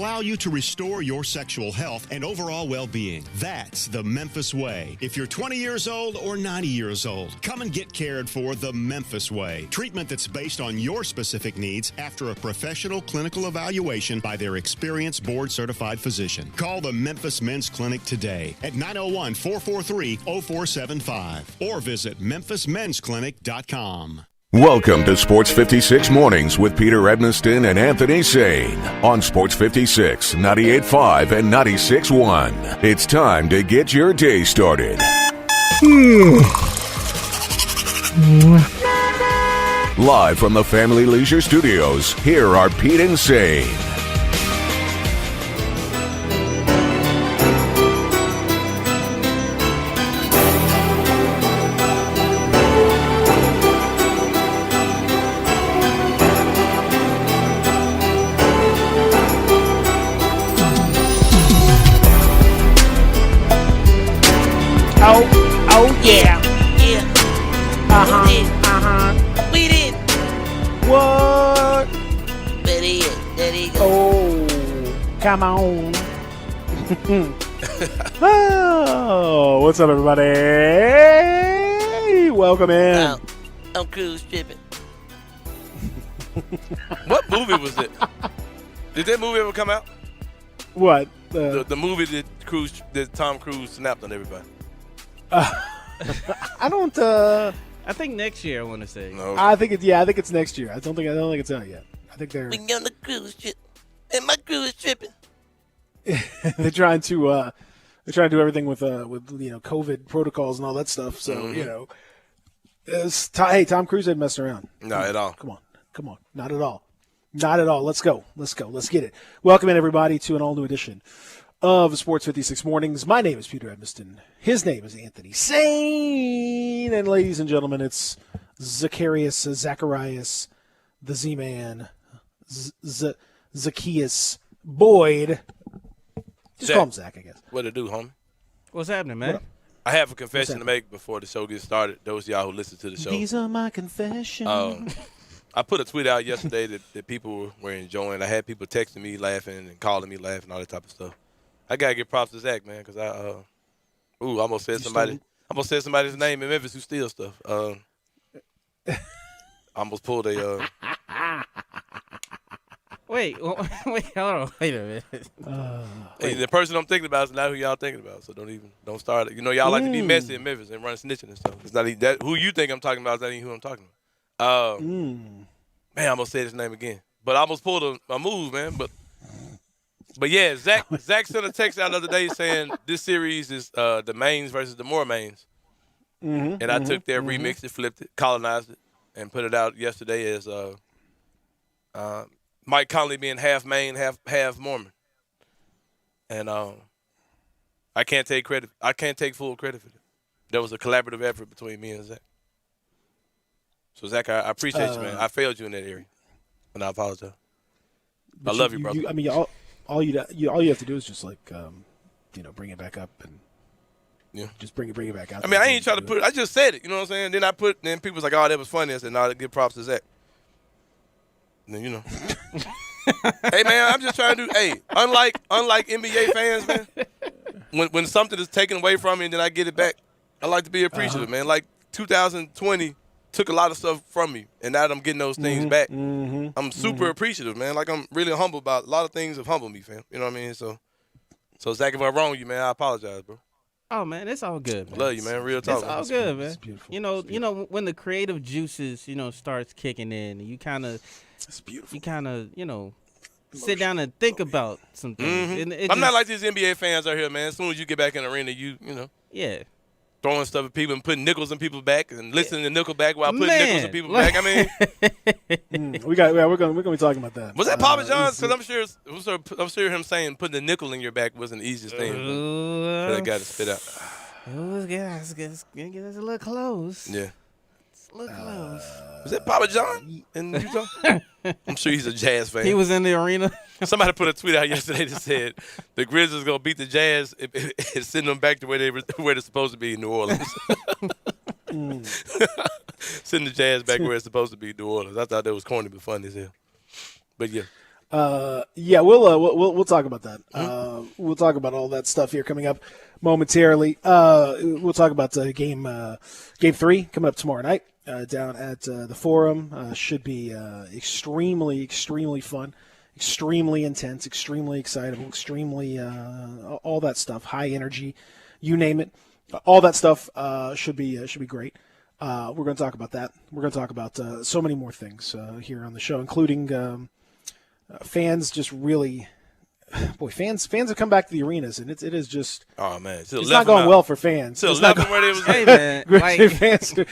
allow you to restore your sexual health and overall well-being. That's the Memphis Way. If you're 20 years old or 90 years old, come and get cared for the Memphis Way. Treatment that's based on your specific needs after a professional clinical evaluation by their experienced board-certified physician. Call the Memphis Men's Clinic today at 901-443-0475 or visit memphismensclinic.com. Welcome to Sports 56 Mornings with Peter Edmiston and Anthony Sane on Sports 56, 98.5 and 96.1. It's time to get your day started. Live from the Family Leisure Studios, here are Pete and Sane. Oh yeah. Yeah. We did. What? That he go. Oh, come on. Oh, what's up, everybody? Welcome in. I'm cruise tripping. What movie was it? Did that movie ever come out? What? The movie that Tom Cruise snapped on everybody. I don't. I think next year I want to say. No. I think it's next year. I don't think it's out yet. I think they're We on the cruise trip. And my cruise tripping. they're trying to do everything with COVID protocols and all that stuff. So hey, Tom Cruise ain't messing around. Not at all. Come on, not at all. Let's go. Let's get it. Welcome in, everybody, to an all-new edition of Sports 56 Mornings. My name is Peter Edmiston. His name is Anthony Sane. And ladies and gentlemen, it's Zacharias, the Z-Man, Zacchaeus Boyd. Just Zach. call him Zach, I guess. What to do, homie? What's happening, man? I have a confession to make before the show gets started. Those of y'all who listen to the show. These are my confessions. I put a tweet out yesterday that people were enjoying. I had people texting me laughing and calling me laughing, all that type of stuff. I gotta give props to Zach, man, because I almost said somebody's name in Memphis who steals stuff. Almost pulled a. Wait, hold on. Wait a minute. Hey, the person I'm thinking about is not who y'all thinking about, so don't start it. You know, y'all like to be messy in Memphis and run snitching and stuff. It's not even that who you think I'm talking about is not even who I'm talking about. Man, I almost said his name again, but I almost pulled a move, man. But yeah, Zach sent a text out the other day saying this series is the Mains versus the Moore Mains. And I took their remix and flipped it, colonized it, and put it out yesterday as Mike Conley being half Maine, half Mormon. And I can't take credit. I can't take full credit for it. There was a collaborative effort between me and Zach. So Zach, I appreciate you, man. I failed you in that area, and I apologize. I love you, brother. All you have to do is just bring it back up and just bring it back out. I mean, I ain't trying to put it. I just said it. You know what I'm saying? Then people was like, "Oh, that was funny." I said, "No, give props to Zach." And then hey man, I'm just trying to do. Hey, unlike NBA fans, man, when something is taken away from me and then I get it back, I like to be appreciative, man. Like 2020 took a lot of stuff from me, and now that I'm getting those things back, I'm super appreciative, man. Like I'm really humble about a lot of things have humbled me, fam. You know what I mean? So Zach, if I'm wrong with you, man, I apologize, bro. Oh man, it's all good, man. Love you, man. Real talk. It's all good, man. It's beautiful. You know when the creative juices, starts kicking in, you kind of, sit down and think about some things. And I'm not like these NBA fans out here, man. As soon as you get back in the arena, yeah. Throwing stuff at people and putting nickels in people's back and listening to Nickelback while putting nickels in people's back. I mean, we're gonna be talking about that. Was that Papa John's? Because I'm sure him saying putting the nickel in your back wasn't the easiest thing. But I got to spit out. It's getting us a little close. Yeah. It's a little close. Was that Papa John in Utah? I'm sure he's a Jazz fan. He was in the arena. Somebody put a tweet out yesterday that said the Grizzlies gonna beat the Jazz and send them back to where they're supposed to be in New Orleans. Send the Jazz back where it's supposed to be in New Orleans. I thought that was corny but funny as hell. But yeah. Yeah, we'll talk about that. We'll talk about all that stuff here coming up momentarily. We'll talk about game 3 coming up tomorrow night down at the Forum. Should be extremely fun, extremely intense, extremely excitable, extremely all that stuff, high energy, you name it. All that stuff should be great. We're going to talk about that. We're going to talk about so many more things here on the show, including fans just really, fans have come back to the arenas, and it is just. Oh man, it's not going well for fans. Still it's not going where they was. Hey man, like, fans, the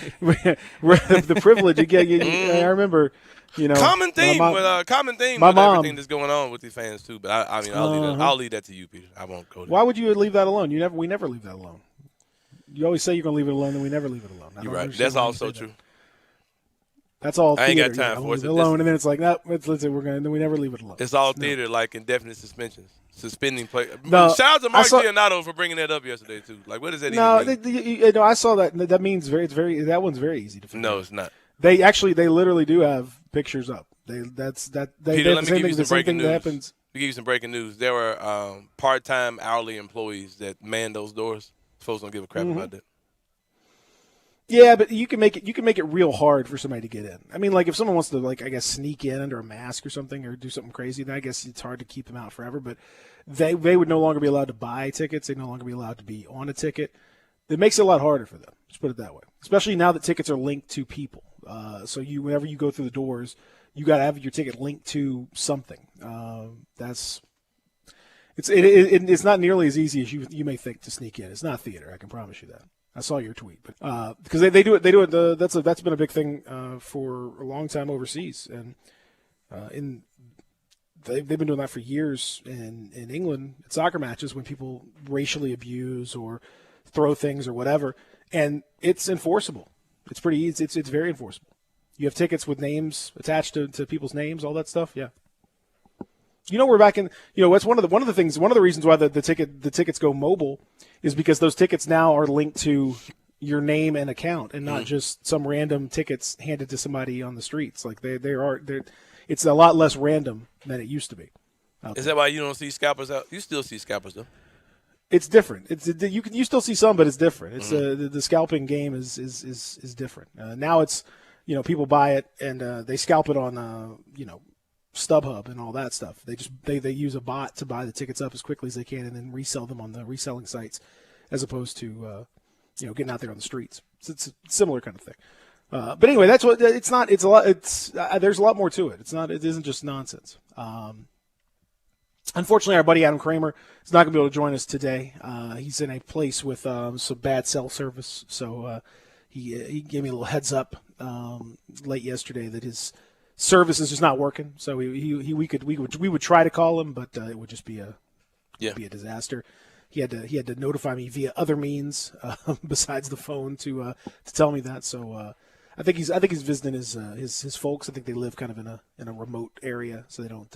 privilege you get. I remember, common theme mom, with everything that's going on with these fans too. But I mean, I'll leave that to you, Peter. I won't go there. Why would you leave that alone? We never leave that alone. You always say you're going to leave it alone, and we never leave it alone. You're right. That's also true. That's all. I ain't theater, got time for it. Alone, and then it's like, no, then we never leave it alone. It's all theater, like indefinite suspensions, suspending play. No, shout out to Mark Giannotto for bringing that up yesterday too. Like, what does that even mean? I saw that. That means that one's very easy to figure. No, it's not. They literally do have pictures up. Peter, let me give you some breaking news. Happens. To give you some breaking news, there were part-time hourly employees that man those doors. Folks don't give a crap about that. Yeah, but you can make it real hard for somebody to get in. I mean, like if someone wants to, like, I guess, sneak in under a mask or something or do something crazy, then I guess it's hard to keep them out forever. But they would no longer be allowed to buy tickets. They'd no longer be allowed to be on a ticket. It makes it a lot harder for them. Just put it that way. Especially now that tickets are linked to people. So whenever you go through the doors, you got to have your ticket linked to something. It's not nearly as easy as you may think to sneak in. It's not theater. I can promise you that. I saw your tweet, but because they do it. That's been a big thing for a long time overseas, and they've been doing that for years in England at soccer matches when people racially abuse or throw things or whatever, and it's enforceable. It's pretty easy. It's very enforceable. You have tickets with names attached to people's names, all that stuff. Yeah. We're back in. It's one of the reasons why the tickets go mobile is because those tickets now are linked to your name and account, and not just some random tickets handed to somebody on the streets. Like it's a lot less random than it used to be. Is that why you don't see scalpers out? You still see scalpers though. It's different. You still see some, but it's different. It's the scalping game is different. Now it's people buy it and they scalp it on StubHub and all that stuff. They use a bot to buy the tickets up as quickly as they can and then resell them on the reselling sites, as opposed to getting out there on the streets. It's a similar kind of thing. But anyway, that's what it's not. It's a lot. There's a lot more to it. It isn't just nonsense. Unfortunately, our buddy Adam Kramer is not going to be able to join us today. He's in a place with some bad cell service, so he gave me a little heads up late yesterday that his service is just not working. So we would try to call him, but it would just be a disaster. He had to notify me via other means besides the phone to tell me that. So I think he's visiting his folks. I think they live kind of in a remote area, so they don't.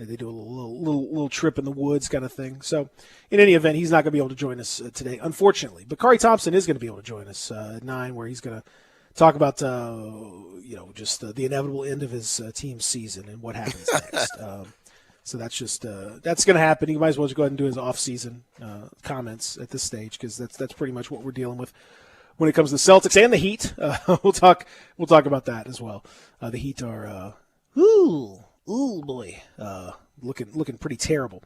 They do a little trip in the woods kind of thing. So in any event, he's not going to be able to join us today, unfortunately. But Kari Thompson is going to be able to join us at 9, where he's going to talk about just the inevitable end of his team's season and what happens next. So that's going to happen. You might as well just go ahead and do his off-season comments at this stage, because that's pretty much what we're dealing with when it comes to the Celtics and the Heat. We'll talk about that as well. The Heat are ooh boy, looking pretty terrible.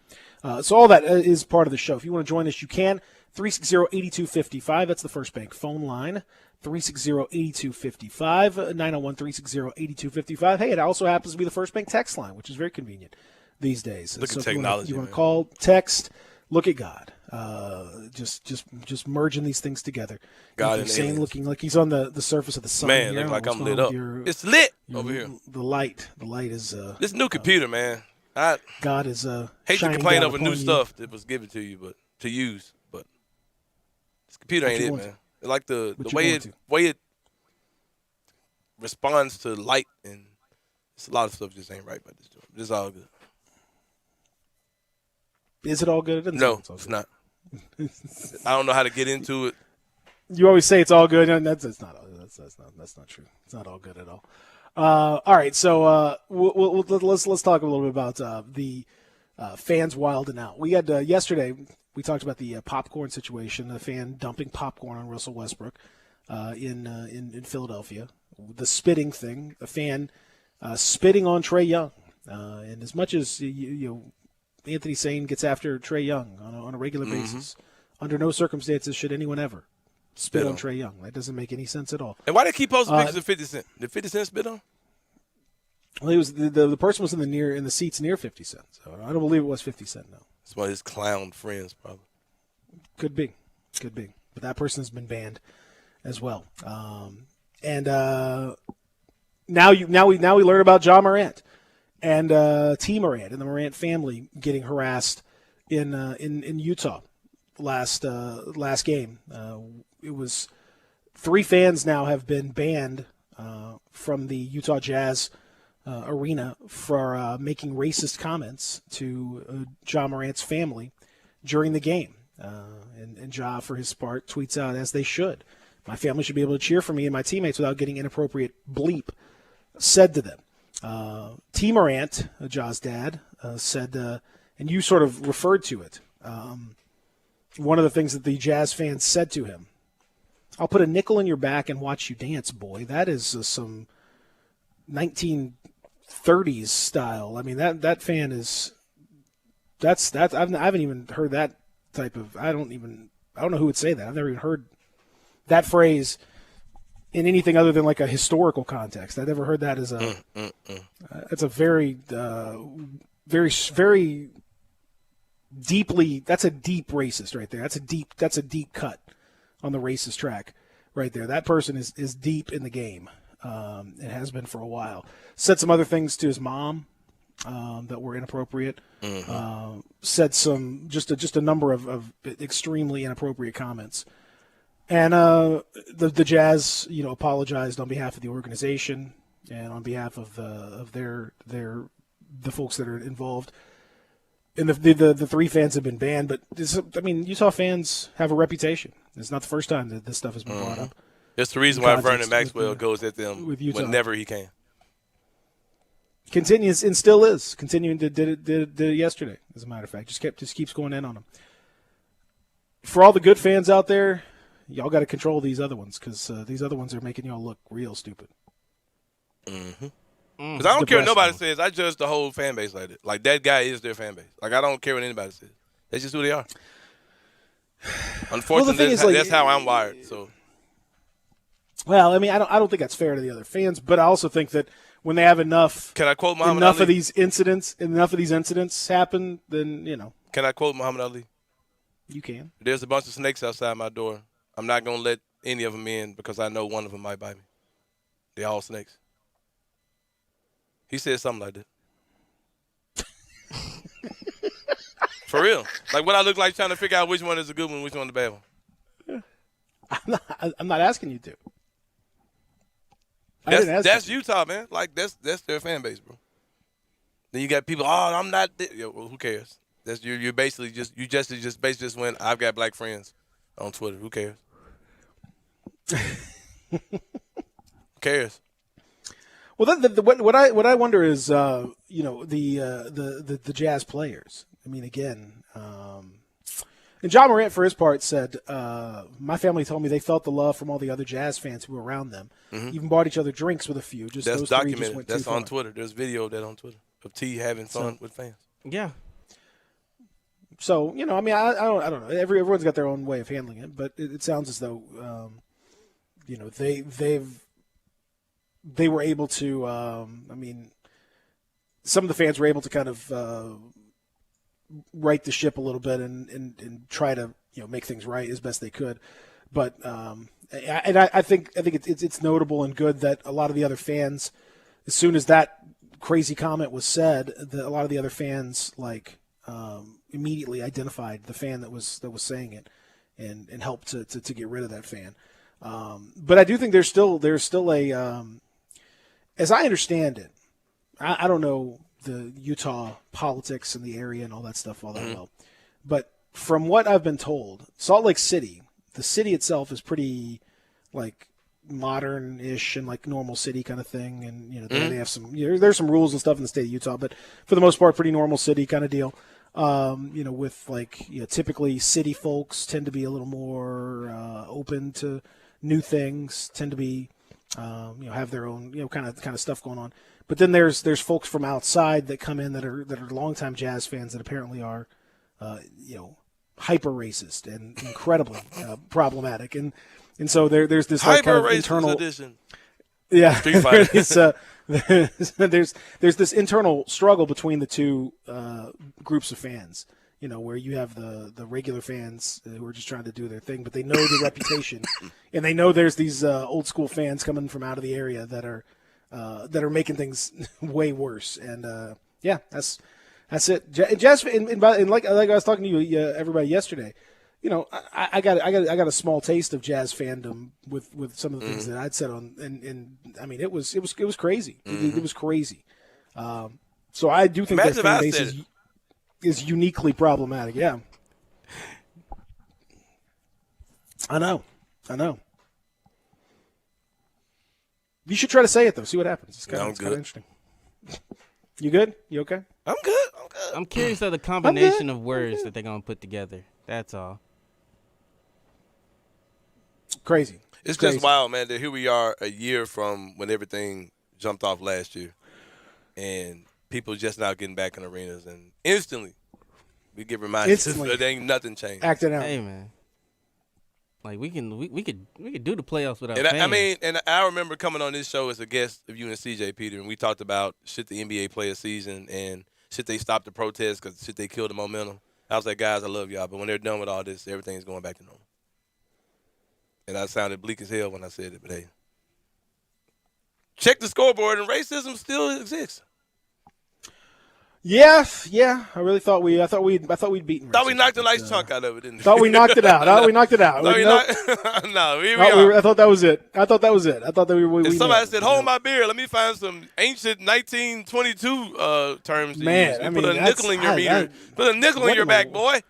So all that is part of the show. If you want to join us, you can. 360-8255. That's the First Bank phone line. 360-8255. 901-360-8255. Hey, it also happens to be the First Bank text line, which is very convenient these days. Look at technology. You want to call, text, look at God. Just merging these things together. God and aliens. Looking like he's on the surface of the sun. Man, looking like I'm lit up. It's lit over here. The light is. This new computer, man. God is hate to complain over new stuff that was given to you, but to use. But this computer ain't it, man. Like the way it responds to light, and it's a lot of stuff just ain't right about this job. It's all good. Is it all good? No, it's not. I don't know how to get into it. You always say it's all good, and that's not true. It's not all good at all. All right, so let's talk a little bit about the fans wilding out. We had yesterday. We talked about the popcorn situation, the fan dumping popcorn on Russell Westbrook in Philadelphia. The spitting thing, the fan spitting on Trae Young, and as much as Anthony Sane gets after Trae Young on a regular basis, under no circumstances should anyone ever spit on Trae Young. That doesn't make any sense at all. And why they keep posting pictures of 50 Cent? Did 50 Cent spit on? Well, he was the person was in the seats near 50 Cent, so I don't believe it was 50 Cent. No, It's one of his clown friends, probably. could be, but that person's been banned as well. And now we learn about Ja Morant and T Morant and the Morant family getting harassed in Utah last game. It was 3 fans now have been banned from the Utah Jazz arena for making racist comments to Ja Morant's family during the game. And Ja, for his part, tweets out, as they should, "My family should be able to cheer for me and my teammates without getting inappropriate bleep said to them." T. Morant, Ja's dad, said, and you sort of referred to it, one of the things that the Jazz fans said to him, "I'll put a nickel in your back and watch you dance, boy." That is some 1930s style. I mean, that fan is – I haven't even heard that type of – I don't know who would say that. I've never even heard that phrase in anything other than like a historical context. I've never heard that as a it's a very very deeply, that's a deep racist right there. That's a deep cut on the racist track right there. That person is deep in the game. It has been for a while. Said some other things to his mom that were inappropriate. Said some just a number of extremely inappropriate comments. And the Jazz, apologized on behalf of the organization and on behalf of the folks that are involved. And the 3 fans have been banned, but Utah fans have a reputation. It's not the first time that this stuff has been brought up. That's the reason why Vernon Maxwell goes at them whenever he can. Continues and still is continuing to did it yesterday. As a matter of fact, just keeps going in on them. For all the good fans out there, y'all got to control these other ones because these other ones are making y'all look real stupid. Because I don't care what nobody says. I judge the whole fan base like that. Like, that guy is their fan base. Like, I don't care what anybody says. That's just who they are. Unfortunately, that's how I'm wired. So, well, I don't think that's fair to the other fans, but I also think that when they have enough, can I quote Muhammad enough Ali? of these incidents happen, then Can I quote Muhammad Ali? You can. There's a bunch of snakes outside my door. I'm not gonna let any of them in because I know one of them might bite me. They're all snakes. He said something like that. For real. Like, what I look like trying to figure out which one is a good one, which one the bad one. I'm not asking you to. That's Utah, man. Like, that's their fan base, bro. Then you got people, I'm not well, who cares? That's you're basically just basically when I've got black friends on Twitter. Who cares? Who cares? Well, what I wonder is, the Jazz players. Again, and Ja Morant, for his part, said, "My family told me they felt the love from all the other Jazz fans who were around them. Even bought each other drinks with a few. Just that's those documented. 3 just went That's too on far." Twitter. There's video of that on Twitter of T having fun with fans. Yeah. So I don't know. Everyone's got their own way of handling it, but it sounds as though they were able to. Some of the fans were able to kind of right the ship a little bit and try to make things right as best they could. But I think it's notable and good that a lot of the other fans, as soon as that crazy comment was said, that a lot of the other fans immediately identified the fan that was saying it and helped to get rid of that fan. But I do think there's still a as I understand it, I don't know the Utah politics in the area and all that stuff all that well, but from what I've been told, Salt Lake City, the city itself is pretty modern-ish and like normal city kind of thing, and they have some there's some rules and stuff in the state of Utah, but for the most part, pretty normal city kind of deal. With like typically city folks tend to be a little more open to new things, tend to be have their own kind of stuff going on. But then there's folks from outside that come in that are longtime Jazz fans that apparently are hyper racist and incredibly problematic, and so there's this like kind of internal edition. Yeah, Street Fighter. there's this internal struggle between the two groups of fans. Where you have the regular fans who are just trying to do their thing, but they know the reputation, and they know there's these old school fans coming from out of the area that are making things way worse. And that's it. Jazz, and like I was talking to you everybody yesterday. I got a small taste of Jazz fandom with some of the things that I'd said on, and I mean it was crazy. It was crazy. So I do think that fan base is uniquely problematic. Yeah, I know. You should try to say it though. See what happens. It's kind of interesting. You good? You okay? I'm good. I'm curious of the combination of words that they're gonna put together. That's all. Crazy. It's just wild, man, that here we are a year from when everything jumped off last year, and people just now getting back in arenas, and instantly we get reminded that there ain't nothing changed. Acting out. Hey, man. Like we could do the playoffs without fans. fans. I remember coming on this show as a guest of you and CJ, Peter, and we talked about should the NBA play a season and should they stop the protests because should they kill the momentum. I was like, guys, I love y'all, but when they're done with all this, everything's going back to normal. And I sounded bleak as hell when I said it, but hey. Check the scoreboard, and racism still exists. Yeah. I really thought we'd beaten racism. Thought we knocked a nice chunk out of it, didn't we? Thought we knocked it out. We knocked it out. No, here we are. I thought that was it. I thought that we if somebody said, hold my beer, let me find some ancient 1922 terms to use. Put a nickel in your meter. Put a nickel in your back, boy.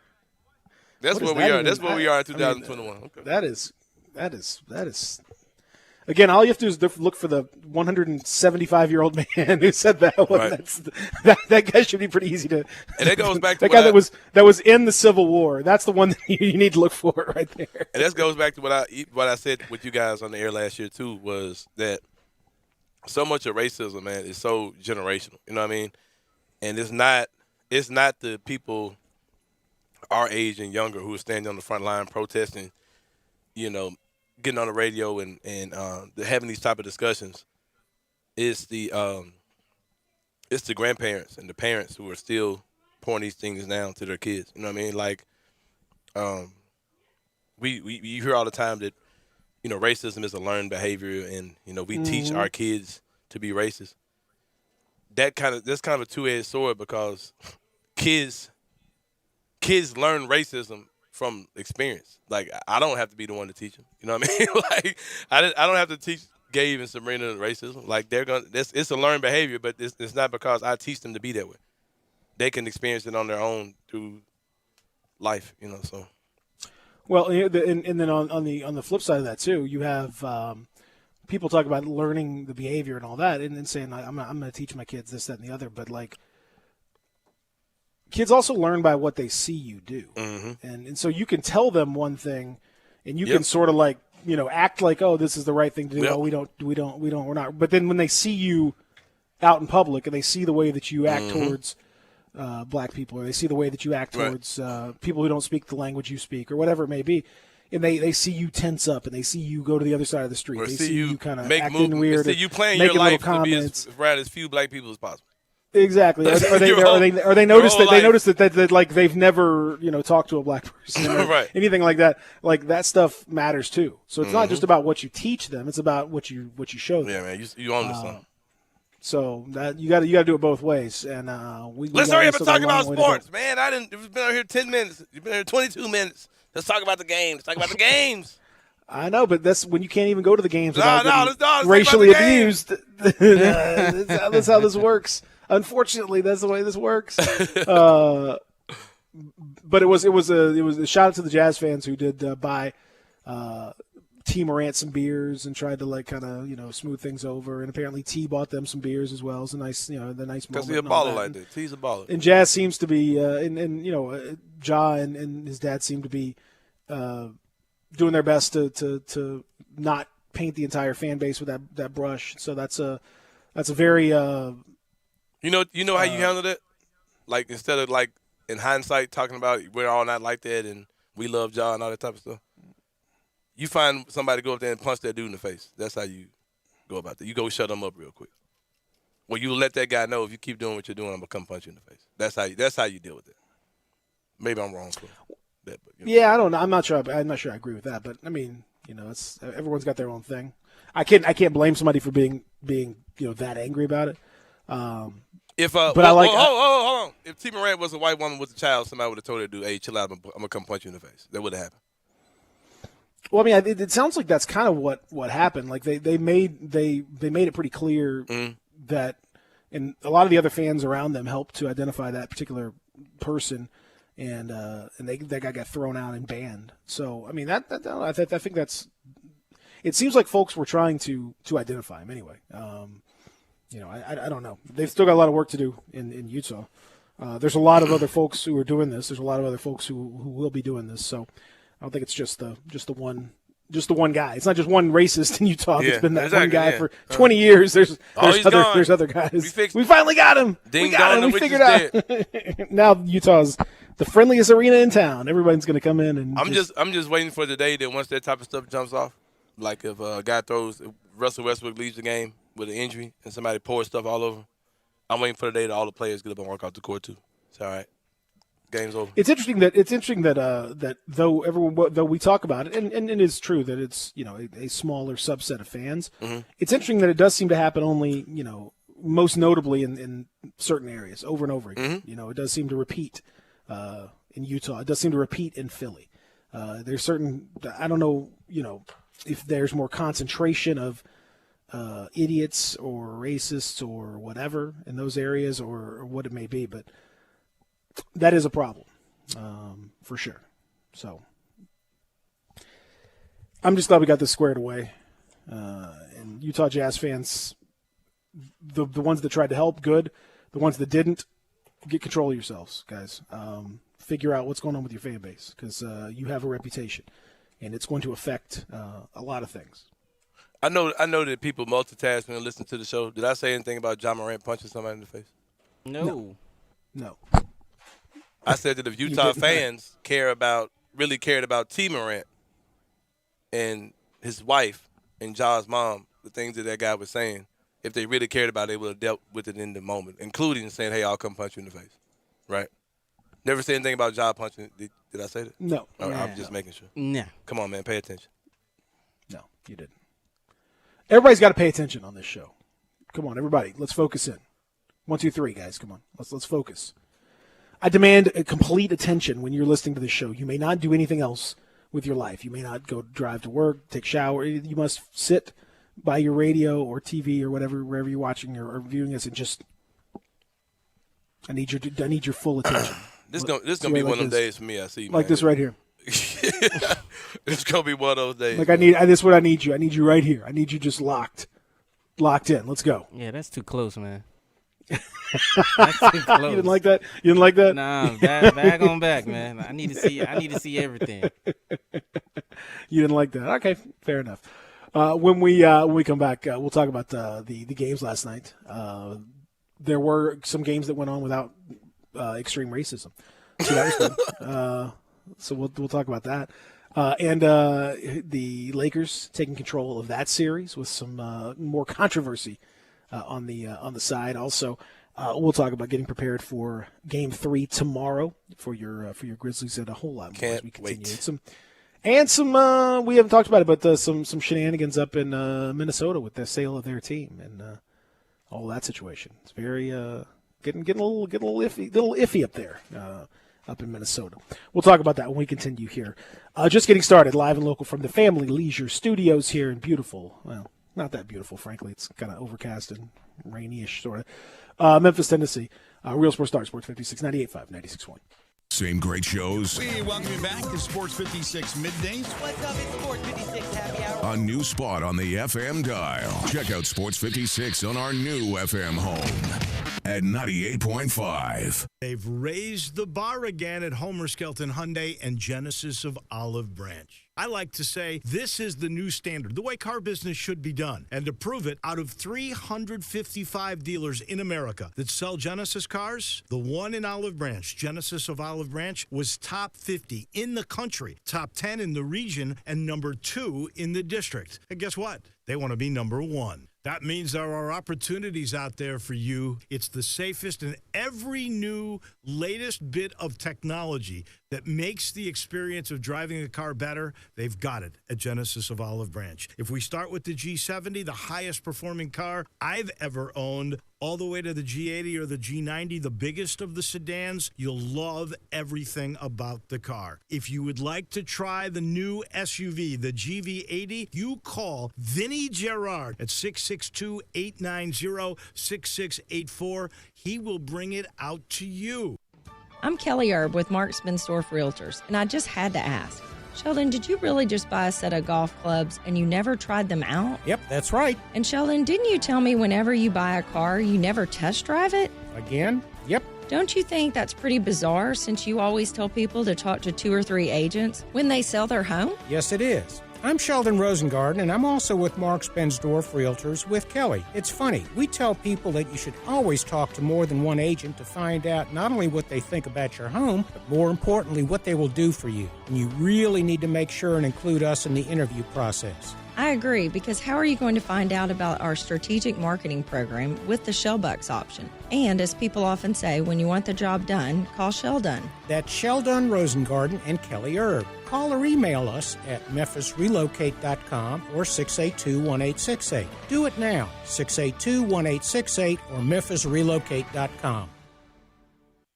That's where we are. That's where we are in 2021. Okay. That is. Again, all you have to do is look for the 175-year-old man who said that one. Right. That guy should be pretty easy to. And that goes back to that guy that was in the Civil War. That's the one that you need to look for right there. And that goes back to what I said with you guys on the air last year too, was that so much of racism, man, is so generational. You know what I mean? And it's not the people our age and younger who are standing on the front line protesting, getting on the radio and having these type of discussions. It's the grandparents and the parents who are still pouring these things down to their kids. You know what I mean? Like, we hear all the time that racism is a learned behavior, and we teach our kids to be racist. That's kind of a two-edged sword, because kids learn racism from experience. Like, I don't have to be the one to teach them. You know what I mean? Like, I don't have to teach Gabe and Sabrina racism. Like, it's a learned behavior, but it's not because I teach them to be that way. They can experience it on their own through life. So. Well, and then on the flip side of that too, you have people talk about learning the behavior and all that, and then saying I'm going to teach my kids this, that, and the other, but like. Kids also learn by what they see you do, and so you can tell them one thing, and you can sort of like act like, oh, this is the right thing to do. Oh, we're not. But then when they see you out in public and they see the way that you act towards black people, or they see the way that you act towards people who don't speak the language you speak, or whatever it may be, and they see you tense up, and they see you go to the other side of the street, or they see you kind of acting weird, and see you playing your life to be around as few black people as possible. Exactly. Or they notice that like they've never talked to a black person or anything like that. Like, that stuff matters too. So it's not just about what you teach them; it's about what you show them. Yeah, man, you own this something. So that you got to do it both ways. And let's hurry up and talk about sports, man. We've been out here 10 minutes. You've been here 22 minutes. Let's talk about the games. Let's talk about the games. I know, but that's when you can't even go to the games without let's racially abused. That's how this works. Unfortunately, that's the way this works. But it was a shout out to the Jazz fans who did buy T. Morant some beers and tried to like kind of smooth things over. And apparently T bought them some beers as well. It was a nice the nice moment. Because he's a baller like that. T's a baller. And Jazz seems to be Ja and his dad seem to be doing their best to not paint the entire fan base with that brush. So that's a very you know how you handle it? Like instead of like in hindsight talking about we're all not like that and we love Ja and all that type of stuff. You find somebody to go up there and punch that dude in the face. That's how you go about that. You go shut him up real quick. Well, you let that guy know if you keep doing what you're doing, I'm gonna come punch you in the face. That's how you deal with it. Maybe I'm wrong for that, but Yeah, I don't know. I'm not sure I agree with that, but I mean, it's everyone's got their own thing. I can't blame somebody for being that angry about it. Hold on. If T. Morant was a white woman with a child, somebody would have told her to do, hey, chill out, I'm gonna come punch you in the face. That would have happened. Well, I mean, it sounds like that's kind of what happened. Like they made it pretty clear that, and a lot of the other fans around them helped to identify that particular person, and that guy got thrown out and banned. So I mean, I think that's. It seems like folks were trying to identify him anyway. I don't know. They've still got a lot of work to do in Utah. There's a lot of other folks who are doing this. There's a lot of other folks who will be doing this. So I don't think it's just the one guy. It's not just one racist in Utah. It's been that one guy for 20 years. There's other guys. We finally got him. Ding we got him. We figured out. Now Utah's the friendliest arena in town. Everybody's going to come in and. I'm just waiting for the day that once that type of stuff jumps off, like if a guy Russell Westbrook leaves the game with an injury and somebody pours stuff all over, I'm waiting for the day that all the players get up and walk off the court too. It's all right. Game's over. It's interesting that though we talk about it, and it is true that it's a smaller subset of fans. Mm-hmm. It's interesting that it does seem to happen only most notably in certain areas over and over again. Mm-hmm. It does seem to repeat in Utah. It does seem to repeat in Philly. There's certain I don't know if there's more concentration of idiots or racists or whatever in those areas or what it may be, but. That is a problem, for sure. So I'm just glad we got this squared away. And Utah Jazz fans, the ones that tried to help, good. The ones that didn't, get control of yourselves, guys. Figure out what's going on with your fan base because you have a reputation, and it's going to affect a lot of things. I know that people multitask when they listen to the show. Did I say anything about Ja Morant punching somebody in the face? No. I said that if Utah fans really cared about T. Morant and his wife and Ja's mom, the things that guy was saying, if they really cared about it, they would have dealt with it in the moment, including saying, hey, I'll come punch you in the face. Right? Never said anything about Ja punching. Did I say that? No. I'm just making sure. No. Come on, man. Pay attention. No, you didn't. Everybody's got to pay attention on this show. Come on, everybody. Let's focus in. 1, 2, 3, guys. Come on. Let's focus. I demand a complete attention when you're listening to this show. You may not do anything else with your life. You may not go drive to work, take a shower. You must sit by your radio or TV or whatever, wherever you're watching or viewing this, and just I need your full attention. This gonna be one of them days for me. I see, like this right here. It's gonna be one of those days. Like this is what I need you. I need you right here. I need you just locked in. Let's go. Yeah, that's too close, man. That's too close. You didn't like that? You didn't like that? Nah, back on back, man. I need to see everything. You didn't like that? Okay, fair enough. When we come back, we'll talk about the games last night. There were some games that went on without extreme racism, so that was good. So we'll talk about that. And the Lakers taking control of that series with some more controversy on the side. Also, we'll talk about getting prepared for Game 3 tomorrow for your Grizzlies and a whole lot more as we continue. Some we haven't talked about it, but some shenanigans up in Minnesota with the sale of their team and all that situation. It's very getting a little iffy up there. Up in Minnesota. We'll talk about that when we continue here. Just getting started, live and local from the Family Leisure Studios here in beautiful, well, not that beautiful, frankly. It's kind of overcast and rainy-ish, sort of. Memphis, Tennessee. Real Sports Start, Sports 56, 98.5, 96.1. Same great shows We welcome you back to Sports 56 Middays. What's up? It's Sports 56 Happy Hour. a new spot on the FM dial. Check out Sports 56 on our new FM home at 98.5. They've raised the bar again at Homer Skelton Hyundai and Genesis of Olive Branch. I like to say this is the new standard, the way car business should be done. And to prove it, out of 355 dealers in America that sell Genesis cars, the one in Olive Branch, Genesis of Olive Branch, was top 50 in the country, top 10 in the region, and number 2 in the district. And guess what? They want to be number 1. That means there are opportunities out there for you. It's the safest, and every new, latest bit of technology that makes the experience of driving a car better, they've got it at Genesis of Olive Branch. If we start with the G70, the highest performing car I've ever owned, all the way to the G80 or the G90, the biggest of the sedans, you'll love everything about the car. If you would like to try the new SUV, the GV80, you call Vinny Gerard at 662-890-6684. He will bring it out to you. I'm Kelly Erb with Mark Spensdorf Realtors, and I just had to ask, Sheldon, did you really just buy a set of golf clubs and you never tried them out? Yep, that's right. And Sheldon, didn't you tell me whenever you buy a car, you never test drive it? Again? Yep. Don't you think that's pretty bizarre since you always tell people to talk to 2 or 3 agents when they sell their home? Yes, it is. I'm Sheldon Rosengarten, and I'm also with Mark Spensdorf Realtors with Kelly. It's funny, we tell people that you should always talk to more than one agent to find out not only what they think about your home, but more importantly, what they will do for you. And you really need to make sure and include us in the interview process. I agree, because how are you going to find out about our strategic marketing program with the Shellbucks option? And as people often say, when you want the job done, call Sheldon. That's Sheldon Rosengarten and Kelly Erb. Call or email us at memphisrelocate.com or 682-1868. Do it now, 682-1868 or memphisrelocate.com.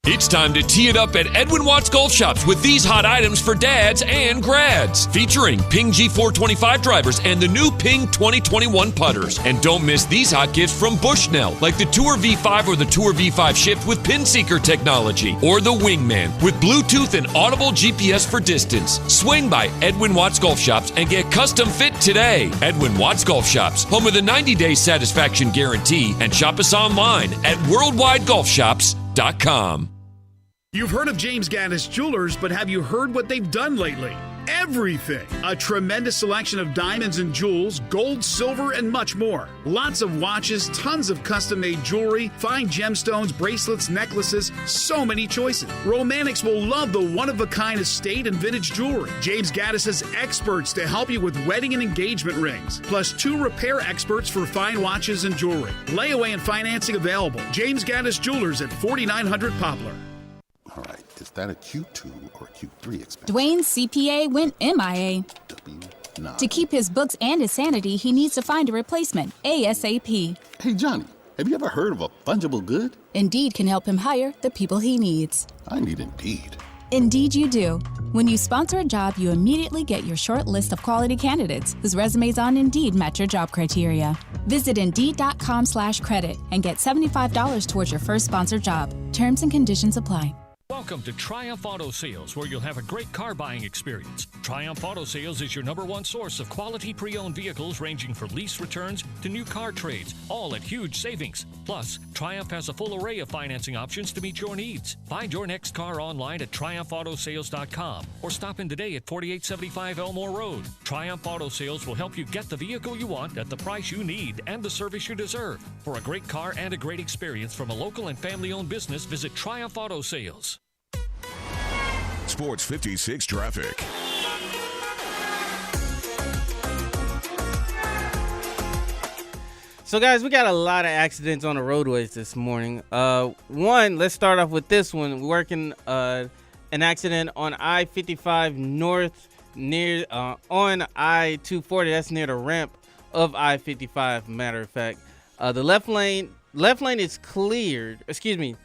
It's time to tee it up at Edwin Watts Golf Shops with these hot items for dads and grads. Featuring Ping G425 drivers and the new Ping 2021 putters. And don't miss these hot gifts from Bushnell, like the Tour V5 or the Tour V5 Shift with Pin Seeker technology. Or the Wingman with Bluetooth and audible GPS for distance. Swing by Edwin Watts Golf Shops and get custom fit today. Edwin Watts Golf Shops, home of the 90-day satisfaction guarantee. And shop us online at worldwidegolfshops.com. You've heard of James Gaddis Jewelers, but have you heard what they've done lately? Everything. A tremendous selection of diamonds and jewels, gold, silver, and much more. Lots of watches, tons of custom-made jewelry, fine gemstones, bracelets, necklaces, so many choices. Romantics will love the one-of-a-kind estate and vintage jewelry. James Gaddis has experts to help you with wedding and engagement rings, plus 2 repair experts for fine watches and jewelry. Layaway and financing available. James Gaddis Jewelers at 4900 Poplar. All right, is that a Q2 or a Q3 expense? Dwayne's CPA went MIA. W9. To keep his books and his sanity, he needs to find a replacement ASAP. Hey, Johnny, have you ever heard of a fungible good? Indeed can help him hire the people he needs. I need Indeed. Indeed you do. When you sponsor a job, you immediately get your short list of quality candidates whose resumes on Indeed match your job criteria. Visit Indeed.com/credit and get $75 towards your first sponsored job. Terms and conditions apply. Welcome to Triumph Auto Sales, where you'll have a great car buying experience. Triumph Auto Sales is your #1 source of quality pre-owned vehicles ranging from lease returns to new car trades, all at huge savings. Plus, Triumph has a full array of financing options to meet your needs. Find your next car online at triumphautosales.com or stop in today at 4875 Elmore Road. Triumph Auto Sales will help you get the vehicle you want at the price you need and the service you deserve. For a great car and a great experience from a local and family-owned business, visit Triumph Auto Sales. Sports 56 traffic. So, guys, we got a lot of accidents on the roadways this morning. One, let's start off with this one. We're working an accident on I-55 North near on I-240. That's near the ramp of I-55, matter of fact. The left lane is cleared. Excuse me.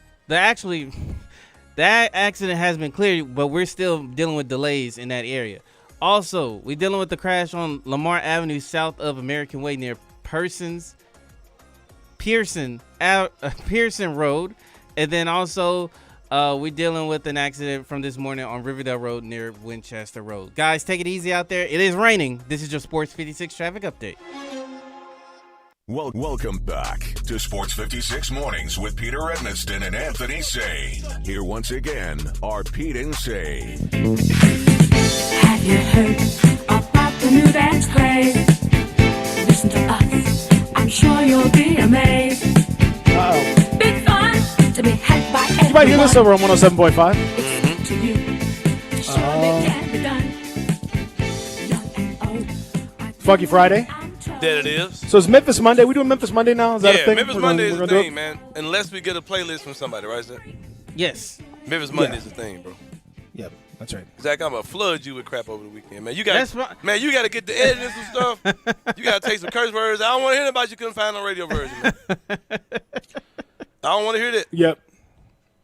That accident has been cleared, but we're still dealing with delays in that area. Also, we're dealing with the crash on Lamar Avenue south of American Way near Pearson Road. And then also We're dealing with an accident from this morning on Riverdale Road near Winchester Road. Guys, take it easy out there. It is raining. This is your Sports 56 traffic update. Welcome back to Sports 56 Mornings with Peter Edmiston and Anthony Sane. Here once again are Pete and Sane. Have you heard about the new dance craze? Listen to us. I'm sure you'll be amazed. Uh-oh. Big fun to be had by everyone. You might hear this over on 107.5. It's to you. Surely can be done. Young and old. Funky Friday. That it is. So is Memphis Monday? We doing Memphis Monday now? Is that a thing? Memphis Monday is a thing, man. Unless we get a playlist from somebody, right, Zach? Yes. Memphis Monday is a thing, bro. Yep, that's right. Zach, I'm gonna flood you with crap over the weekend, man. You got you got to get the editing and stuff. You got to take some curse words. I don't want to hear about you couldn't find no radio version, man. I don't want to hear that. Yep.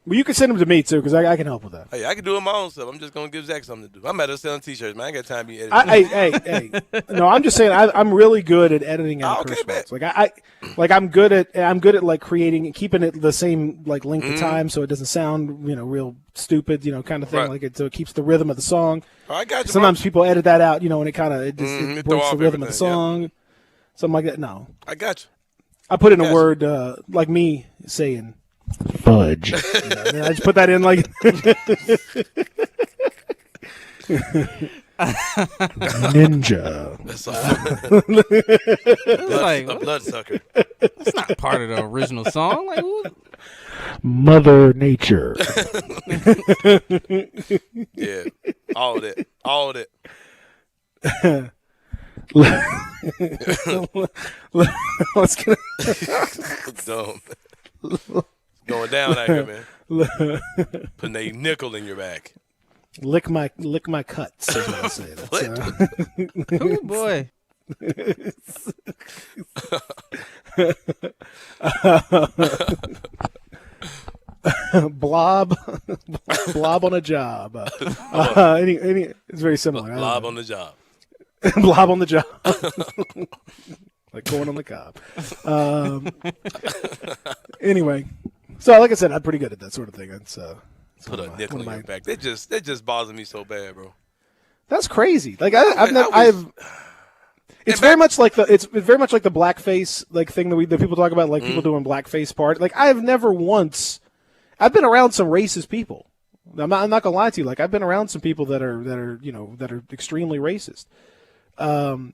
Well, you can send them to me, too, because I can help with that. Hey, I can do it my own stuff. I'm just going to give Zach something to do. I'm out there selling T-shirts, man. I ain't got time to be editing. Hey. No, I'm just saying I'm really good at editing out curse words. Like I'm good at like creating and keeping it the same like length of time so it doesn't sound, real stupid, kind of thing. Right. So it keeps the rhythm of the song. Oh, I got you, Sometimes people edit that out, and it kind of it breaks the rhythm of the everything, song. Something like that. No. I got you. I put in a word like me saying fudge. And I just put that in like ninja. That's like a bloodsucker. It's not part of the original song. Like, Mother Nature. Yeah, all that. Let's get dumb. Going down out here, man. Putting a nickel in your back. Lick my cuts. Is what I say. Oh boy. Blob on a job. It's very similar. Blob on the job. Blob on the job. Like corn on the cob. Anyway, so like I said, I'm pretty good at that sort of thing. It's put a nickel in your back. That just bothers me so bad, bro. That's crazy. Like it's very much like the blackface like thing that people talk about, like people doing blackface part. Like I've been around some racist people. I'm not gonna lie to you. Like I've been around some people that are extremely racist. And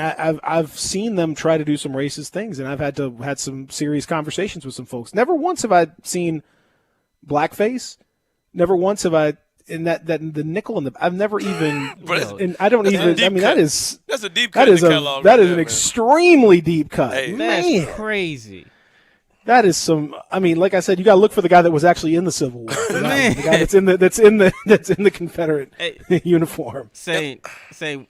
I've seen them try to do some racist things, and I've had some serious conversations with some folks. Never once have I seen blackface. Never once have I in that the nickel in the. I've never even. And I don't even. I mean, that's a deep cut. That is an extremely deep cut. Hey, man, that's crazy. That is some. I mean, like I said, you got to look for the guy that was actually in the Civil War. The guy that's in the Confederate uniform. Say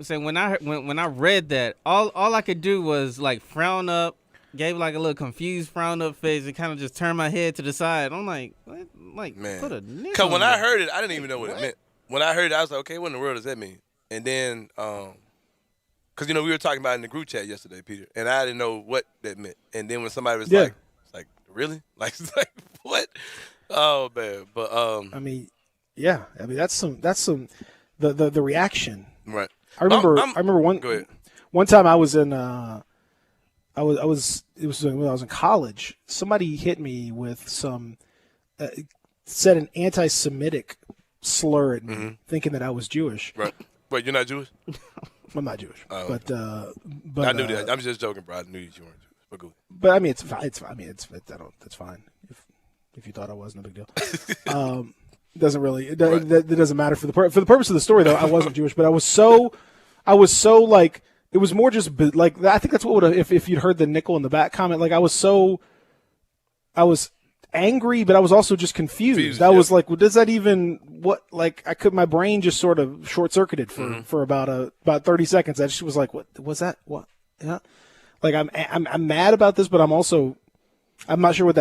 when I read that, all I could do was like frown up, gave like a little confused frown up face, and kind of just turn my head to the side. I'm like, what? Like, man. Put a nickel. Because when I heard it, I didn't even know what it meant. When I heard it, I was like, okay, what in the world does that mean? And then, because we were talking about it in the group chat yesterday, Peter, and I didn't know what that meant. And then when somebody was like, really? Like what? Oh man, but I mean, yeah. I mean that's some the reaction. Right. I remember one time I was in when I was in college. Somebody hit me with some said an anti-Semitic slur at me, thinking that I was Jewish. Right. Wait, you're not Jewish? I'm not Jewish. But I knew that. I'm just joking, bro. I knew you weren't. But I mean, it's fine. That's fine. If you thought I was, no big deal. Doesn't really. That doesn't matter for the purpose of the story, though. I wasn't Jewish, but I was so like it was more just like I think that's what would have if you'd heard the nickel in the back comment. Like I was angry, but I was also just confused. I was like, well, does that even what? Like my brain just sort of short circuited for about 30 seconds. I just was like, what was that? What? Yeah. Like I'm mad about this, but I'm not sure what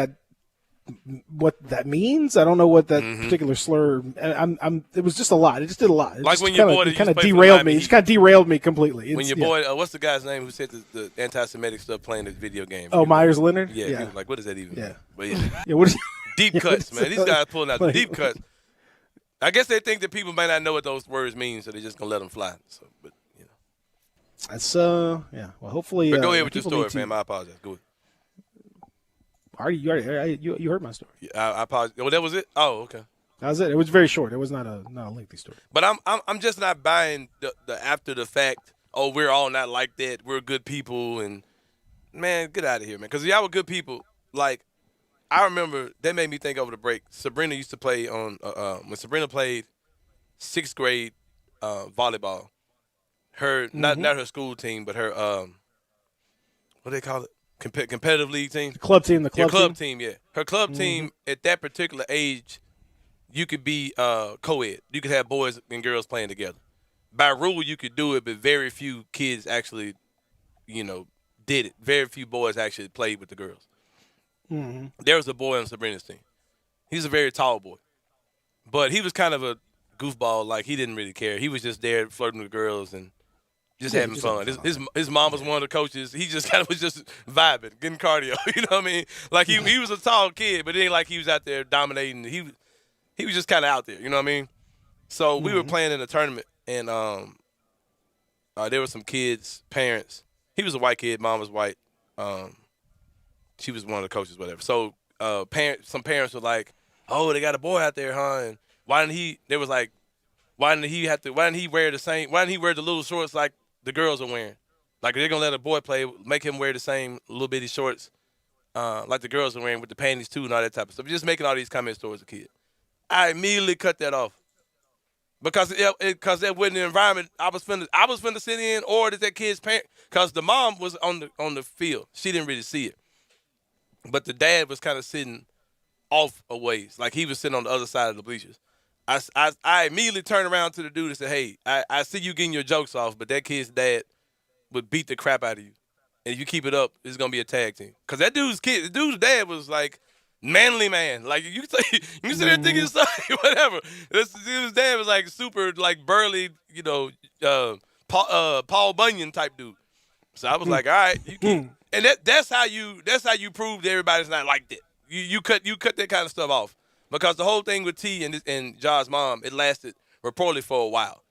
that means. I don't know what that particular slur. It was just a lot. It just did a lot. It like just when your boy kind of derailed me. It just kind of derailed me completely. When your boy, what's the guy's name who said the anti-Semitic stuff playing this video game? Oh, Myers Leonard. Yeah. He was like, what does that even mean? Yeah. But yeah. Yeah. What is? Deep cuts, man. These guys pulling out the deep cuts. I guess they think that people may not know what those words mean, so they're just gonna let them fly. So, but that's yeah. Well, hopefully. But go ahead with your story, fam. I apologize. Go ahead. You heard my story. Yeah, I apologize. Well, that was it. Oh, okay. That was it. It was very short. It was not a lengthy story. But I'm just not buying the after the fact. Oh, we're all not like that. We're good people, and man, get out of here, man. Because y'all were good people. Like, I remember that made me think over the break. Sabrina used to play on when Sabrina played 6th grade volleyball. Her not her school team, but her what do they call it? Competitive league team. The club team. Your club team, yeah. Her club team at that particular age, you could be co-ed. You could have boys and girls playing together. By rule, you could do it, but very few kids actually, did it. Very few boys actually played with the girls. Mm-hmm. There was a boy on Sabrina's team. He's a very tall boy, but he was kind of a goofball. Like, he didn't really care. He was just there flirting with girls and just having fun. His mom was one of the coaches. He just kind of was just vibing, getting cardio. You know what I mean? Like, he was a tall kid, but it ain't like he was out there dominating. He was just kind of out there. You know what I mean? So we were playing in a tournament. And there were some kids' parents. He was a white kid. Mom was white. She was one of the coaches, whatever. So some parents were like, "Oh, they got a boy out there, huh? And why didn't he?" They was like, "Why didn't he wear the same? Why didn't he wear the little shorts like the girls are wearing? Like, they're gonna let a boy play, make him wear the same little bitty shorts like the girls are wearing with the panties too and all that type of stuff." Just making all these comments towards the kid. I immediately cut that off. Because that wasn't the environment I was finna sit in, or that kid's parent. Because the mom was on the field, she didn't really see it, but the dad was kind of sitting off a ways, like he was sitting on the other side of the bleachers. I immediately turned around to the dude and said, "Hey, I see you getting your jokes off, but that kid's dad would beat the crap out of you, and if you keep it up, it's gonna be a tag team." Because the dude's dad was like. Manly man, like you sit there thinking something, whatever. His dad was like super, like burly, Paul Bunyan type dude. So I was like, all right, and that's how you prove that everybody's not like that. You cut that kind of stuff off, because the whole thing with T and Ja's mom, it lasted reportedly for a while.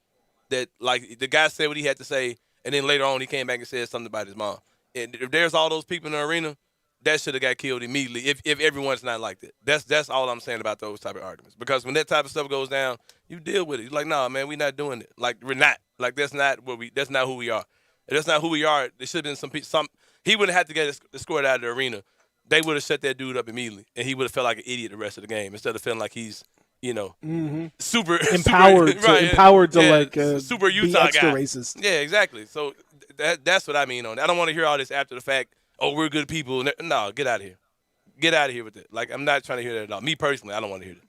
That, like, the guy said what he had to say, and then later on he came back and said something about his mom. And if there's all those people in the arena, that should have got killed immediately if everyone's not like that. That's all I'm saying about those type of arguments. Because when that type of stuff goes down, you deal with it. You're like, nah, man, we're not doing it. Like, we're not. Like, that's not who we are. If that's not who we are, there should have been some he wouldn't have to get escorted out of the arena. They would have shut that dude up immediately, and he would have felt like an idiot the rest of the game instead of feeling like he's, super empowered to super Utah be extra guy. Racist. Yeah, exactly. So that's what I mean on it. I don't want to hear all this after the fact. Oh, we're good people. No, get out of here. Get out of here with it. Like, I'm not trying to hear that at all. Me personally, I don't want to hear that.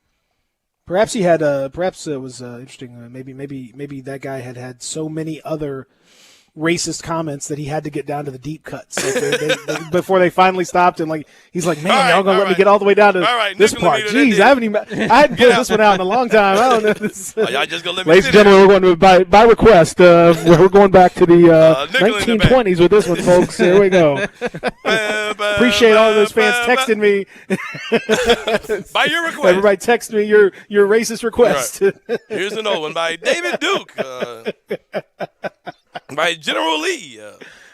Perhaps he had. Perhaps it was interesting. Maybe that guy had so many other racist comments that he had to get down to the deep cuts before they finally stopped. And like he's like, man, y'all gonna let me get all the way down to this part? Jeez, I hadn't put this one out in a long time. I don't know. Y'all just gonna let me. Ladies and gentlemen, we're going to by request. We're going back to the 1920s with this one, folks. Here we go. Appreciate all of those fans texting me. By your request. Everybody text me your racist request. Right. Here's an old one by David Duke. By General Lee.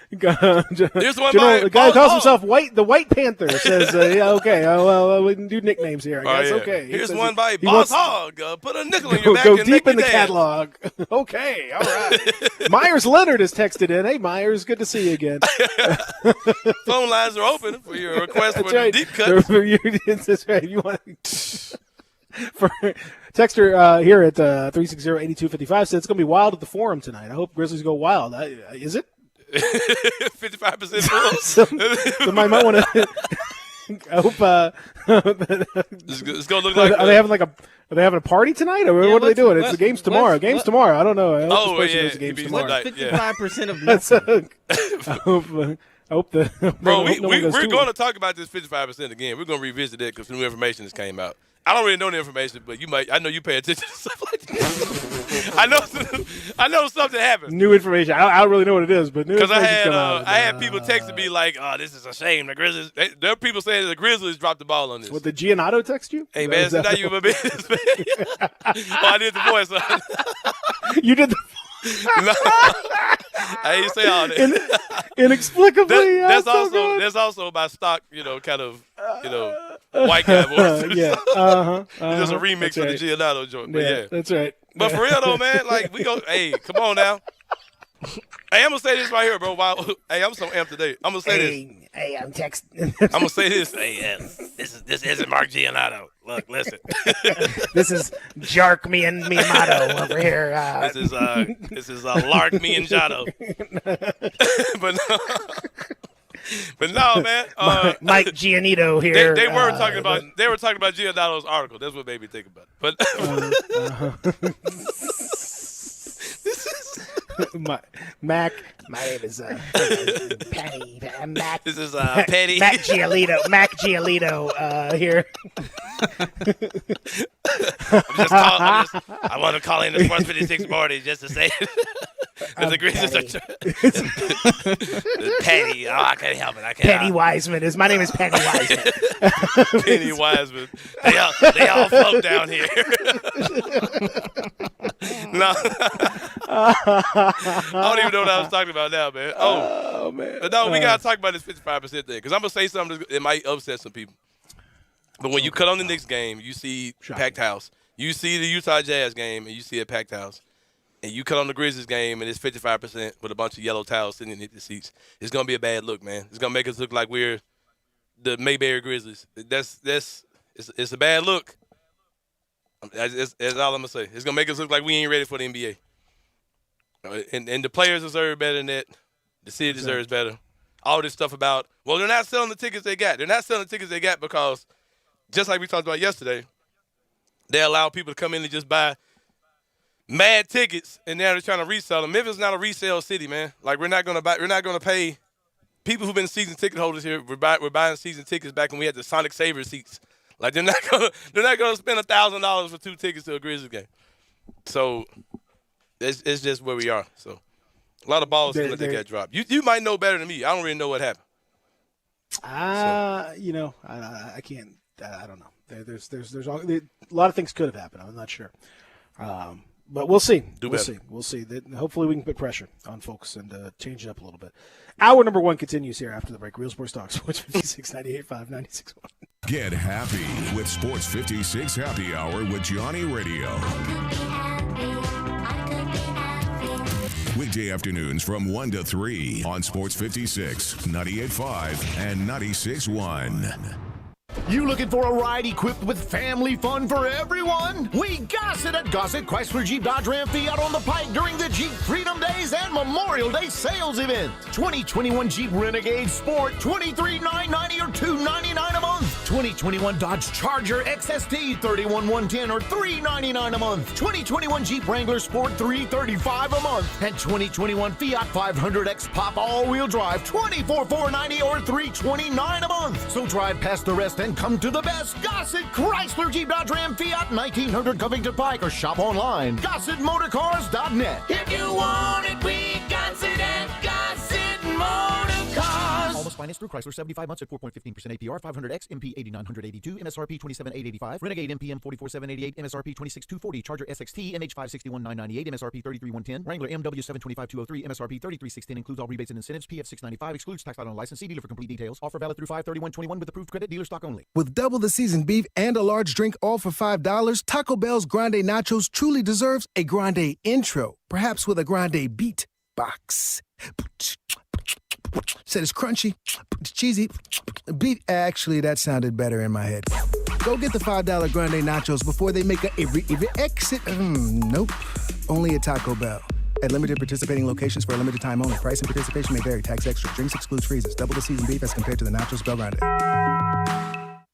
There's one by the guy who calls himself the White Panther says, yeah, okay, well, we can do nicknames here, I guess. Yeah. Okay. Here's one by Boss Hogg. Put a nickel in your back go and deep in the dance. catalog. Okay, all right. Myers Leonard has texted in. Hey, Myers, good to see you again. Phone lines are open for your request for right. the deep cuts. That's right. You want for texter here at 360-8255 said it's going to be wild at the Forum tonight. I hope Grizzlies go wild. Is it? 55% full. So I might want to. I hope. It's going to look like. Are they having a party tonight, or what are they doing? It's the game's tomorrow. Game's tomorrow. I don't know. Yeah. The game's tomorrow. 55% of nothing. I hope Bro, we're going to talk about this 55% again. We're going to revisit it because new information has came out. I don't really know the information, but you might. I know you pay attention to stuff like that. I know something happened. New information. I don't really know what it is, but new because information. I had people texting me like, "Oh, this is a shame. The Grizzlies." There are people saying the Grizzlies dropped the ball on this. What, the Giannotto text you? Hey man, so now you in my business, man. Oh, I did the voice. You did the. No, I ain't say all that. Inexplicably, that's also my stock, kind of, white guy voice. Yeah, It's just a remix of the Giannotto joint. But yeah, that's right. But for real though, man, like we go. Hey, come on now. Hey, I'm gonna say this right here, bro. Wow. Hey, I'm so amped today. I'm gonna say this. Hey, I'm texting. I'm gonna say this. Hey, this isn't Mark Giannotto. Look, listen. This is Jark me and Miyamoto over here. This is Lark me and Jotto. But no, man. Mike Giannotto here. They were talking about Giannotto's article. That's what made me think about it. But My name is Patty. Mac. This is Patty. Mac Giolito. Mac Giolito here. I want to call in the Sports 56 morning just to say the Grizzlies are Patty. Oh, I can't help it. Penny Wiseman is my name is Penny Wiseman. Penny Wiseman. They all float down here. No. I don't even know what I was talking about now, man. Oh man. But no, we gotta talk about this 55% thing because I'm gonna say something that might upset some people. But when you cut on the Knicks game, you see packed house. You see the Utah Jazz game, and you see a packed house. And you cut on the Grizzlies game, and it's 55% with a bunch of yellow towels sitting in the seats. It's gonna be a bad look, man. It's gonna make us look like we're the Mayberry Grizzlies. It's a bad look. That's all I'm gonna say. It's gonna make us look like we ain't ready for the NBA. And the players deserve better than that. The city deserves better. All this stuff about, well, they're not selling the tickets they got. They're not selling the tickets they got because, just like we talked about yesterday, they allow people to come in and just buy mad tickets, and now they're trying to resell them. Memphis is not a resale city, man. Like we're not gonna pay people who've been season ticket holders here. We're buying season tickets back when we had the Sonic Saver seats. Like they're not gonna spend $1,000 for 2 tickets to a Grizzlies game. So it's just where we are. So a lot of balls that got dropped. You might know better than me. I don't really know what happened. I can't. I don't know. There's a lot of things could have happened. I'm not sure. But we'll see. We'll see. Hopefully we can put pressure on folks and change it up a little bit. Hour number 1 continues here after the break. Real Sports Talk, Sports 56, 98.5, 96.1. Get happy with Sports 56 Happy Hour with Johnny Radio. Weekday afternoons from 1 to 3 on Sports 56, 98.5, and 96.1. You looking for a ride equipped with family fun for everyone? We got it at Gossett Chrysler Jeep Dodge Ram Fiat on the Pike during the Jeep Freedom Days and Memorial Day sales event. 2021 Jeep Renegade Sport, $23,990 or $299 a month. 2021 Dodge Charger XST, $31,110 or $399 a month. 2021 Jeep Wrangler Sport, $335 a month. And 2021 Fiat 500X Pop All-Wheel Drive, $24,490 or $329 a month. So drive past the rest and come to the best. Gossett Chrysler Jeep Dodge Ram Fiat 1900 Covington Pike or shop online. GossettMotorCars.net. If you want it, we got it at Gossett Motor Cars. Almost financed through Chrysler, 75 months at 4.15% APR, 500X, MP 8982, MSRP 27,885, Renegade MPM 44,788, MSRP 26,240, Charger SXT MH 561,998, MSRP 33,110, Wrangler MW 725,203, MSRP 33,610, includes all rebates and incentives, PF 695, excludes tax on license, see dealer for complete details. Offer valid through 5/31/21 with approved credit, dealer stock only. With double the seasoned beef and a large drink all for $5, Taco Bell's Grande Nachos truly deserves a Grande intro, perhaps with a Grande beat box. Said it's crunchy, cheesy, beef. Actually, that sounded better in my head. Go get the $5 Grande Nachos before they make every exit. Nope, only at Taco Bell. At limited participating locations for a limited time only. Price and participation may vary. Tax extra. Drinks excludes freezes. Double the seasoned beef as compared to the Nachos Bell Grande.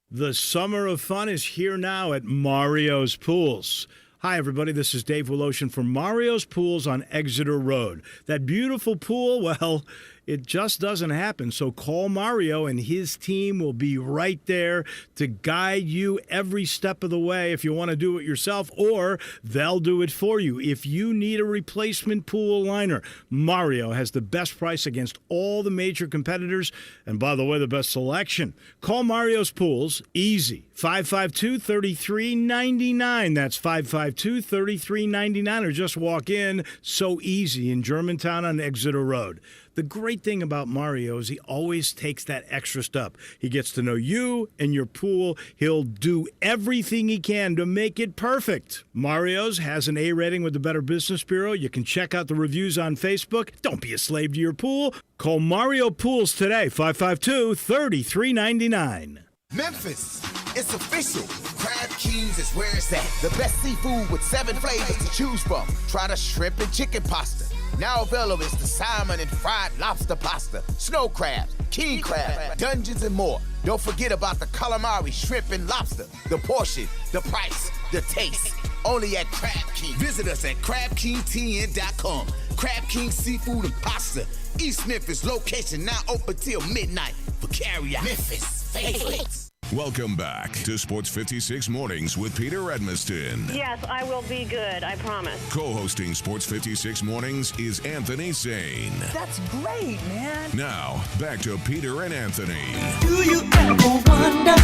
The summer of fun is here now at Mario's Pools. Hi, everybody. This is Dave Woloshin from Mario's Pools on Exeter Road. That beautiful pool, well, It just doesn't happen. So call Mario, and his team will be right there to guide you every step of the way if you want to do it yourself, or they'll do it for you. If you need a replacement pool liner, Mario has the best price against all the major competitors, and by the way, the best selection. Call Mario's Pools, easy, 552-3399. That's 552-3399, or just walk in, so easy, in Germantown on Exeter Road. The great thing about Mario is he always takes that extra step. He gets to know you and your pool. He'll do everything he can to make it perfect. Mario's has an A rating with the Better Business Bureau. You can check out the reviews on Facebook. Don't be a slave to your pool. Call Mario Pools today, 552-3399. Memphis, it's official. Crab Kings is where it's at. The best seafood with 7 flavors to choose from. Try the shrimp and chicken pasta. Now available is the salmon and fried lobster pasta, snow crabs, king crab, dungeons, and more. Don't forget about the calamari, shrimp, and lobster. The portion, the price, the taste. Only at Crab King. Visit us at CrabKingTN.com. Crab King Seafood and Pasta. East Memphis location now open till midnight for carry-out. Memphis favorites. Welcome back to Sports 56 Mornings with Peter Edmiston. Yes, I will be good, I promise. Co-hosting Sports 56 Mornings is Anthony Sane. That's great, man. Now, back to Peter and Anthony. Do you ever wonder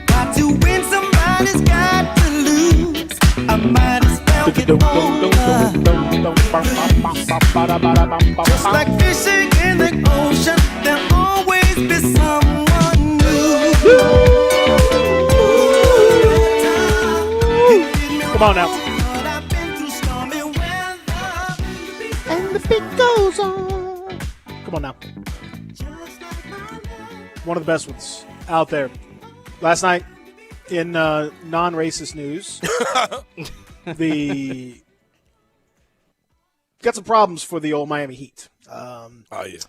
got to win, somebody's got to lose? I might as well get over. Just like fishing in the ocean, there'll always be someone new. Come on now. And the beat goes on. Come on now. One of the best ones out there. Last night, in non-racist news, got some problems for the old Miami Heat. Oh, yeah.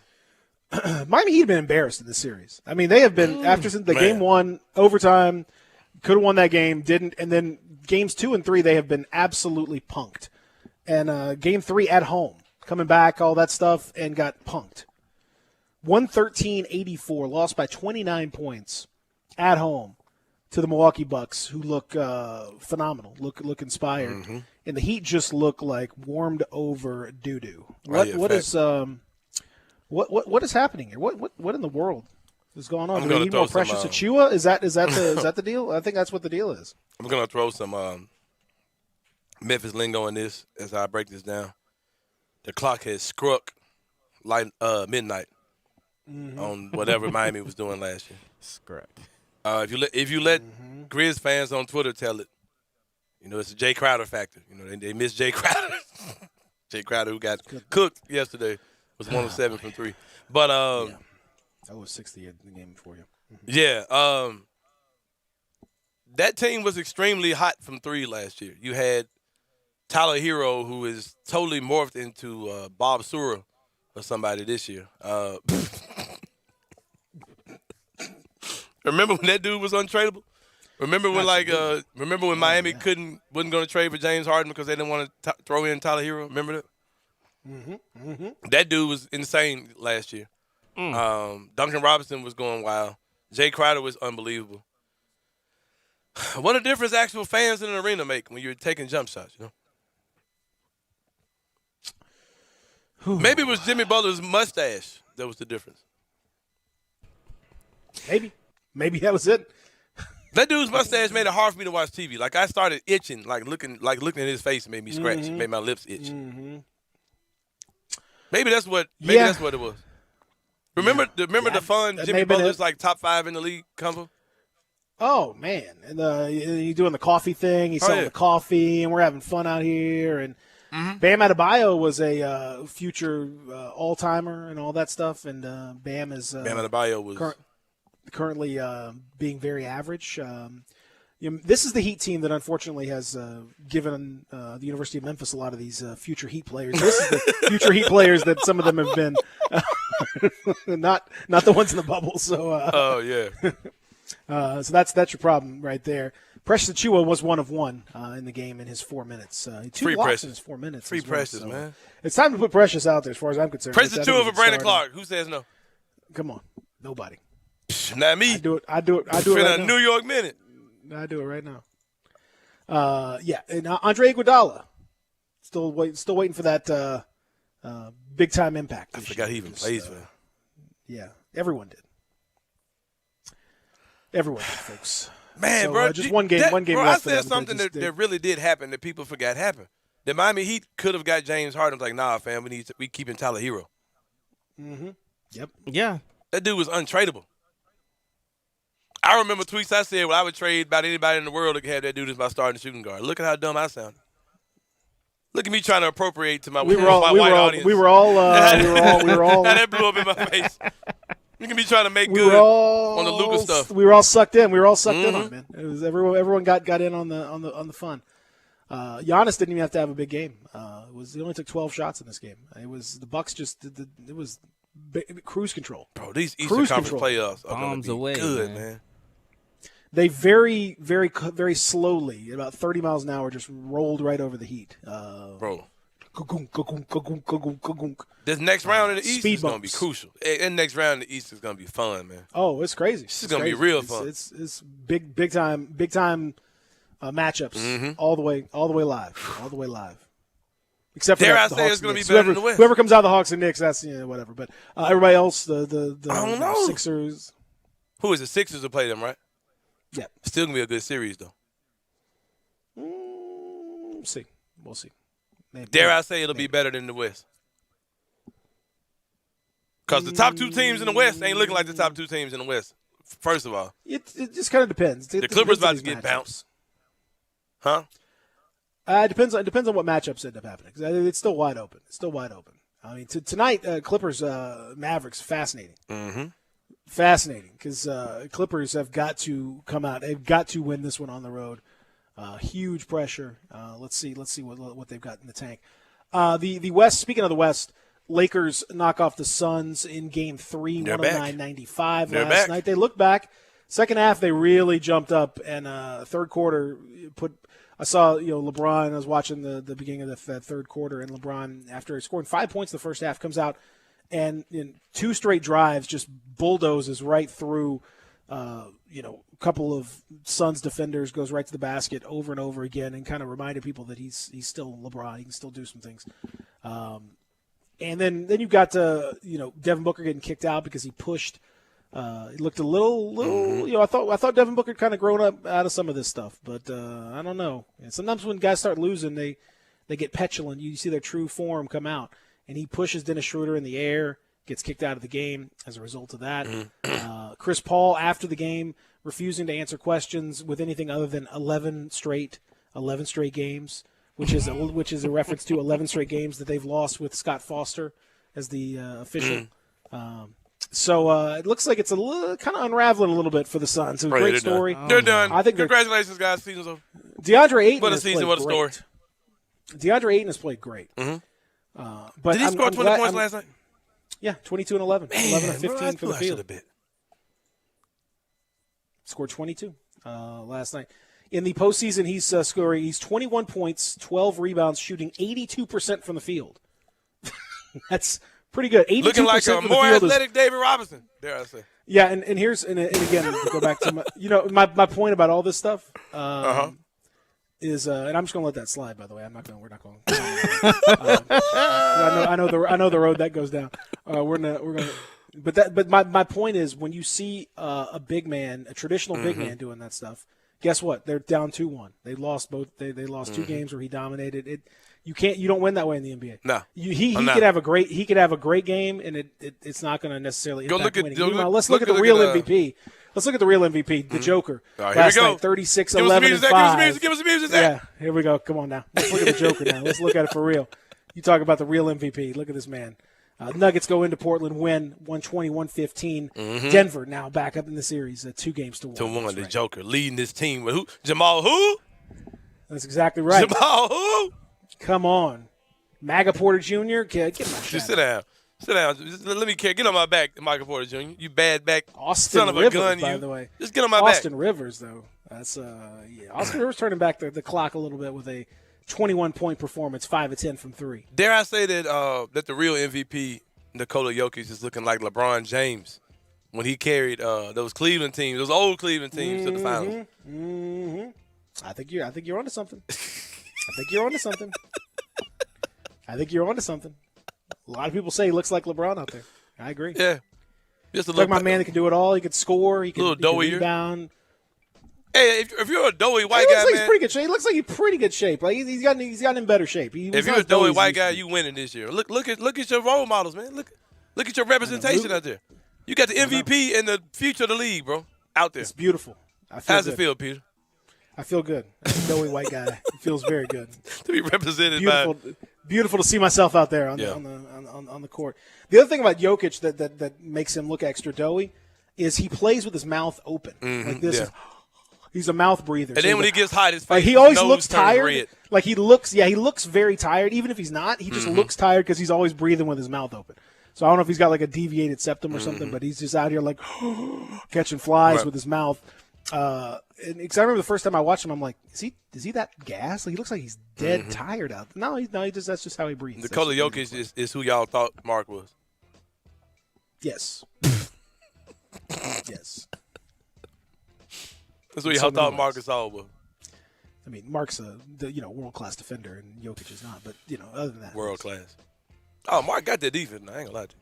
Miami Heat have been embarrassed in this series. I mean, they have been, after the game one, overtime, could have won that game, didn't, and then games 2 and 3, they have been absolutely punked. And game 3 at home, coming back, all that stuff, and got punked. 113-84, lost by 29 points at home to the Milwaukee Bucks, who look phenomenal, look inspired. Mm-hmm. And the Heat just look like warmed over doo-doo. What is happening here? What in the world is going on? Do we need more Precious Achiuwa? Is that the deal? I think that's what the deal is. I'm gonna throw some Memphis lingo in this as I break this down. The clock has struck midnight on whatever Miami was doing last year. Struck. If you let Grizz fans on Twitter tell it, it's a Jay Crowder factor. They miss Jay Crowder. Jay Crowder, who got cooked yesterday, was 1 of 7 from 3. But that was 60 in the game before you. Yeah, that team was extremely hot from 3 last year. You had Tyler Hero, who is totally morphed into Bob Sura or somebody this year. Remember when that dude was untradeable? Remember when Miami wasn't going to trade for James Harden because they didn't want to throw in Tyler Hero? Remember that? Mm-hmm. That dude was insane last year. Duncan Robinson was going wild. Jay Crowder was unbelievable. What a difference actual fans in an arena make when you're taking jump shots, Maybe it was Jimmy Butler's mustache that was the difference. Maybe that was it. That dude's mustache made it hard for me to watch TV. Like, I started itching, looking at his face made me scratch, made my lips itch. Mm-hmm. Maybe that's what it was. Remember the fun Jimmy Butler's top 5 in the league combo? Oh man, and you doing the coffee thing? He's selling the coffee, and we're having fun out here. And Bam Adebayo was a future all-timer and all that stuff. And Bam Adebayo was currently being very average. This is the Heat team that unfortunately has given the University of Memphis a lot of these future Heat players. This is the future Heat players that some of them have been, not the ones in the bubble. So, oh yeah. So that's your problem right there. Precious Achiuwa was 1 of 1 in the game in his 4 minutes. 2 Free blocks Precious. in his 4 minutes. Free as well, Precious, so man. It's time to put Precious out there, as far as I'm concerned. Precious I think Achiuwa we for should Brandon start Clark. Who says no? him. Come on, nobody. Not me. I do it right now. New York Minute. I do it right now. And Andre Iguodala, still waiting for that big time impact. I forgot he even plays for them. Yeah, everyone did. Everyone did, folks. Man, So, bro, just one game. One game bro, left. I said something that really did happen that people forgot happened. The Miami Heat could have got James Harden. Like, nah, fam, we keeping Tyler Hero. Mm-hmm. Yep. Yeah. That dude was untradeable. I remember tweets I said, well, I would trade about anybody in the world that could have that dude as my starting shooting guard. Look at how dumb I sounded. Look at me trying to appropriate to my white audience. We were all. That blew up in my face. Look at me trying to make good on the Luka stuff. We were all sucked in. We were all sucked in on it, man. It was everyone got in on the fun. Giannis didn't even have to have a big game. He only took 12 shots in this game. It was the Bucks just it was cruise control. Bro, these Eastern Conference playoffs are Bombs gonna be away, good, man. man. They very, very, very slowly, at about 30 miles an hour, just rolled right over the Heat. Bro. Ka-goonk. This next round in the East Speed is going to be bumps. crucial. And next round in the East is going to be fun, man. Oh, it's crazy. This is going to be real fun. It's big time matchups all the way live. Except for Dare the I say Hawks it's and going to be Knicks. better than the West? Whoever comes out of the Hawks and Knicks, that's whatever. But everybody else, the I don't know. Sixers. Who is the Sixers will play them, right? Yeah. Still going to be a good series, though. We'll see. Maybe. Dare I say it'll be better than the West? Because the top 2 teams in the West ain't looking like the top 2 teams in the West, first of all. It just kind of depends. The Clippers about to get bounced. Huh? It depends on what matchups end up happening. 'Cause it's still wide open. I mean, tonight, Clippers Mavericks, fascinating. Mm-hmm. Fascinating because Clippers have got to come out. They've got to win this one on the road. Huge pressure. Let's see what they've got in the tank. The West. Speaking of the West, Lakers knock off the Suns in Game 3, 109-95 last night. They look back. Second half, they really jumped up, and third quarter I saw LeBron. I was watching the beginning of that third quarter, and LeBron, after scoring 5 points the first half, comes out and in 2 straight drives just bulldozes right through. A couple of Suns defenders, goes right to the basket over and over again, and kind of reminded people that he's still LeBron. He can still do some things. And then you've got Devin Booker getting kicked out because he pushed. He looked a little. I thought Devin Booker kind of grown up out of some of this stuff, but I don't know. And sometimes when guys start losing, they get petulant. You see their true form come out, and he pushes Dennis Schroeder in the air, gets kicked out of the game as a result of that. Chris Paul after the game refusing to answer questions with anything other than 11 straight games, which is a reference to 11 straight games that they've lost with Scott Foster as the official. So it looks like it's kind of unraveling a little bit for the Suns. It's a great story. They're done. I think Congratulations, guys. Season's over. DeAndre Ayton What a has season, played what a story. great. DeAndre Ayton has played great. Mm-hmm. But Did he score 20 points last night? Yeah, 22 and 11. 11 and 15 for the field. Scored 22 last night. In the postseason, he's 21 points, 12 rebounds, shooting 82% from the field. That's pretty good. 82% Looking like a more athletic David Robinson, dare I say. Yeah, and again, to go back to my point about all this stuff is, and I'm just going to let that slide, by the way. We're not going I know the road that goes down. But my point is, when you see a big man, a traditional big man doing that stuff, guess what? They're down 2-1. They lost both. They lost 2 games where he dominated it. You don't win that way in the NBA. No, he could have a great game, and it's not going to necessarily impact winning. Let's look at the real MVP. Let's look at the real MVP, the Joker. Right, last here we go. night, 36, 11, and 5. Give us the music. Yeah, here we go. Come on now. Let's look at the Joker now. Let's look at it for real. You talk about the real MVP. Look at this man. Nuggets go into Portland, win 120-115. Denver now back up in the series, 2 games to 1. The Joker leading this team with who? Jamal who? That's exactly right. Jamal who? Come on. Maga Porter Jr., get my shot. Just sit down. Just let me get on my back, Michael Porter Jr. You bad back Austin son of Rivers, a gun, by you. the way. Just get on my back. Austin Rivers, though. That's Austin Rivers turning back the clock a little bit with a 21-point performance, 5 of 10 from 3. Dare I say that that the real MVP, Nikola Jokic, is looking like LeBron James when he carried those Cleveland teams, those old Cleveland teams, to the finals. Mm-hmm. I think you're onto something. I think you're onto something. A lot of people say he looks like LeBron out there. I agree. Yeah. Just a like my man that can do it all. He can score. He can rebound. Hey, if you're a doughy white He guy, looks like man, he's pretty good shape. He looks like he's pretty good shape. Like he's gotten in better shape. If you're a doughy white guy, you winning this year. Look at your role models, man. Look at your representation out there. You got the MVP and the future of the league, bro, out there. It's beautiful. How's it feel, Peter? I feel good. As a doughy white guy, it feels very good to be represented. Beautiful to see myself out there on the court. The other thing about Jokic that makes him look extra doughy is he plays with his mouth open like this. Yeah. He's a mouth breather. And then when he gets hot, his face, like he always looks turns tired. red. Like he looks very tired. Even if he's not, he just looks tired because he's always breathing with his mouth open. So I don't know if he's got like a deviated septum or something, but he's just out here like catching flies with his mouth. Because I remember the first time I watched him, I'm like, is he that gas? Like, he looks like he's dead tired out there. No, that's just how he breathes. Nikola Jokic is who y'all thought Mark was. Yes. Yes. That's what y'all thought Marc Gasol was. I mean, Mark's a world-class defender, and Jokic is not. But, other than that. World-class. Oh, Mark got that defense. I ain't going to lie to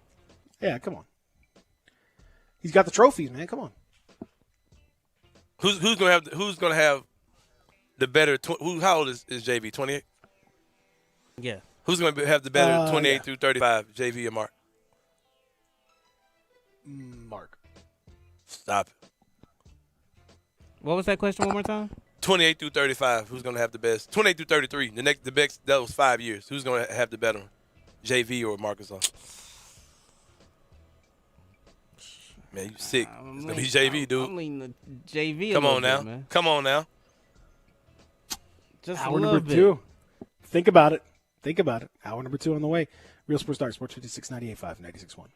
you. Yeah, come on. He's got the trophies, man. Come on. Who's gonna have the better? How old is JV? 28. Yeah. Who's gonna have the better 28 through 35? JV or Mark? Mark. Stop it. What was that question one more time? 28 through 35. Who's gonna have the best? 28 through 33. The best. That was 5 years. Who's gonna have the better one? JV or Marc Gasol? Man, you sick. It's going to be JV, dude. I'm leaning the JV Come on now. man. Come on now. Just Hour a number little bit. 2. Think about it. Hour number 2 on the way. Real Sports Dark, Sports 56, 98.5, 96.1.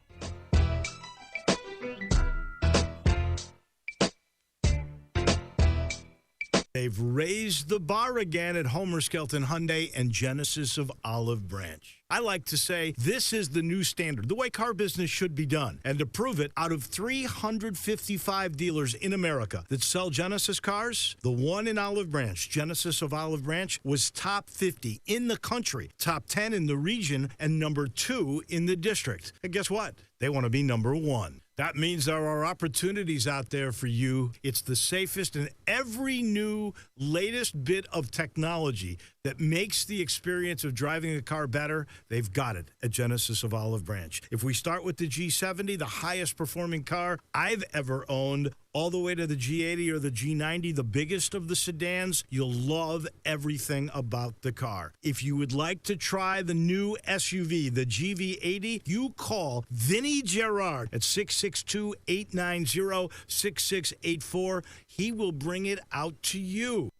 They've raised the bar again at Homer Skelton Hyundai and Genesis of Olive Branch. I like to say this is the new standard, the way car business should be done. And to prove it, out of 355 dealers in America that sell Genesis cars, the one in Olive Branch, Genesis of Olive Branch, was top 50 in the country, top 10 in the region, and number 2 in the district. And guess what? They want to be number 1. That means there are opportunities out there for you. It's the safest and every new latest bit of technology that makes the experience of driving a car better. They've got it at Genesis of Olive Branch. If we start with the G70, the highest performing car I've ever owned, all the way to the G80 or the G90, the biggest of the sedans, you'll love everything about the car. If you would like to try the new SUV, the GV80, you call Vinny Gerard at 662-890-6684. He will bring it out to you.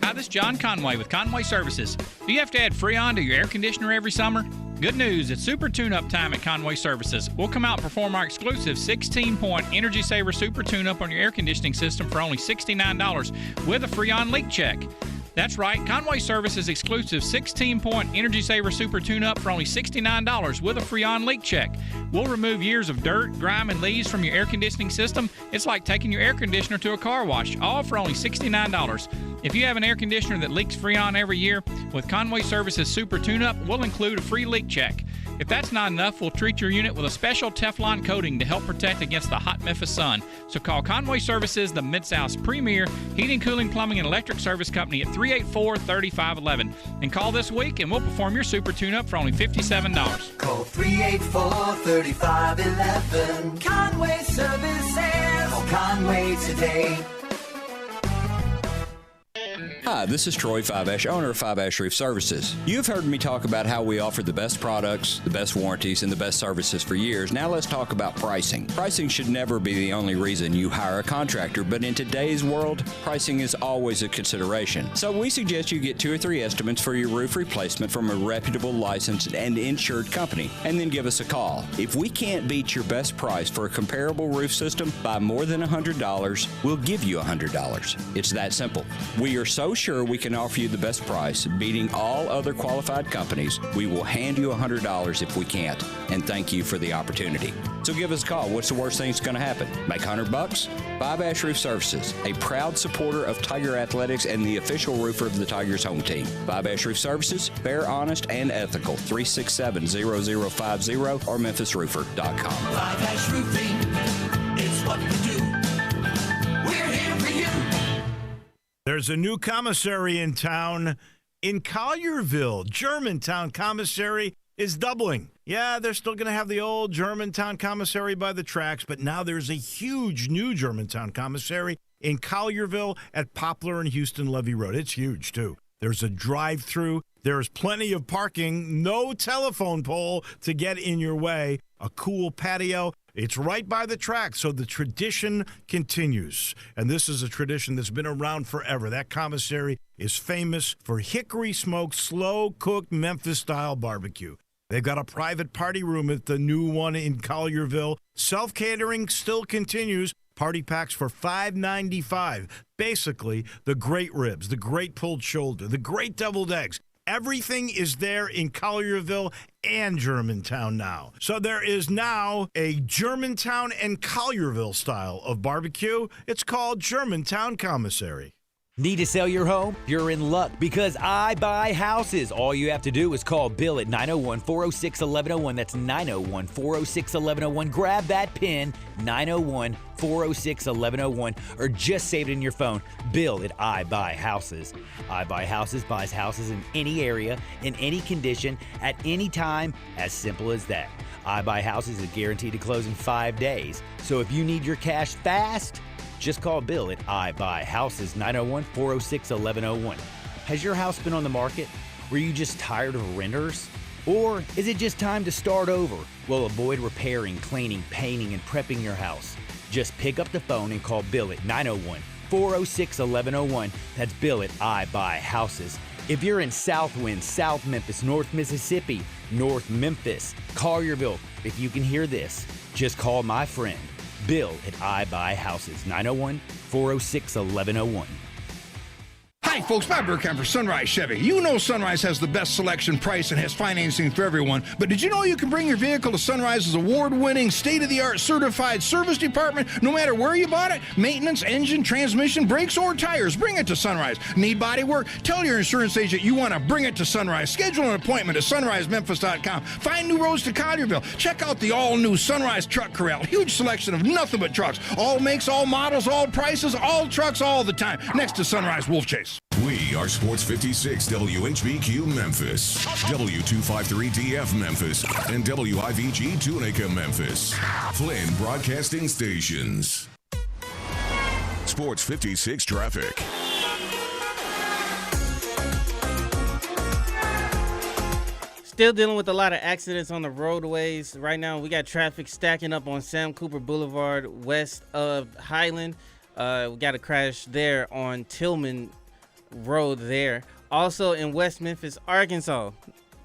Hi, this is John Conway with Conway Services. Do you have to add Freon to your air conditioner every summer? Good news, it's super tune-up time at Conway Services. We'll come out and perform our exclusive 16-point Energy Saver Super Tune-Up on your air conditioning system for only $69 with a Freon leak check. That's right, Conway Services exclusive 16-point Energy Saver Super Tune-Up for only $69 with a Freon leak check. We'll remove years of dirt, grime, and leaves from your air conditioning system. It's like taking your air conditioner to a car wash, all for only $69. If you have an air conditioner that leaks Freon every year, with Conway Services Super Tune-Up, we'll include a free leak check. If that's not enough, we'll treat your unit with a special Teflon coating to help protect against the hot Memphis sun. So call Conway Services, the Mid-South's premier heating, cooling, plumbing, and electric service company at 384-3511. And call this week and we'll perform your super tune-up for only $57. Call 384-3511. Conway Services. Call Conway today. Hi, this is Troy Five-Ash, owner of Five-Ash Roof Services. You've heard me talk about how we offer the best products, the best warranties, and the best services for years. Now let's talk about pricing. Pricing should never be the only reason you hire a contractor, but in today's world, pricing is always a consideration. So we suggest you get 2 or 3 estimates for your roof replacement from a reputable, licensed, and insured company, and then give us a call. If we can't beat your best price for a comparable roof system by more than $100, we'll give you $100. It's that simple. We are so sure we can offer you the best price, beating all other qualified companies. We will hand you $100 if we can't, and thank you for the opportunity. So give us a call. What's the worst thing that's going to happen? Make $100? Five-Ash Roof Services, a proud supporter of Tiger Athletics and the official roofer of the Tigers home team. Five-Ash Roof Services, fair, honest, and ethical. 367-0050 or memphisroofer.com. Five-Ash Roofing is what we do. We're here for you. There's a new commissary in town in Collierville. Germantown Commissary is doubling. Yeah, they're still going to have the old Germantown Commissary by the tracks, but now there's a huge new Germantown Commissary in Collierville at Poplar and Houston Levee Road. It's huge, too. There's a drive-through. There's plenty of parking, no telephone pole to get in your way, a cool patio. It's right by the track, so the tradition continues. And this is a tradition that's been around forever. That commissary is famous for hickory-smoked, slow-cooked Memphis-style barbecue. They've got a private party room at the new one in Collierville. Self-catering still continues. Party packs for $5.95. Basically, the great ribs, the great pulled shoulder, the great deviled eggs. Everything is there in Collierville and Germantown now. So there is now a Germantown and Collierville style of barbecue. It's called Germantown Commissary. Need to sell your home? You're in luck because I buy houses. All you have to do is call Bill at 901-406-1101. That's 901-406-1101. Grab that PIN, 901-406-1101, or just save it in your phone. Bill at I Buy Houses. I Buy Houses buys houses in any area, in any condition, at any time, as simple as that. I Buy Houses is guaranteed to close in 5 days. So if you need your cash fast, just call Bill at I Buy Houses, 901-406-1101. Has your house been on the market? Were you just tired of renters? Or is it just time to start over? Well, avoid repairing, cleaning, painting, and prepping your house. Just pick up the phone and call Bill at 901-406-1101. That's Bill at I Buy Houses. If you're in Southwind, South Memphis, North Mississippi, North Memphis, Collierville, if you can hear this, just call my friend Bill at I Buy Houses, 901-406-1101. Hi, folks. Bob Burkham for Sunrise Chevy. You know Sunrise has the best selection, price, and has financing for everyone. But did you know you can bring your vehicle to Sunrise's award-winning, state-of-the-art certified service department no matter where you bought it? Maintenance, engine, transmission, brakes, or tires. Bring it to Sunrise. Need body work? Tell your insurance agent you want to bring it to Sunrise. Schedule an appointment at sunrisememphis.com. Find new roads to Collierville. Check out the all-new Sunrise Truck Corral. Huge selection of nothing but trucks. All makes, all models, all prices, all trucks, all the time. Next to Sunrise Wolf Chase. We are Sports 56 WHBQ Memphis, W253DF Memphis, and WIVG Tunica Memphis. Flynn Broadcasting Stations. Sports 56 traffic. Still dealing with a lot of accidents on the roadways. Right now, we got traffic stacking up on Sam Cooper Boulevard west of Highland. We got a crash there on Tillman Road there. Also in West Memphis, Arkansas,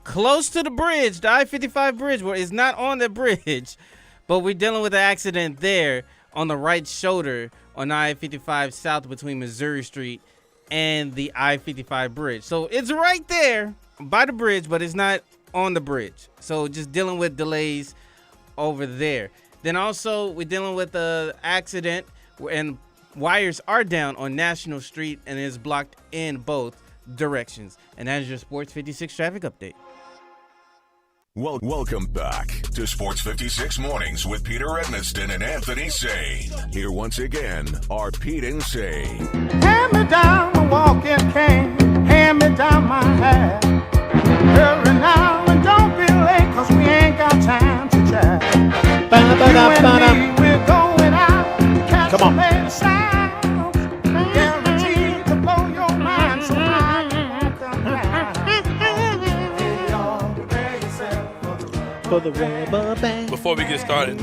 close to the bridge, the I-55 bridge, where it's not on the bridge, but we're dealing with an accident there on the right shoulder on I-55 south between Missouri Street and the I-55 bridge. So it's right there by the bridge, but it's not on the bridge. So just dealing with delays over there. Then also we're dealing with the accident and wires are down on National Street and is blocked in both directions. And that is your Sports 56 traffic update. Welcome back to Sports 56 Mornings with Peter Edmiston and Anthony Sane. Here once again are Pete and Sane. Hand me down a walking cane, hand me down my hat. Hurry now and don't be late, cause we ain't got time to chat. You and me, we're going out. Come on. Guaranteed to blow your mind, so for the rubber band. Before we get started,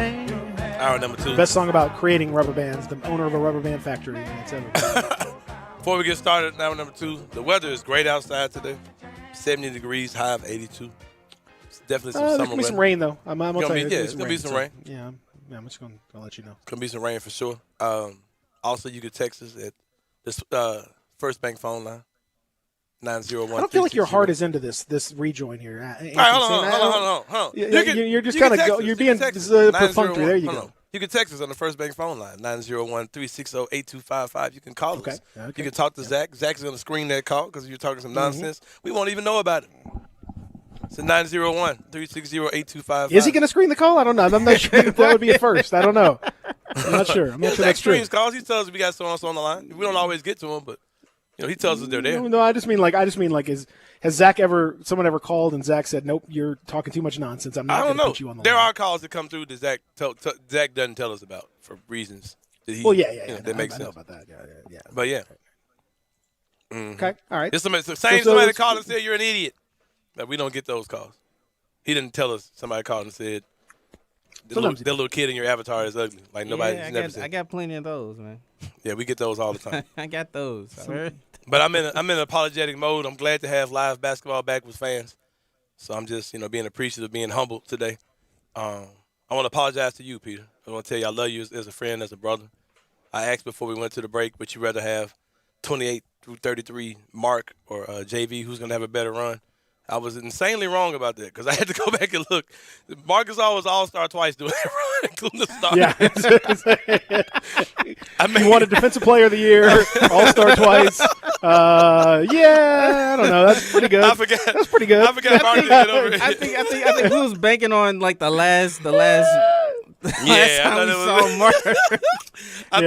hour number 2. Best song about creating rubber bands, the owner of a rubber band factory. That's ever. Before we get started, hour number 2, the weather is great outside today. 70 degrees, high of 82. It's definitely some summer There's going to be some weather. rain, though. I'm going to tell you. Yeah, it's going to be some rain. Yeah, I'm just going to let you know. Going to be some rain for sure. Also, you can text us at this First Bank phone line, 901. I don't feel like your heart is into this rejoin here. All right, hold on. You're just kind of you're being perfunctory. There you go. You can text us on the First Bank phone line, 901-360-8255. You can call us. You can talk to Zach. Zach's going to screen that call because you're talking some nonsense. We won't even know about it. It's 901-360-8255. Is he going to screen the call? I don't know. I'm not sure that would be a first. I don't know. I'm not sure. I'm not sure Zach that's true. screens calls. He tells us we got so-and-so on the line. We don't always get to him, but he tells us they're there. No, I just mean has Zach someone ever called and Zach said, nope, you're talking too much nonsense. I'm not going to put you on the There line. are calls that come through that Zach doesn't tell us about for reasons that he. Well, yeah. That makes I sense. know about that. Yeah. But yeah. Okay. All right. It's somebody called and said you're an idiot. But we don't get those calls. He didn't tell us. Somebody called and said that little kid in your avatar is ugly. Like nobody's never said. I got plenty of those, man. Yeah, we get those all the time. I got those. But I'm in apologetic mode. I'm glad to have live basketball back with fans. So I'm just, being appreciative, being humble today. I want to apologize to you, Peter. I want to tell you I love you as a friend, as a brother. I asked before we went to the break, would you rather have 28 through 33 Mark or JV, who's going to have a better run? I was insanely wrong about that because I had to go back and look. Marcus was all-star twice doing that run, including the start. You won a Defensive Player of the Year, all-star twice. I don't know. That's pretty good. That's pretty good. I forgot Mark to get over it. I think we was banking on like the last last time we saw Mark. I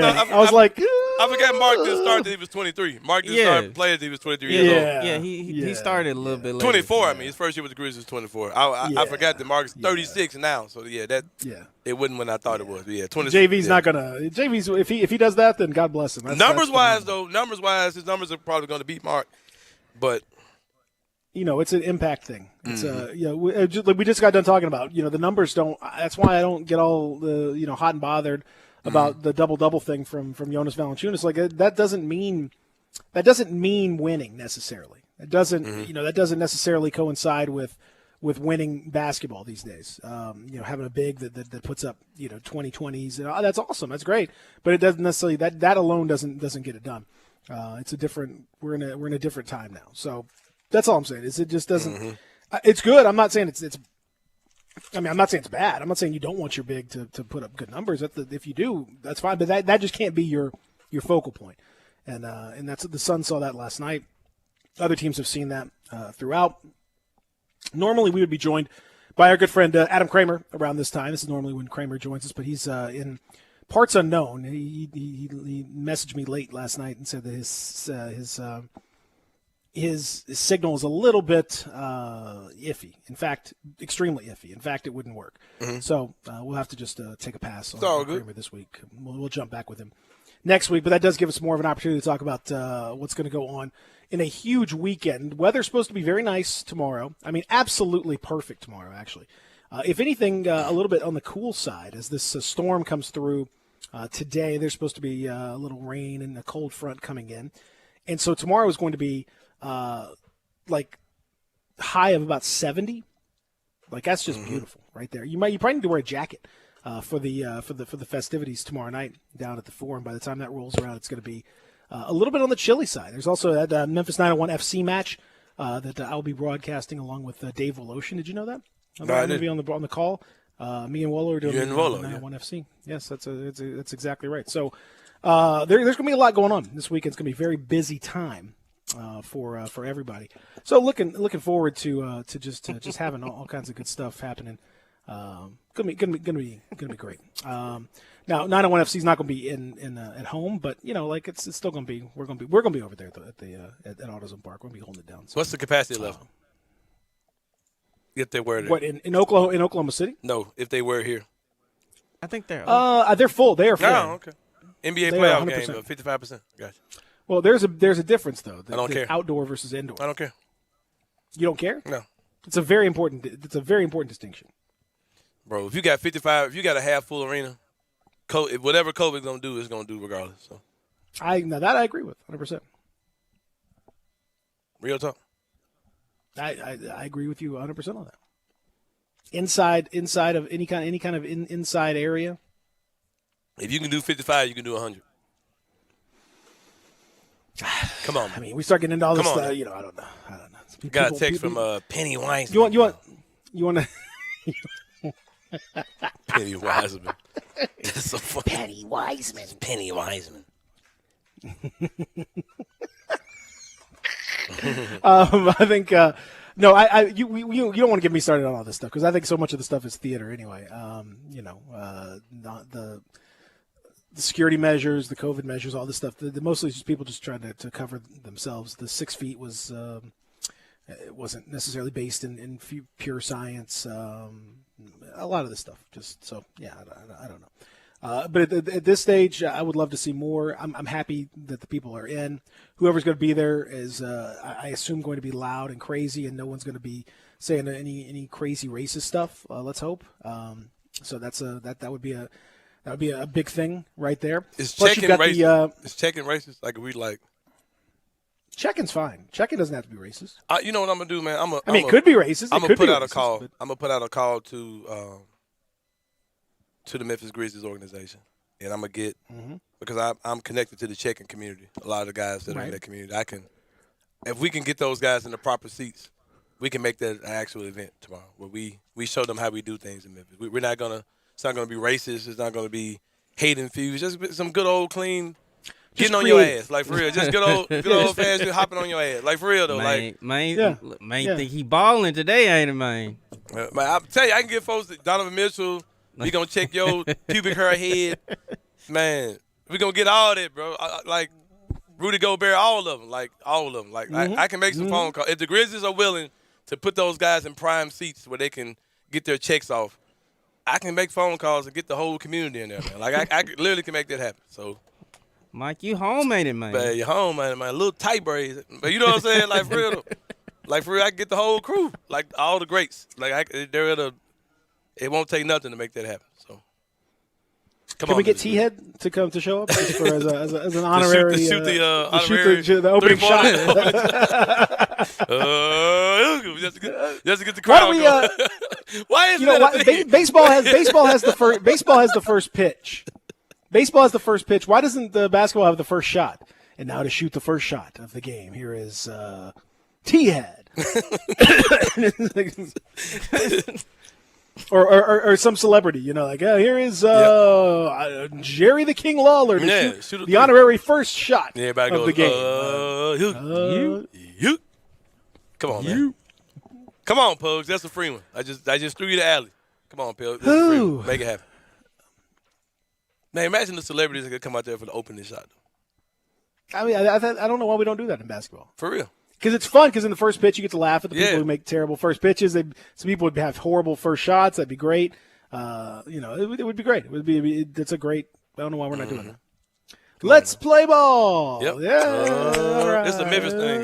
forgot Mark didn't start until he was 23. Mark didn't start playing until he was 23 years old. Yeah, he started a little bit later. 24, his first year with the Grizzlies was 24. I forgot that Mark is 36 now. So, it wasn't when I thought it was. But, 26. JV's not going to – JV's – if he does that, then God bless him. Numbers-wise, his numbers are probably going to beat Mark. But – it's an impact thing. It's we just got done talking about, the numbers don't – that's why I don't get all the, hot and bothered about the double-double thing from Jonas Valanciunas. Like, that doesn't mean winning necessarily. It doesn't, that doesn't necessarily coincide with winning basketball these days. Having a big that puts up, 20-20s, that's awesome. That's great. But it doesn't necessarily, that alone doesn't get it done. It's a different, we're in a different time now. So that's all I'm saying. It just doesn't, it's good. I'm not saying I'm not saying it's bad. I'm not saying you don't want your big to put up good numbers. If you do, that's fine. But that just can't be your focal point. And that's the Suns saw that last night. Other teams have seen that throughout. Normally, we would be joined by our good friend Adam Kramer around this time. This is normally when Kramer joins us, but he's in parts unknown. He messaged me late last night and said that his signal is a little bit iffy. In fact, extremely iffy. In fact, it wouldn't work. So we'll have to just take a pass on Kramer this week. We'll jump back with him next week, but that does give us more of an opportunity to talk about what's going to go on in a huge weekend. Weather's supposed to be very nice tomorrow. I mean, absolutely perfect tomorrow, actually. If anything, a little bit on the cool side as this storm comes through today. There's supposed to be a little rain and a cold front coming in. And so tomorrow is going to be like high of about 70. Like, that's just beautiful right there. You probably need to wear a jacket for the festivities tomorrow night down at the Forum. By the time that rolls around, it's going to be a little bit on the chilly side. There's also that Memphis 901 FC match that I'll be broadcasting along with Dave Woloshin. Did you know that? No, I didn't. Be on the call. Me and Wolo are doing the 901 yeah. FC. Yes, that's exactly right. So there's going to be a lot going on this weekend. It's going to be a very busy time for everybody. So looking forward to just having all kinds of good stuff happening. Gonna be great. Now 901 FC is not going to be in at home, but it's still going to be we're going to be over there at AutoZone Park. We're going to be holding it down. So, what's the capacity level? If they were there. What in Oklahoma City? No, if they were here. I think they're full. They are full. Oh, okay. NBA playoff game, 55%. Gotcha. Well, there's a difference though. I don't care. Outdoor versus indoor. I don't care. You don't care? No. It's a very important distinction. Bro, if you got 55, if you got a half full arena, whatever COVID's gonna do, it's gonna do regardless. So I agree with 100%. Real talk. I agree with you 100% on that. Inside of any kind of inside area. If you can do 55, you can do 100. Come on. I mean, we start getting into all this stuff. I don't know. Got a text from Penny Wiseman. You want to? Penny Wiseman. That's so funny. Penny Wiseman. Penny Wiseman. I think no. You don't want to get me started on all this stuff because I think so much of the stuff is theater anyway. Not the security measures, the COVID measures, all this stuff. Mostly just people just trying to cover themselves. The 6 feet was it wasn't necessarily based in pure science. A lot of this stuff just so yeah. I don't know. But at this stage, I would love to see more. I'm happy that the people are in. Whoever's going to be there is, I assume, going to be loud and crazy, and no one's going to be saying any crazy racist stuff. Let's hope. So that would be a big thing right there. Is Plus checking racist? Is checking racist? Like we like. Checking's fine. Checking doesn't have to be racist. You know what I'm gonna do, man? It could be racist. I'm gonna put out a call. I'm gonna put out a call to the Memphis Grizzlies organization, and I'm gonna get because I'm connected to the checking community. A lot of the guys that are in that community, if we can get those guys in the proper seats, we can make that an actual event tomorrow where we show them how we do things in Memphis. We're not gonna. It's not gonna be racist. It's not gonna be hate infused. Just some good old clean. Getting on your ass, like for real. Just good old fashioned hopping on your ass, like for real though. Man, think he balling today, ain't it, man? Man, I tell you, I can get folks that Donovan Mitchell. We gonna check your pubic hair head, man. We gonna get all that, bro. Like Rudy Gobert, all of them. Like I can make some phone calls if the Grizzlies are willing to put those guys in prime seats where they can get their checks off. I can make phone calls and get the whole community in there, man. Like I literally can make that happen. So. Mike, you home, ain't it, man? Man, you home, man. Little tight braids. But you know what I'm saying? Like, for real. Like, for real, I can get the whole crew. Like, all the greats. Like, it won't take nothing to make that happen. So, Can we get T-Head to come to show up as an honorary? To shoot the opening shot. Just to get the crowd going. Why is that? Baseball has the first pitch. Baseball has the first pitch. Why doesn't the basketball have the first shot? And now to shoot the first shot of the game, here is T-Head. or some celebrity, here is Jerry the King Lawler to shoot the honorary first shot of the game. You. Come on, man. Come on, Pugs. That's a free one. I just threw you the alley. Come on, Pugs. That's a free one. Make it happen. Man, imagine the celebrities that could come out there for the opening shot. I mean, I don't know why we don't do that in basketball. For real. Because it's fun. Because in the first pitch, you get to laugh at the people who make terrible first pitches. Some people would have horrible first shots. That'd be great. It would be great. It's a great. I don't know why we're not doing that. Let's play ball. Yep. Yeah. Right. It's a Memphis thing.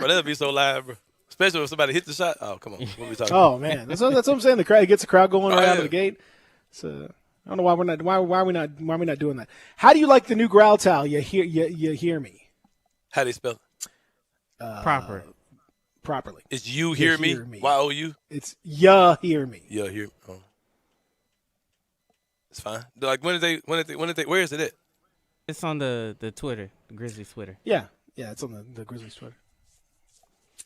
That'd be so live, bro. Especially if somebody hit the shot. Oh, come on. What are we talking about? Oh, man. That's what I'm saying. The crowd gets the crowd going right out of the gate. So I don't know why we're not. Why are we not doing that? How do you like the new growl towel? You hear me. How do you spell it? Properly. It's you hear me. Y-O-U. It's ya hear me. Yeah, hear. Oh. It's fine. Like when did they? Where is it at? It's on the Twitter, the Grizzlies Twitter. Yeah, it's on the Grizzlies Twitter.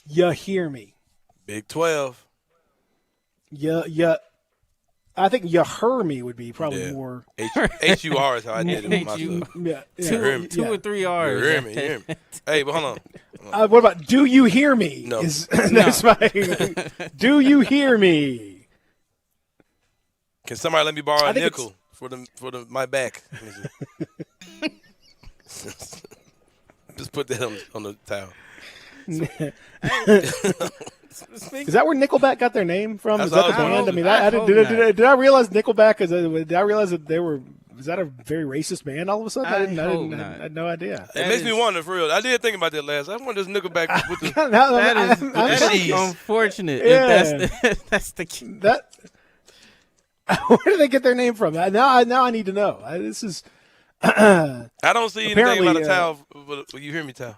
You hear me. Big 12. Yeah. I think you heard me would be probably more. H-U-R is how I did it myself. Yeah. Two or three R's. You hear me. Hey, but hold on. What about do you hear me? No. That's my. Do you hear me? Can somebody let me borrow a nickel for my back? Just put that on the towel. Is that where Nickelback got their name from? That's is that the band? I mean, did I realize Nickelback? Did I realize that they were Is that a very racist band all of a sudden? I had no idea. It makes me wonder, for real. I did think about that last. I wonder this Nickelback with the. That is unfortunate. Yeah. If that's the key. That. Where do they get their name from? Now I need to know. This is. I don't see anything about a towel. But you hear me, Tal?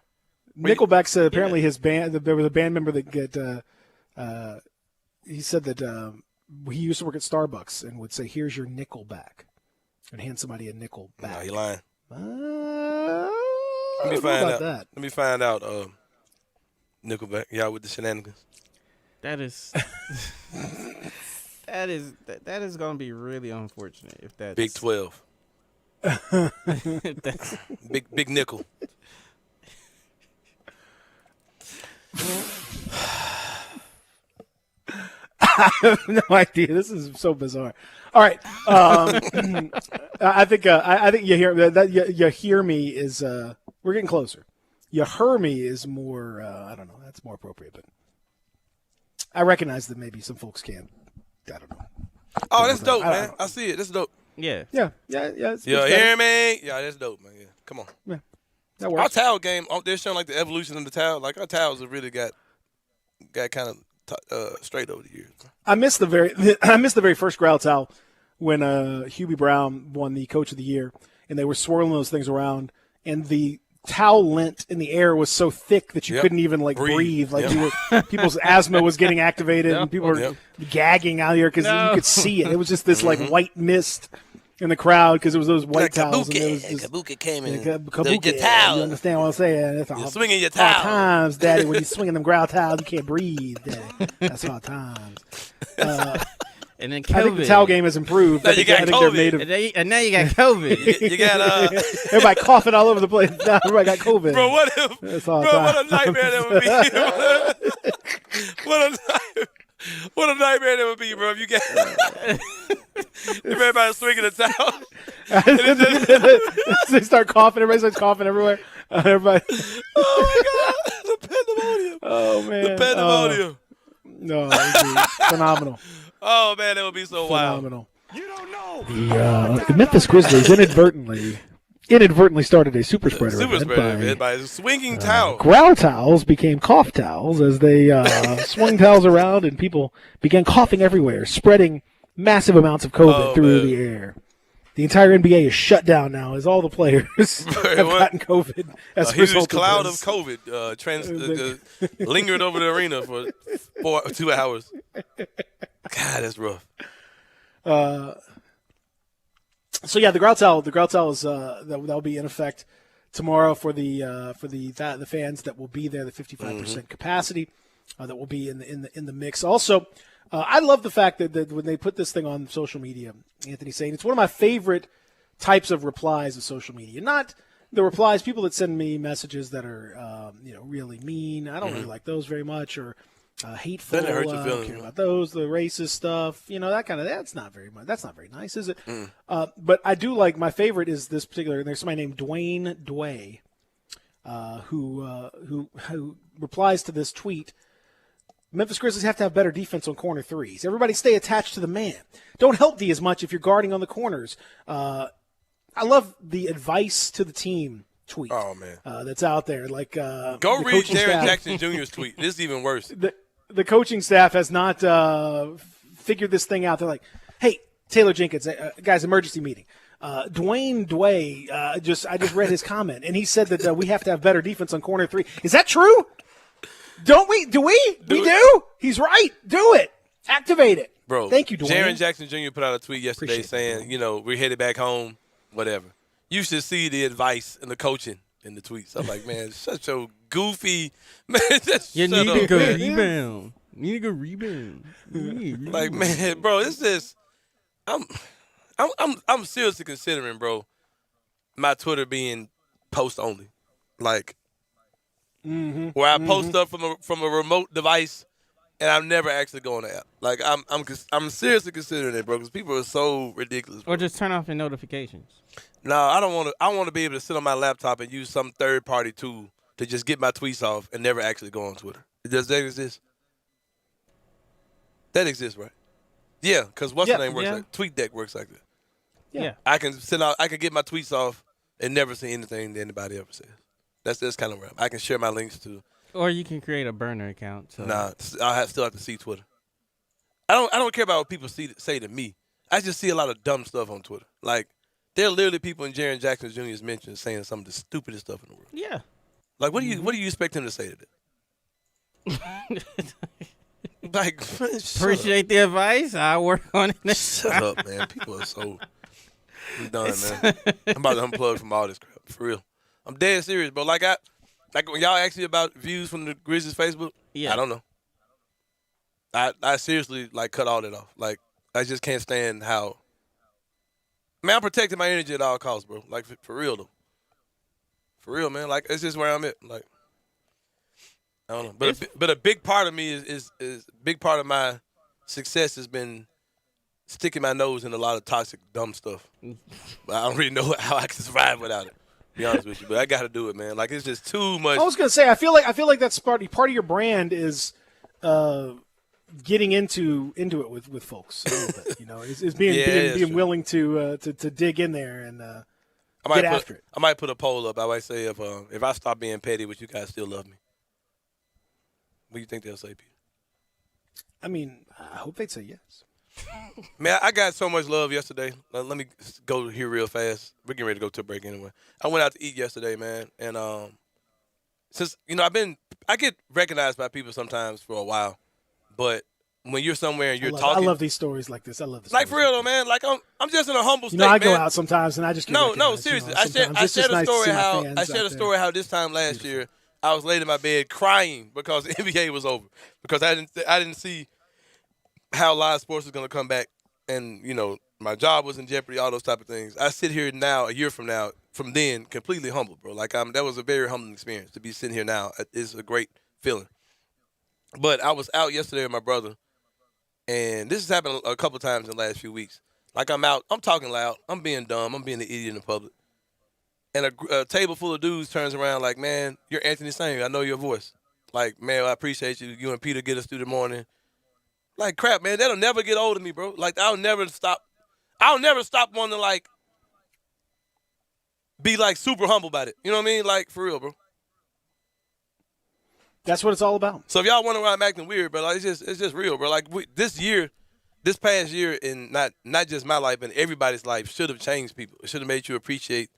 Nickelback said apparently his band. There was a band member that he said that he used to work at Starbucks and would say, "Here's your nickel back," and hand somebody a nickel back. No, you lying. Let me find out. That. Let me find out. Nickelback, y'all with the shenanigans. That is. That is going to be really unfortunate if that's Big 12. that's big nickel. I have no idea. This is so bizarre. All right, I think you hear that. You hear me is we're getting closer. You hear me is more. I don't know. That's more appropriate, but I recognize that maybe some folks can't. I don't know. Oh, that's dope, man. I see it. That's dope. Yeah. Yeah. You hear me? Yeah, that's dope, man. Yeah. Come on. Yeah. That works. Our towel game, they're showing like the evolution of the towel. Like our towels have really got kind of straight over the years. I missed the very first growl towel when Hubie Brown won the Coach of the Year, and they were swirling those things around, and the towel lint in the air was so thick that you couldn't even breathe. Like people's asthma was getting activated, and people were gagging out here because you could see it. It was just this like white mist in the crowd because it was those white towels. Kabuki came in. Kabuki, your towel. You understand what I'm saying? You're swinging your hard towel. times, Daddy. When you're swinging them growl towels, you can't breathe, Daddy. That's hard times. And then I think the towel game has improved. Now you got COVID. And now you got COVID. you got everybody coughing all over the place. Now everybody got COVID. Bro, what a nightmare that would be. What a nightmare that would be, bro. If you get if everybody's swinging the towel. They start coughing. Everybody starts coughing everywhere. Everybody. Oh my God! The pandemonium. Oh man. The pandemonium. No, it would be phenomenal. Oh man, that would be so phenomenal. Wild. You don't know. The Memphis Grizzlies inadvertently started a super spreader event by swinging towels. Growl towels became cough towels as they swung towels around and people began coughing everywhere, spreading massive amounts of COVID through the air. The entire NBA is shut down now as all the players have gotten COVID. As a huge cloud of COVID lingered over the arena for 2 hours. God, that's rough. So yeah, the growl towel is that'll be in effect tomorrow for the fans that will be there. The 55% capacity that will be in the mix. Also, I love the fact that when they put this thing on social media, Anthony's saying it's one of my favorite types of replies of social media. Not the replies, people that send me messages that are really mean. I don't really like those very much, or hateful. Doesn't hurt your feelings. Care about those, the racist stuff, that kind of. That's not very much. That's not very nice, is it? But I do like. My favorite is this particular. There's somebody named Dwayne Dway, who replies to this tweet. Memphis Grizzlies have to have better defense on corner threes. Everybody stay attached to the man. Don't help D as much if you're guarding on the corners. I love the advice to the team tweet. Oh man, that's out there. Like go read Jaren Jackson Jr.'s tweet. This is even worse. The coaching staff has not figured this thing out. They're like, "Hey, Taylor Jenkins, guys, emergency meeting." Dwayne Dway, I just read his comment, and he said that we have to have better defense on corner three. Is that true? Don't we? Do we? We do? He's right. Do it. Activate it. Bro, thank you, Dwayne. Jaren Jackson Jr. put out a tweet yesterday saying, we're headed back home, whatever. You should see the advice and the coaching in the tweets. I'm like, man, such a goofy man. You need to go rebound. You need to go rebound. Like, man, bro, it's just I'm seriously considering, bro, my Twitter being post only. Like where I post up from a remote device and I'm never actually going to app. Like I'm seriously considering it, bro, because people are so ridiculous. Bro. Or just turn off your notifications. No, I don't want to. I want to be able to sit on my laptop and use some third-party tool to just get my tweets off and never actually go on Twitter. Does that exist? That exists, right? Yeah, because what's the name works like TweetDeck works like that. Yeah. I can send out. I can get my tweets off and never see anything that anybody ever says. That's kind of where I can share my links to. Or you can create a burner account. So. Nah, still have to see Twitter. I don't care about what people say to me. I just see a lot of dumb stuff on Twitter. Like, there are literally people in Jaren Jackson Jr.'s mentions saying some of the stupidest stuff in the world. Yeah. Like, what do you expect him to say to that? Like, appreciate the advice. I'll work on it. Shut up, man. People are so done, man. I'm about to unplug from all this crap. For real. I'm dead serious, bro. Like when y'all ask me about views from the Grizzlies Facebook, I don't know. I seriously cut all that off. Like, I just can't stand how. Man, I'm protecting my energy at all costs, bro. Like, for real though. For real, man. Like, it's just where I'm at. Like, I don't know. But a big part of me is big part of my success has been sticking my nose in a lot of toxic, dumb stuff. But I don't really know how I can survive without it. To be honest with you, but I got to do it, man. Like, it's just too much. I was gonna say, I feel like that's part of your brand is getting into it with folks. A little bit, is being willing to dig in there and get after it. I might put a poll up. I might say if I stop being petty, would you guys still love me? What do you think they'll say, Peter? I mean, I hope they'd say yes. Man, I got so much love yesterday. Let me go here real fast. We're getting ready to go to a break anyway. I went out to eat yesterday, man, and since I get recognized by people sometimes for a while, but when you're somewhere and you're talking, I love these stories like this. I love this. Like, for real though, man. Like, I'm just in a humble state. I go out sometimes and I just get no, seriously. I shared a story how this time last year I was laid in my bed crying because the NBA was over because I didn't see how live sports was going to come back, and my job was in jeopardy, all those type of things. I sit here now, a year from now, from then, completely humbled, bro. Like, that was a very humbling experience to be sitting here now. It's a great feeling. But I was out yesterday with my brother, and this has happened a couple times in the last few weeks. Like, I'm out, I'm talking loud, I'm being dumb, I'm being an idiot in the public, and a table full of dudes turns around like, man, you're Anthony Sain. I know your voice. Like, man, I appreciate you. You and Peter get us through the morning. Like, crap, man, that'll never get old to me, bro. Like, I'll never stop wanting to, be, super humble about it. You know what I mean? Like, for real, bro. That's what it's all about. So if y'all wonder why I'm acting weird, bro, it's just real, bro. Like, this past year, in not just my life, but everybody's life, should have changed people. It should have made you appreciate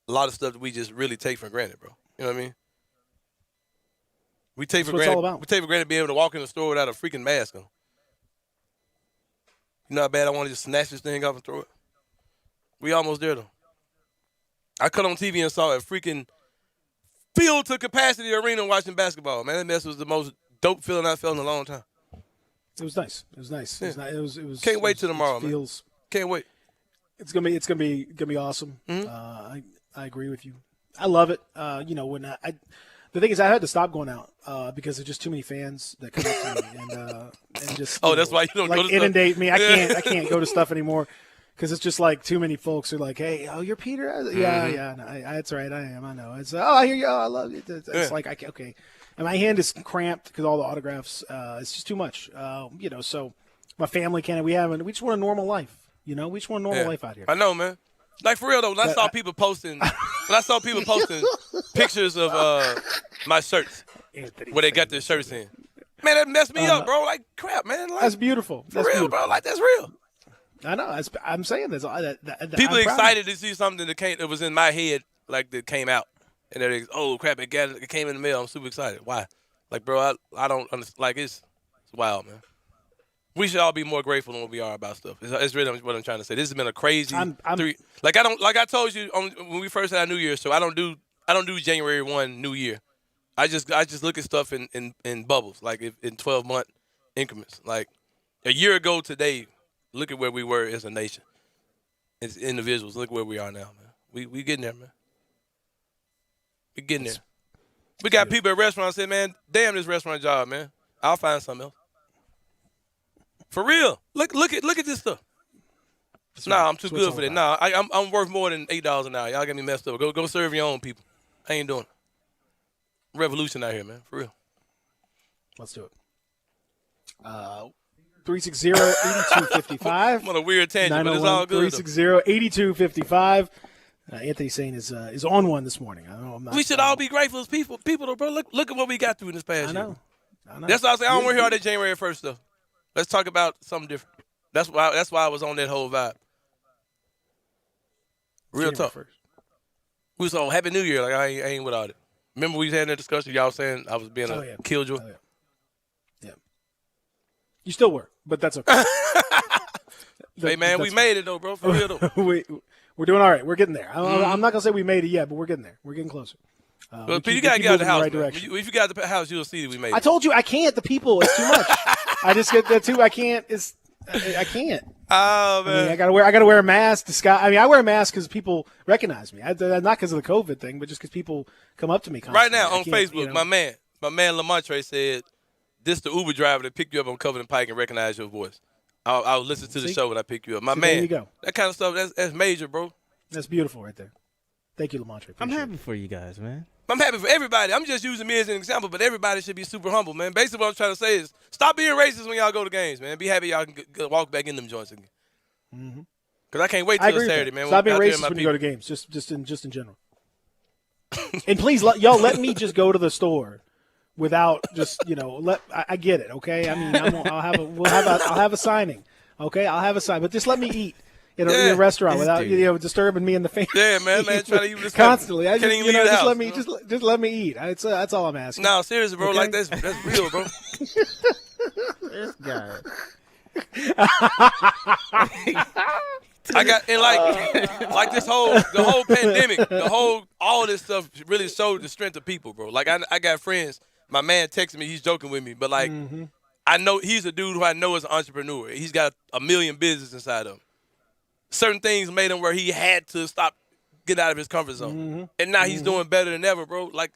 a lot of stuff that we just really take for granted, bro. You know what I mean? We take for granted being able to walk in the store without a freaking mask on. You know how bad I want to just snatch this thing off and throw it? We almost there, though. I cut on TV and saw a freaking filled to capacity arena watching basketball. Man, that mess was the most dope feeling I felt in a long time. It was nice. It was nice. Yeah. It was. Can't wait till tomorrow, man. Can't wait. It's gonna be awesome. Mm-hmm. I agree with you. I love it. When the thing is, I had to stop going out because there's just too many fans that come up to me and just that's why you don't go to inundate stuff. me. I can't go to stuff anymore because it's just like too many folks are like, hey, you're Peter? Yeah, no, that's right, I am. I know. It's I hear you. I love you. It's like okay, and my hand is cramped because all the autographs. It's just too much. So my family can't. We just want a normal life. We just want a normal life out here. I know, man. Like, for real though, when I saw people posting pictures of my shirts where they got their shirts in, man, that messed me up, bro. Like, crap, man. Like, that's beautiful. For real, bro. Like, that's real. I know. I'm saying this. People excited to see something that was in my head, like, that came out, and they're like, oh crap, it came in the mail. I'm super excited. Why? Like, bro, I don't understand. Like, it's wild, man. We should all be more grateful than what we are about stuff. It's really what I'm trying to say. This has been a crazy three. Like I told you when we first had our New Year's show. I don't do January 1 New Year. I just look at stuff in bubbles, like in 12-month increments. Like a year ago today, look at where we were as a nation, as individuals. Look where we are now, man. We getting there, man. We getting there. We got people at restaurants saying, man, damn this restaurant job, man. I'll find something else. For real, look at this stuff. I'm too good for that. I'm worth more than $8 an hour. Y'all got me messed up. Go serve your own people. I ain't doing it. Revolution out here, man. For real. Let's do it. 901-360-8255. I'm on a weird tangent, but it's all good. 901-360-8255. Anthony Sane is on one this morning. I know I'm not. We should all be grateful as people, though, bro. Look at what we got through in this past year. I know. That's why I say I don't want to hear all that January 1st stuff. Let's talk about something different. That's why I was on that whole vibe. Real January talk. 1st. We was on Happy New Year. Like I ain't without it. Remember we was having that discussion. Y'all saying I was being a killjoy. Oh, yeah. You still were, but that's okay. Hey man, we made it though, bro. For real though. We're doing all right. We're getting there. I'm not gonna say we made it yet, but we're getting there. We're getting closer. But you gotta get out of the house. Right direction. If you got the house, you'll see that we made it. I told you I can't. The people, it's too much. I just get that too. I can't. I can't. Oh man. I mean, I gotta wear a mask. I wear a mask because people recognize me. Not because of the COVID thing, but just because people come up to me constantly. Right now on Facebook, my man Lamontre said, "This the Uber driver that picked you up on Covenant Pike and recognized your voice." I'll listen to the show when I pick you up. My man, there you go. That kind of stuff, that's major, bro. That's beautiful right there. Thank you, Lamontre. I'm happy for you guys, man. I'm happy for everybody. I'm just using me as an example, but everybody should be super humble, man. Basically, what I'm trying to say is stop being racist when y'all go to games, man. Be happy y'all can walk back in them joints again. Mm-hmm. Because I can't wait till Saturday, man. Stop being racist when you go to games, just in general. And please, y'all let me just go to the store without just I get it, okay? I mean, I'll have a signing, okay? I'll have a sign, but just let me eat in a restaurant without disturbing me and the family. Yeah, man, trying to use this constantly. Just let me eat. That's all I'm asking. No, seriously, bro. Okay? Like that's real, bro. This guy. I got and like the whole pandemic, all this stuff really showed the strength of people, bro. Like I got friends. My man texted me. He's joking with me, but like I know he's a dude who I know is an entrepreneur. He's got 1 million business inside of him. Certain things made him where he had to stop, get out of his comfort zone, and now he's doing better than ever, bro. Like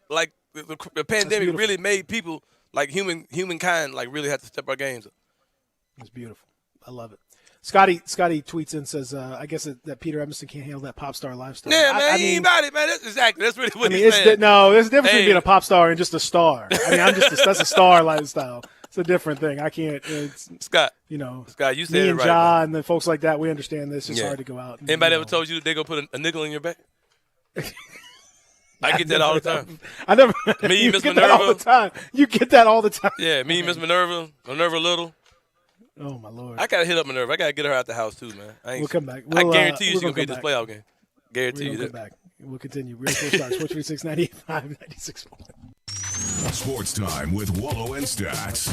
the pandemic really made people like humankind like really have to step our games up. It's beautiful. I love it. Scotty tweets in and says, I guess that Peter Edmiston can't handle that pop star lifestyle. Yeah, man, he ain't about it, man. That's really what he's saying. There's a difference between being a pop star and just a star. I mean, that's a star lifestyle. It's a different thing. I can't. Scott, Scott, you said me it and right, John man. and the folks like that, we understand this. It's hard to go out. Anybody ever told you that they gonna put a nickel in your back? I get that all the time. I never. Me, Miss Minerva. All the time. You get that all the time. Yeah, me, Miss Minerva Little. Oh my Lord! I gotta hit up Minerva. I gotta get her out the house too, man. We'll come back. I guarantee you she's gonna be at this playoff game. Guarantee you that. Back. We'll continue. Real Sports Talk, Sports 36, 98.5, 96.1. Sports Time with Wallow and Stats.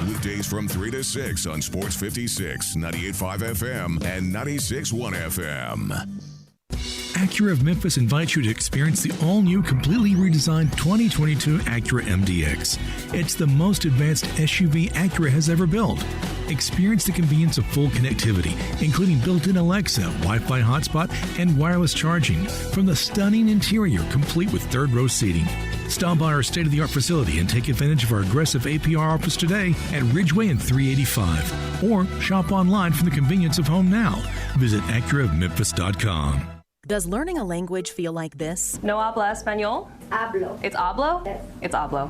Weekdays from 3 to 6 on Sports 56, 98.5 FM, and 96.1 FM. Acura of Memphis invites you to experience the all-new, completely redesigned 2022 Acura MDX. It's the most advanced SUV Acura has ever built. Experience the convenience of full connectivity, including built-in Alexa, Wi-Fi hotspot, and wireless charging, from the stunning interior complete with third-row seating. Stop by our state-of-the-art facility and take advantage of our aggressive APR offers today at Ridgeway and 385. Or shop online from the convenience of home now. Visit AcuraofMemphis.com. Does learning a language feel like this? No habla español? Hablo. It's hablo? Yes. It's hablo.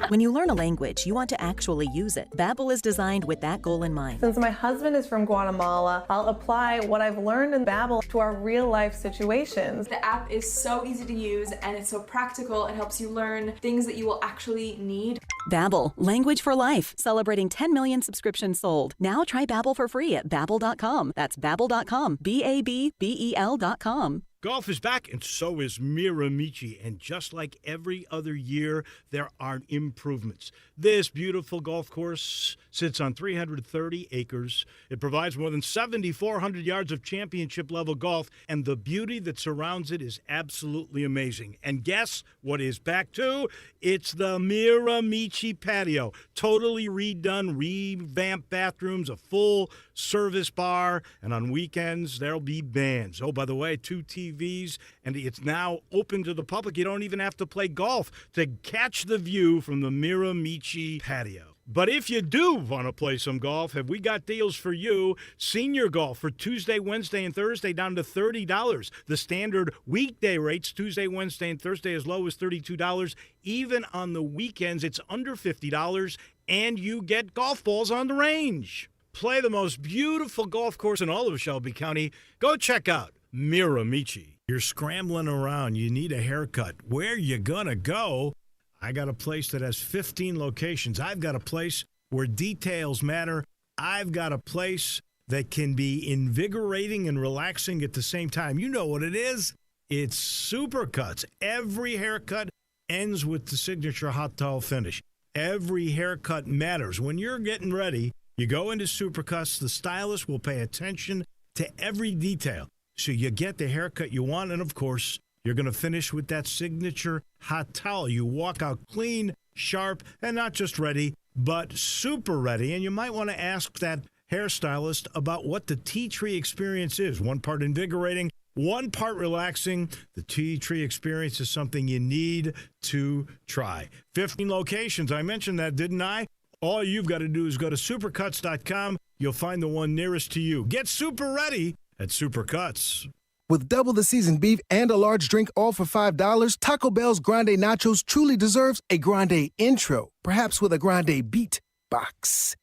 When you learn a language, you want to actually use it. Babbel is designed with that goal in mind. Since my husband is from Guatemala, I'll apply what I've learned in Babbel to our real-life situations. The app is so easy to use and it's so practical. It helps you learn things that you will actually need. Babbel, language for life, celebrating 10 million subscriptions sold. Now try Babbel for free at Babbel.com. That's Babbel.com, Babbel.com. Golf is back, and so is Miramichi. And just like every other year, there are improvements. This beautiful golf course sits on 330 acres. It provides more than 7,400 yards of championship-level golf, and the beauty that surrounds it is absolutely amazing. And guess what is back too? It's the Miramichi patio. Totally redone, revamped bathrooms, a full service bar, and on weekends, there'll be bands. Oh, by the way, 2 TVs, and it's now open to the public. You don't even have to play golf to catch the view from the Miramichi patio. But if you do want to play some golf, have we got deals for you? Senior golf for Tuesday, Wednesday, and Thursday down to $30. The standard weekday rates, Tuesday, Wednesday, and Thursday, as low as $32. Even on the weekends, it's under $50, and you get golf balls on the range. play the most beautiful golf course in all of Shelby County, go check out Miramichi. You're scrambling around. You need a haircut. Where you gonna go? I got a place that has 15 locations. I've got a place where details matter. I've got a place that can be invigorating and relaxing at the same time. You know what it is. It's Supercuts. Every haircut ends with the signature hot towel finish. Every haircut matters. When you're getting ready, you go into Supercuts. The stylist will pay attention to every detail. So you get the haircut you want, and of course, you're going to finish with that signature hot towel. You walk out clean, sharp, and not just ready, but super ready. And you might want to ask that hairstylist about what the tea tree experience is. One part invigorating, one part relaxing. The tea tree experience is something you need to try. 15 locations. I mentioned that, didn't I? All you've got to do is go to supercuts.com. You'll find the one nearest to you. Get super ready at Supercuts. With double the seasoned beef and a large drink all for $5, Taco Bell's Grande Nachos truly deserves a Grande intro, perhaps with a Grande beat box.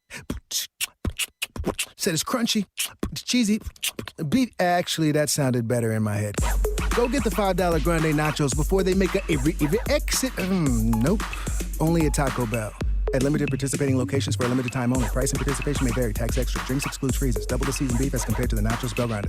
Said it's crunchy, cheesy, beef. Actually, that sounded better in my head. Go get the $5 Grande Nachos before they make a every exit. Nope. Only at Taco Bell. At limited participating locations for a limited time only. Price and participation may vary. Tax extra. Drinks excludes freezes. Double the seasoned beef as compared to the Nachos Bel Grande.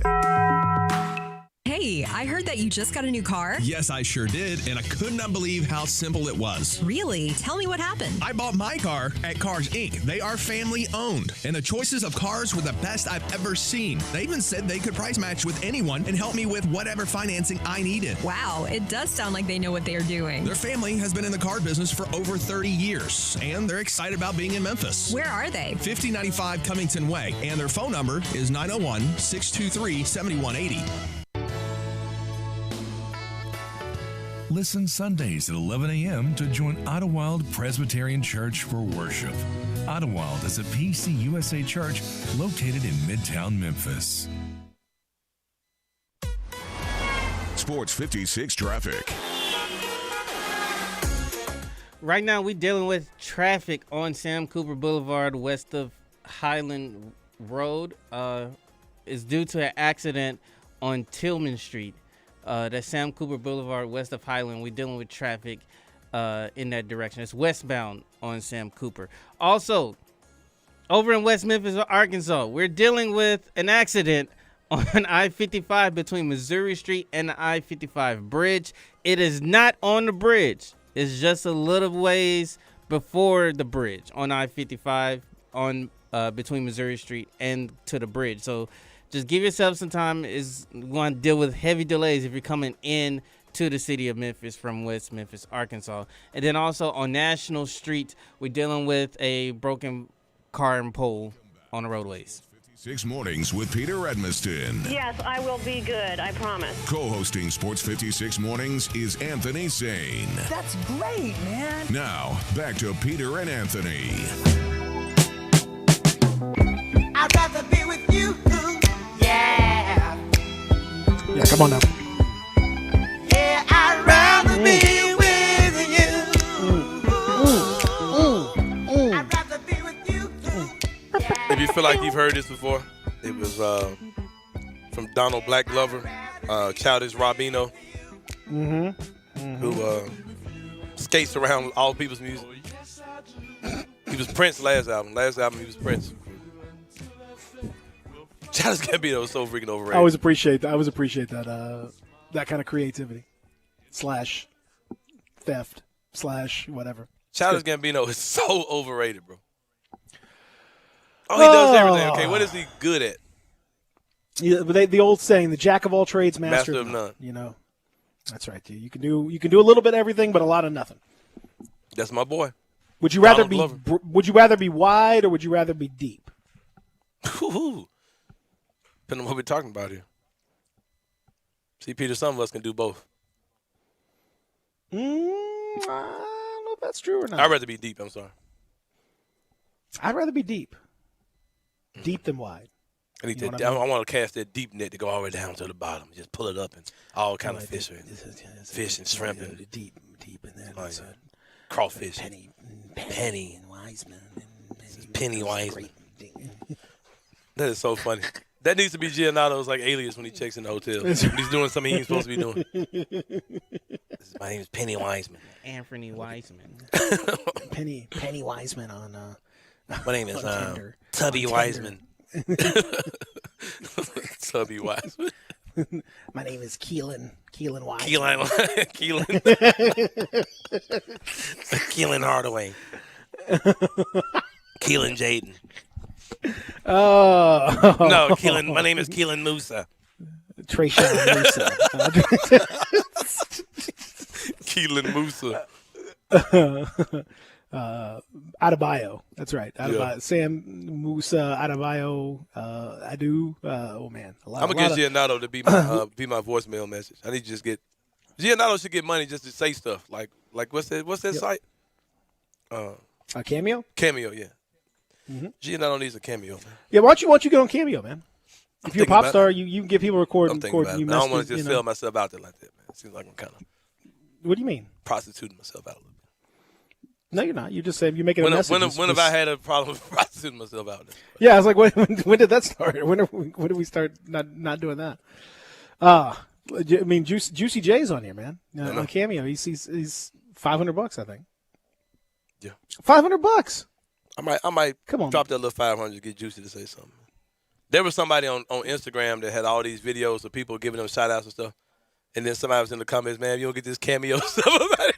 Hey, I heard that you just got a new car. Yes, I sure did, and I could not believe how simple it was. Really? Tell me what happened. I bought my car at Cars Inc. They are family owned, and the choices of cars were the best I've ever seen. They even said they could price match with anyone and help me with whatever financing I needed. Wow, it does sound like they know what they are doing. Their family has been in the car business for over 30 years, and they're excited about being in Memphis. Where are they? 5095 Cummington Way, and their phone number is 901-623-7180. Listen Sundays at 11 a.m. to join Idlewild Presbyterian Church for worship. Idlewild is a PCUSA church located in Midtown Memphis. Sports 56 traffic. Right now, we're dealing with traffic on Sam Cooper Boulevard west of Highland Road. It's due to an accident on Tillman Street. That's Sam Cooper Boulevard west of Highland. We're dealing with traffic in that direction. It's westbound on Sam Cooper. Also, over in West Memphis, Arkansas, we're dealing with an accident on I-55 between Missouri Street and the I-55 bridge. It is not on the bridge. It's just a little ways before the bridge on I-55 on between Missouri Street and to the bridge. So just give yourself some time. Is going to deal with heavy delays if you're coming in to the city of Memphis from West Memphis, Arkansas. And then also on National Street, we're dealing with a broken car and pole on the roadways. 6 Mornings with Peter Edmiston. Yes, I will be good, I promise. Co-hosting Sports 56 Mornings is Anthony Sane. That's great, man. Now, back to Peter and Anthony. I'd rather be with you. Yeah. Yeah, come on now. Yeah, I'd rather be with you. I'd rather be with you. If you feel like you've heard this before, it was from Donald Black Glover, Childish Robino, who skates around with all people's music. He was Prince last album. Last album, he was Prince. Childish Gambino was so freaking overrated. I always appreciate that. That kind of creativity slash theft slash whatever. Childish Gambino is so overrated, bro. Oh, he does everything. Okay, what is he good at? Yeah, but the old saying, the jack of all trades, master of none. You know, that's right, dude. You can do a little bit of everything, but a lot of nothing. That's my boy. Would you rather be wide or would you rather be deep? Depending on what we're talking about here. See, Peter, some of us can do both. I don't know if that's true or not. I'd rather be deep. I'm sorry. I'd rather be deep. Deep than wide. I want to cast that deep net to go all the way down to the bottom. Just pull it up and all kind of fish and shrimp and deep, and then like crawfish, Penny and Wiseman, Penny Wiseman. That is so funny. That needs to be Giannato's like alias when he checks in the hotel. When he's doing something he ain't supposed to be doing. My name is Penny Wiseman. Anthony Wiseman. Penny Wiseman on. My name is Tubby Wiseman. Tubby Wiseman. My name is Keelan Wiseman. Keelan Hardaway. Keelan Jaden. Oh no, Keelan. My name is Keelan Musa. Trayshawn Musa. Keelan Musa. Adebayo. That's right. Adebayo. Yeah. Sam Musa Adebayo. Adu. Oh man. I'm gonna get Giannato to be my voicemail message. I need to just get Giannato should get money just to say stuff like what's that site? A Cameo. Cameo, yeah. Mm-hmm. Giannato needs a Cameo. Man. Yeah, why don't you get on Cameo, man? If you're a pop star, you can get people recording. I don't want to just sell myself out there like that, man. It seems like I'm kind of. What do you mean? Prostituting myself out a little bit. No, you're not. You just say you're making a message. When have I had a problem with prostituting myself out there? Yeah, I was like, when did that start? When did we start not doing that? I mean, Juicy J's on here, man. On Cameo, he's $500, I think. Yeah, $500. I might come on, drop that little 500 to get Juicy to say something. There was somebody on Instagram that had all these videos of people giving them shout outs and stuff. And then somebody was in the comments, man, you don't get this Cameo stuff about it.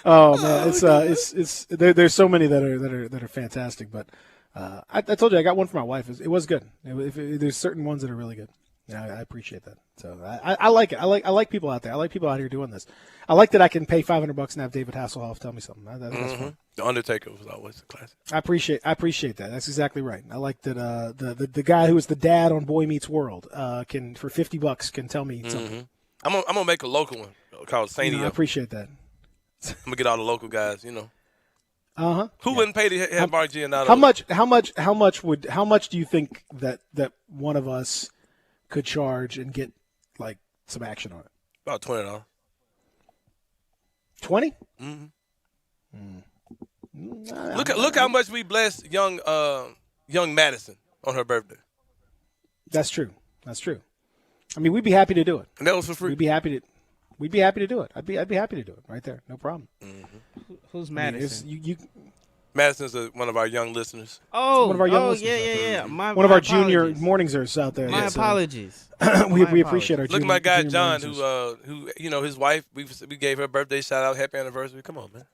Oh man, it's there's so many that are fantastic, but I told you I got one for my wife. It was good. There's certain ones that are really good. Yeah, I appreciate that. So I like it. I like people out there. I like people out here doing this. I like that I can pay $500 and have David Hasselhoff tell me something. That's fun. The Undertaker was always a classic. I appreciate that. That's exactly right. I like that the guy who was the dad on Boy Meets World can for $50 can tell me something. I'm gonna make a local one called Sainio. I appreciate that. I'm gonna get all the local guys. Who wouldn't pay to have Mark Giannato? How much do you think that one of us could charge and get like some action on it? About $20. 20? Look how much we blessed young Madison on her birthday. That's true. I mean, we'd be happy to do it. And that was for free. We'd be happy to do it. I'd be happy to do it right there. No problem. Who's Madison? Madison's one of our young listeners. Oh, one of our young listeners. Yeah. One of our junior morningers out there. My apologies. We appreciate our. Look at my guy John, who his wife. We gave her a birthday shout out, happy anniversary. Come on, man.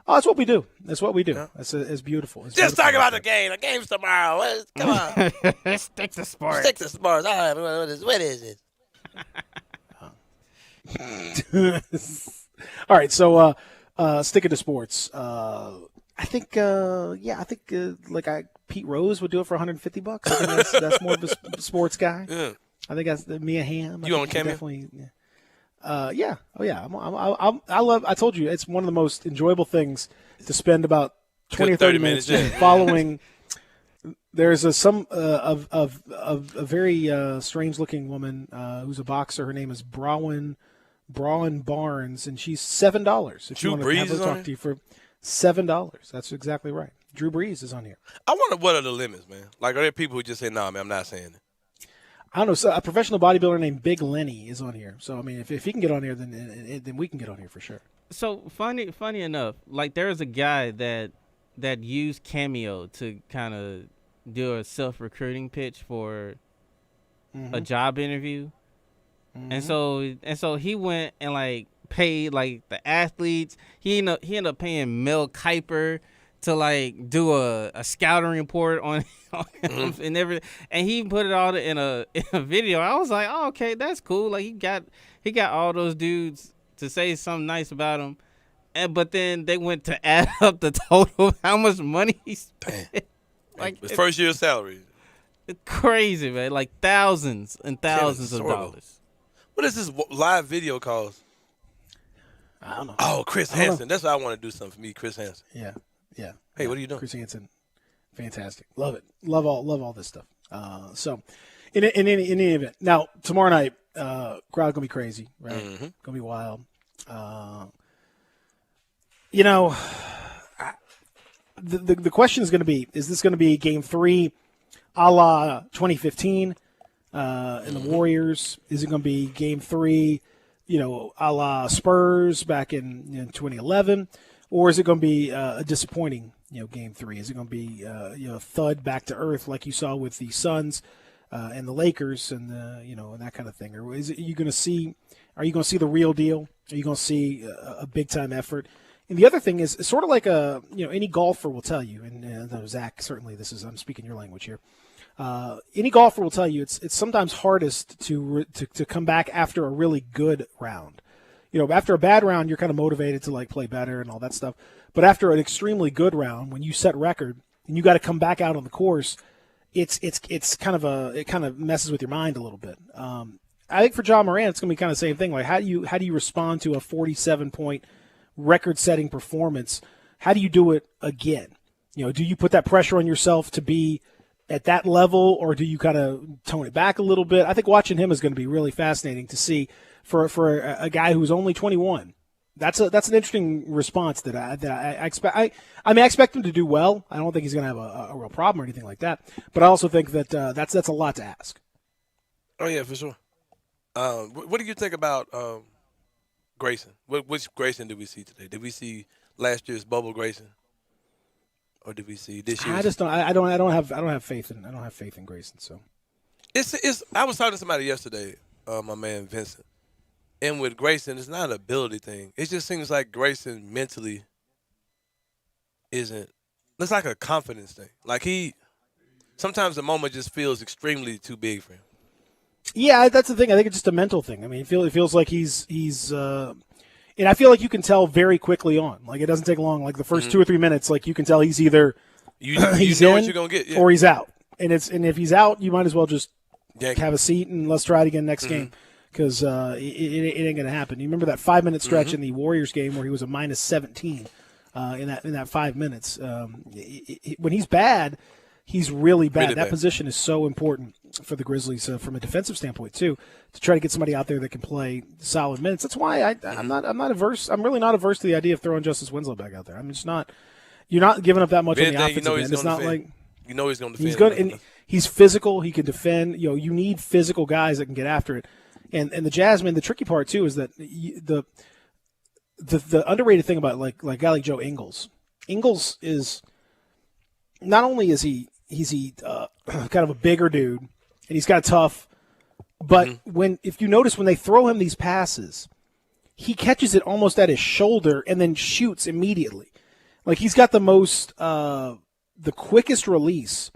Oh, that's what we do. Yeah. It's beautiful. Just talk about the game. The game's tomorrow. Come on. Stick to sports. All right, what is it? All right, so sticking to sports. I think Pete Rose would do it for $150. I think that's more of a sports guy. Yeah. I think that's Mia Hamm. You on Cameo? Definitely. Yeah. Oh yeah. I told you it's one of the most enjoyable things to spend about 20 or 30 minutes following. There's a very strange looking woman who's a boxer. Her name is Braun Barnes, and she's $7. If you want to have her talk to you for $7. That's exactly right. Drew Brees is on here. I wonder what are the limits, man. Like, are there people who just say, "Nah, man, I'm not saying it"? I don't know. So a professional bodybuilder named Big Lenny is on here. So I mean, if he can get on here, then we can get on here for sure. So funny enough, like there's a guy that used Cameo to kind of do a self-recruiting pitch for a job interview, and so he went and like paid like the athletes. He ended up paying Mel Kiper to like do a scouting report on him and everything, and he put it all in a video. I was like, oh, okay, that's cool. Like he got all those dudes to say something nice about him, but then they went to add up the total of how much money he spent. Like his first year's salary. It's crazy, man. Like thousands and thousands of dollars. What is this live video called? I don't know. Oh, Chris Hansen. That's what I want to do something for me, Chris Hansen. Yeah. Hey, what are you doing? Chris Hansen, fantastic. Love it. Love all this stuff. So, in any event, now tomorrow night, crowd gonna be crazy, right? Gonna be wild. the question is going to be: is this going to be Game 3, a la 2015, in the Warriors? Is it going to be Game 3, a la Spurs back in 2011, or is it going to be a disappointing Game 3? Is it going to be a thud back to earth like you saw with the Suns and the Lakers and and that kind of thing? Or is it are you going to see the real deal? Are you going to see a big time effort? And the other thing is sort of like any golfer will tell you, and Zach, certainly I'm speaking your language here. Any golfer will tell you it's sometimes hardest to come back after a really good round. After a bad round, you're kind of motivated to play better and all that stuff. But after an extremely good round, when you set record and you got to come back out on the course, it kind of messes with your mind a little bit. I think for John Morant, it's going to be kind of the same thing. Like how do you respond to a 47-point record-setting performance? How do you do it again? Do you put that pressure on yourself to be at that level, or do you kind of tone it back a little bit? I think watching him is going to be really fascinating to see for a guy who's only 21. That's an interesting response that I expect. I expect him to do well. I don't think he's going to have a real problem or anything like that. But I also think that that's a lot to ask. Oh yeah, for sure. What do you think about Grayson? Which Grayson did we see today? Did we see last year's bubble Grayson, or did we see this year's? I just don't. I don't have faith in Grayson. So it's. I was talking to somebody yesterday, my man Vincent, and with Grayson, it's not an ability thing. It just seems like Grayson mentally isn't. It's like a confidence thing. Like sometimes the moment just feels extremely too big for him. Yeah, that's the thing. I think it's just a mental thing. I mean, it feels like he's and I feel like you can tell very quickly on. Like it doesn't take long. Like the first 2 or 3 minutes, like you can tell he's either he's know in what you're gonna get, yeah. or he's out. And if he's out, you might as well just have a seat and let's try it again next game because it ain't gonna happen. You remember that 5-minute stretch in the Warriors game where he was a minus 17 in that 5 minutes. When he's bad. He's really bad. Really that bad. Position is so important for the Grizzlies from a defensive standpoint too, to try to get somebody out there that can play solid minutes. That's why I'm not averse. I'm really not averse to the idea of throwing Justice Winslow back out there. I'm just not. You're not giving up that much on the offensive end. It's not defend. like he's going to defend. He's good and he's physical. He can defend. You need physical guys that can get after it. And the Jazz, man, the tricky part too is that the underrated thing about like a guy like Joe Ingles. Ingles is not only is he's kind of a bigger dude, and he's kind of tough. But if you notice when they throw him these passes, he catches it almost at his shoulder and then shoots immediately. Like he's got the quickest release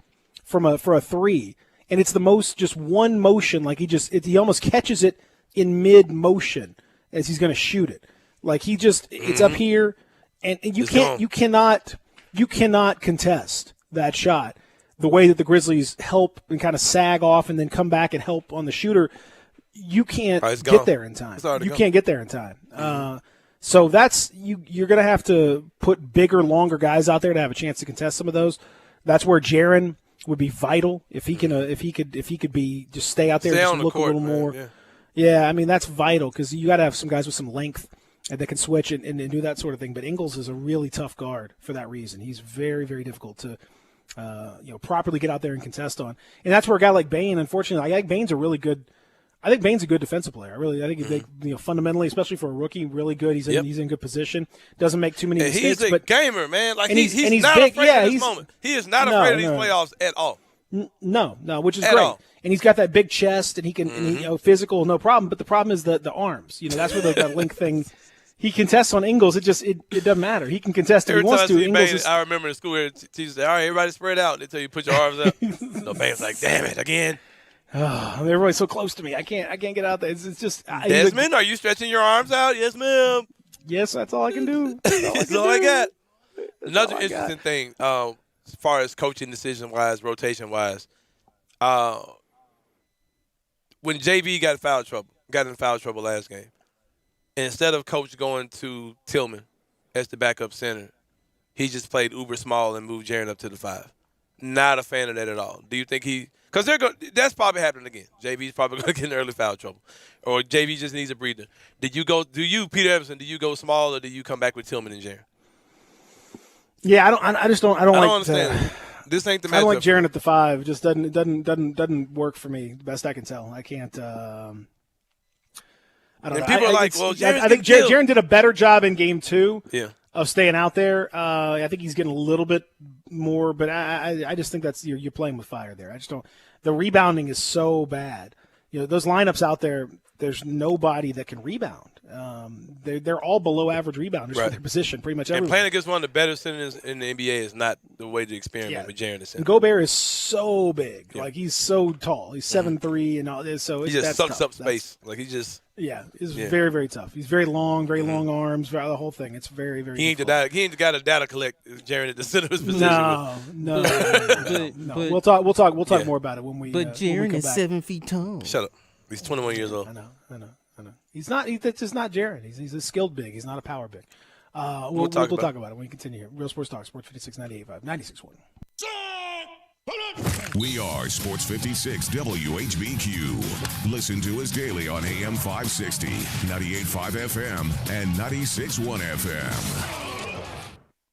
for a three, and it's the most just one motion. Like he almost catches it in mid motion as he's going to shoot it. Like it's up here, and you cannot contest that shot. The way that the Grizzlies help and kind of sag off and then come back and help on the shooter, you can't get there in time. You can't get there in time. So that's you're going to have to put bigger, longer guys out there to have a chance to contest some of those. That's where Jaren would be vital if he could be just stay out there and just look a little more. Yeah, I mean that's vital because you got to have some guys with some length and that can switch and do that sort of thing. But Ingles is a really tough guard for that reason. He's very, very difficult to properly get out there and contest on. And that's where a guy like Bane, unfortunately, I think Bane's a good defensive player. I think fundamentally, especially for a rookie, really good. He's in good position. Doesn't make too many mistakes. He's a gamer, man. Like he's not big, afraid of this moment. He is not afraid of these playoffs at all. No, which is at great. All. And he's got that big chest, and he can, physical, no problem. But the problem is the arms. That's where that link thing. He contests on Ingles. It doesn't matter. He can contest if he wants to. I remember in school here, teachers said, "All right, everybody spread out until you put your arms up." No, Bane's like, "Damn it, again." Oh, everybody's so close to me. I can't get out there. It's just. Desmond, are you stretching your arms out? Yes, ma'am. Yes, that's all I can do. That's all I got. Another interesting thing, as far as coaching decision wise, rotation wise, when JV got in foul trouble last game. Instead of coach going to Tillman as the backup center, he just played uber small and moved Jaren up to the 5. Not a fan of that at all. Do you think because that's probably happening again. JV's probably going to get in early foul trouble. Or JV just needs a breather. Peter Emerson, do you go small or do you come back with Tillman and Jaren? Yeah, I just don't. I don't understand. This ain't the matchup. I don't like Jaren at the 5. It just doesn't work for me. Best I can tell. I can't. I don't know. People are like, I think Jaren did a better job in game 2. Yeah. Of staying out there. I think he's getting a little bit more, but I just think that's you're playing with fire there. I just don't. The rebounding is so bad. Those lineups out there. There's nobody that can rebound. They're all below average rebounders for their position, pretty much everyone. And playing against one of the better centers in the NBA is not the way to experiment with Jaren. And Gobert is so big. Like, he's so tall. He's 7'3", and all this. So he just sucks tough. up space. It's very, very tough. He's very long arms, the whole thing. It's very, very He ain't got a data collect Jaren at the center of his position. No. We'll talk more about it when we But Jaren is 7 feet tall. Shut up. He's 21 years old. I know. He's not. That's just not Jaren. He's a skilled big. He's not a power big. We'll talk about it when we continue here. Real Sports Talk, Sports 56, 98.5, 96.1. We are Sports 56 WHBQ. Listen to us daily on AM 560, 98.5 FM, and 96.1 FM.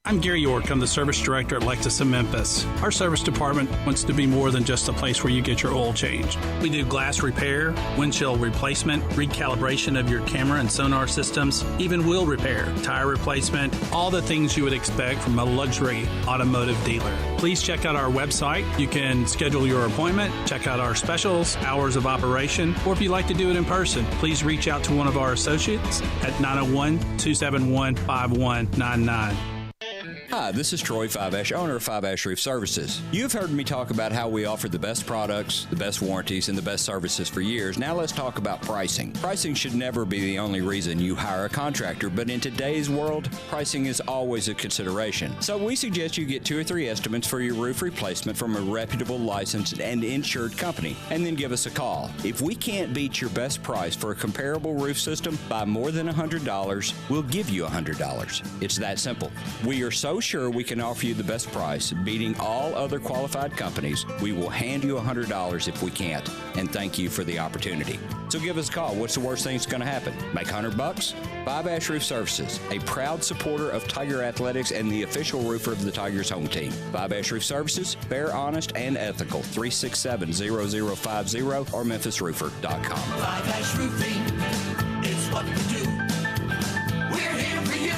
I'm Gary York. I'm the service director at Lexus of Memphis. Our service department wants to be more than just a place where you get your oil changed. We do glass repair, windshield replacement, recalibration of your camera and sonar systems, even wheel repair, tire replacement, all the things you would expect from a luxury automotive dealer. Please check out our website. You can schedule your appointment, check out our specials, hours of operation, or if you'd like to do it in person, please reach out to one of our associates at 901-271-5199. Hi, this is Troy Five-Ash, owner of Five-Ash Roof Services. You've heard me talk about how we offer the best products, the best warranties, and the best services for years. Now let's talk about pricing. Pricing should never be the only reason you hire a contractor, but in today's world, pricing is always a consideration. So we suggest you get 2 or 3 estimates for your roof replacement from a reputable, licensed, and insured company, and then give us a call. If we can't beat your best price for a comparable roof system by more than $100, we'll give you $100. It's that simple. We are so sure we can offer you the best price, beating all other qualified companies. We will hand you $100 if we can't, and thank you for the opportunity. So give us a call. What's the worst thing that's going to happen? Make $100? Five-Ash Roof Services, a proud supporter of Tiger Athletics and the official roofer of the Tigers home team. Five-Ash Roof Services, fair, honest, and ethical. 367-0050 or memphisroofer.com. Five-Ash Roofing is what we do. We're here for you.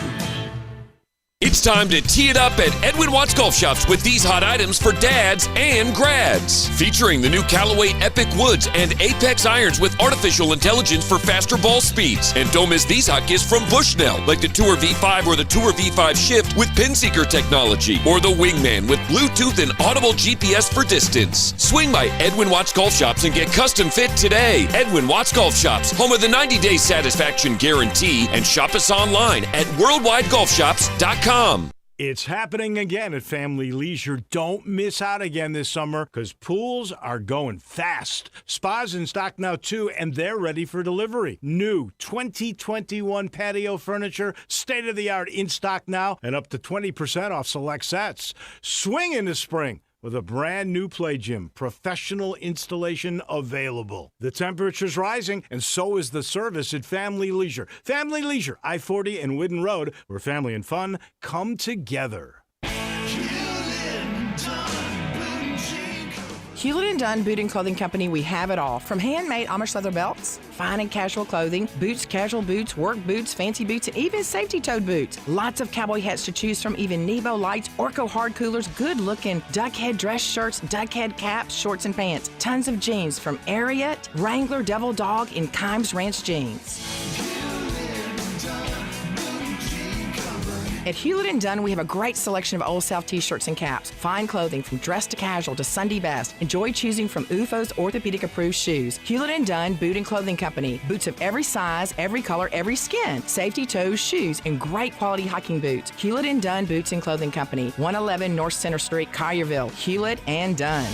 It's time to tee it up at Edwin Watts Golf Shops with these hot items for dads and grads. Featuring the new Callaway Epic Woods and Apex irons with artificial intelligence for faster ball speeds. And don't miss these hot gifts from Bushnell, like the Tour V5 or the Tour V5 Shift with pin seeker technology, or the Wingman with Bluetooth and audible GPS for distance. Swing by Edwin Watts Golf Shops and get custom fit today. Edwin Watts Golf Shops, home of the 90-day satisfaction guarantee, and shop us online at worldwidegolfshops.com. It's happening again at Family Leisure. Don't miss out again this summer because pools are going fast. Spas in stock now, too, and they're ready for delivery. New 2021 patio furniture, state-of-the-art in stock now, and up to 20% off select sets. Swing into spring with a brand new play gym, professional installation available. The temperature's rising, and so is the service at Family Leisure. Family Leisure, I-40 and Whidden Road, where family and fun come together. Hewlett & Dunn Boot and Clothing Company, we have it all. From handmade Amish leather belts, fine and casual clothing, boots, casual boots, work boots, fancy boots, and even safety-toed boots. Lots of cowboy hats to choose from, even Nebo lights, Orco hard coolers, good-looking duckhead dress shirts, duckhead caps, shorts, and pants. Tons of jeans from Ariat, Wrangler, Devil Dog, and Kimes Ranch jeans. At Hewlett & Dunn, we have a great selection of Old South t-shirts and caps, fine clothing from dress to casual to Sunday best. Enjoy choosing from UFO's orthopedic-approved shoes. Hewlett & Dunn Boot and Clothing Company. Boots of every size, every color, every skin. Safety toes, shoes, and great quality hiking boots. Hewlett & Dunn Boots and Clothing Company. 111 North Center Street, Collierville. Hewlett & Dunn.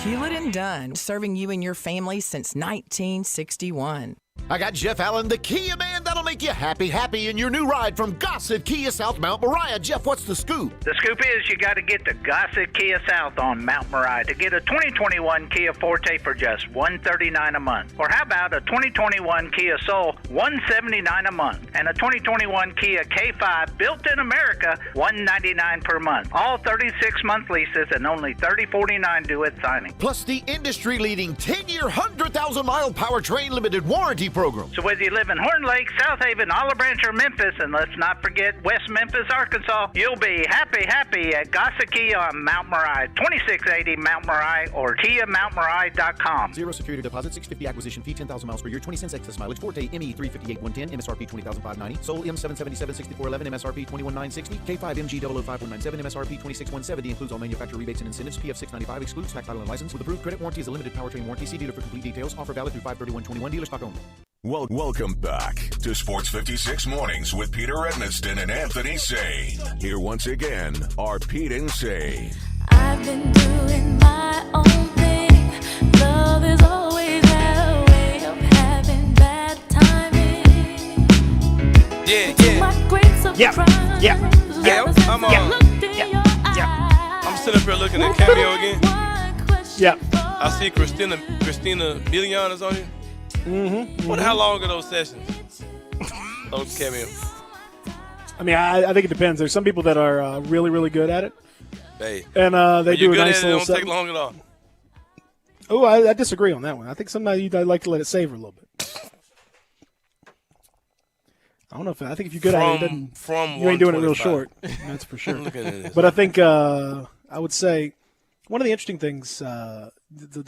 Hewlett & Dunn, serving you and your family since 1961. I got Jeff Allen, the Kia man that'll make you happy in your new ride from Gossett Kia South Mount Moriah. Jeff, what's the scoop? The scoop is you got to get to Gossett Kia South on Mount Moriah to get a 2021 Kia Forte for just $139 a month. Or how about a 2021 Kia Soul, $179 a month, and a 2021 Kia K5 built in America, $199 per month. All 36-month leases and only $30.49 due at signing. Plus the industry-leading 10-year, 100,000-mile powertrain limited warranty program. So whether you live in Horn Lake, South Haven, Olive Branch, or Memphis, and let's not forget West Memphis, Arkansas, you'll be happy at Gossett Kia on Mount Moriah, 2680 Mount Moriah, or KiaMountMoriah.com. Zero security deposit, $650 acquisition fee, 10,000 miles per year, 20 cents excess mileage. Forte ME 358 110, MSRP 20,590. Soul M777 6411, MSRP 21,960. K5 MG 005197, MSRP 26,170. Includes all manufacturer rebates and incentives. PF 695 excludes tax, title, and license. With approved credit warranty is a limited powertrain warranty. See dealer for complete details. Offer valid through 5/31/21. Dealer stock only. Welcome back to Sports 56 Mornings with Peter Edmiston and Anthony Sane. Here once again are Pete and Sane. I've been doing my own thing. Love is always a way of having bad timing. I'm sitting up here looking at Cameo again. Yeah. I see Christina Milian is on here. Mm-hmm. How long are those sessions? Those Cameo. I mean, I think it depends. There's some people that are really, really good at it. Hey. And they do a nice little It don't take long at all. Oh, I disagree on that one. I think sometimes you'd like to let it savor a little bit. I don't know if if you're good at it, you ain't doing it real short. That's for sure. But I think I would say one of the interesting things, the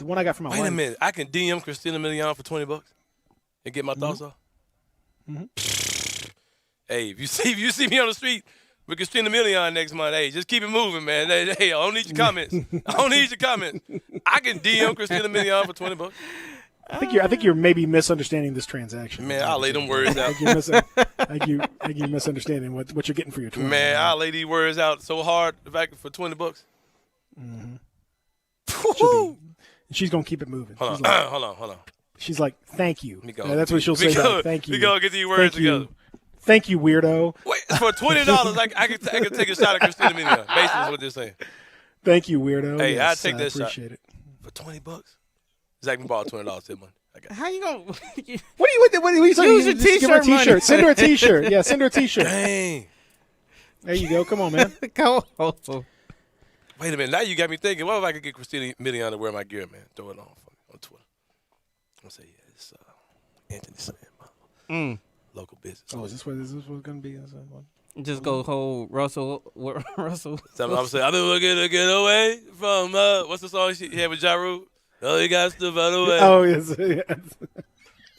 one I got from my wife. Wait a minute, I can DM Christina Milian for $20 and get my thoughts off. Hey, if you see me on the street with Christina Milian next month, hey, just keep it moving, man. Hey, I don't need your comments. I can DM Christina Milian for $20. I think you're maybe misunderstanding this transaction. Man, I'll lay them words out. I think you're misunderstanding what you're getting for your $20. Man, I'll lay these words out so hard for $20. She's gonna keep it moving. Hold on. She's like, "Thank you." Go. That's what she'll say. Thank you. We go get these words together. Thank you, weirdo. Wait, for $20, I can take a shot at Christina Milian. Basically, is what they're saying. Thank you, weirdo. Hey, yes, I'll take that appreciate shot. it. For $20. Zach, we bought $20 this month. How you gonna? What are you saying? Use your Just give her a t-shirt t-shirt. money. Send her a t-shirt. Yeah, send her a t-shirt. Dang. There you go. Come on, man. Go. Wait a minute. Now you got me thinking. What if I could get Christina Milian to wear my gear, man? Throw it on for me on Twitter. I'm gonna say, yeah, it's Anthony Sane, local business. Oh, is this what going to be? Just go hold Russell. So I'm saying, I've been looking to get away from what's the song she had with Ja Rule? Oh, you got to find a way. Oh, yes.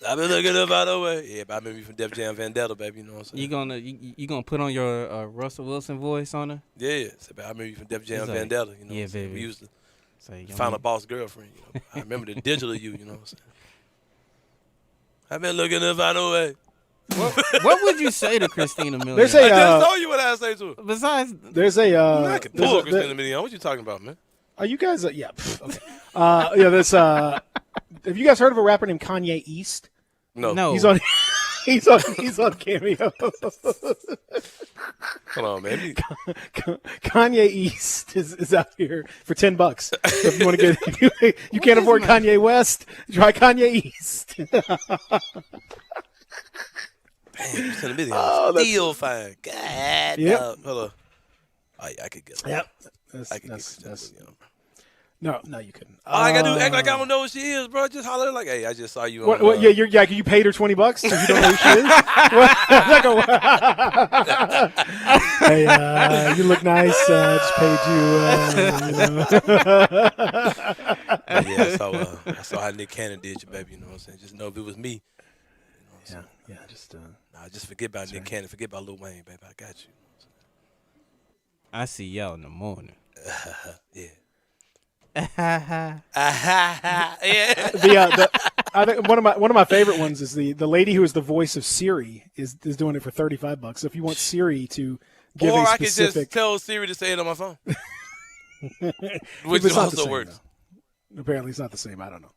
I've been looking to find a way. Yeah, but I remember you from Def Jam Vendetta, baby. You know what I'm saying? You gonna put on your Russell Wilson voice on her? Yeah. So, I remember you from Def Jam Vendetta. You know yeah, what I'm saying? baby. We used to find a boss girlfriend. You know? I remember the digital you. You know what I'm saying? I've been looking to find a way. What would you say to Christina Milian? I just told you what I say to her. Besides, there's a. I can pull Christina Milian. What you talking about, man? Are you guys? Yeah. Okay. Yeah. There's. Have you guys heard of a rapper named Kanye East? No. He's on. He's on Cameo. Hold on, man. Kanye East is out here for $10. So if you want to get, you can't afford Kanye West, try Kanye East. Christina Milian. Still fine. God. Yep. Hold on. Oh, yeah, I could get her. Yep. I could get Christina Milian. No, you couldn't. All I gotta do act like I don't know who she is, bro. Just holler like, "Hey, I just saw you." What, you paid her $20 so you don't know who she is. Hey, you look nice. Just paid you. I saw how Nick Cannon did you, baby. You know what I'm saying? Just know if it was me. You know just forget about Nick Cannon. Forget about Lil Wayne, baby. I got you. I see y'all in the morning. Yeah. Yeah. I think one of my favorite ones is the lady who is the voice of Siri is doing it for $35. So if you want Siri to give or a I could specific, just tell Siri to say it on my phone, which which also also works. Apparently, it's not the same. I don't know.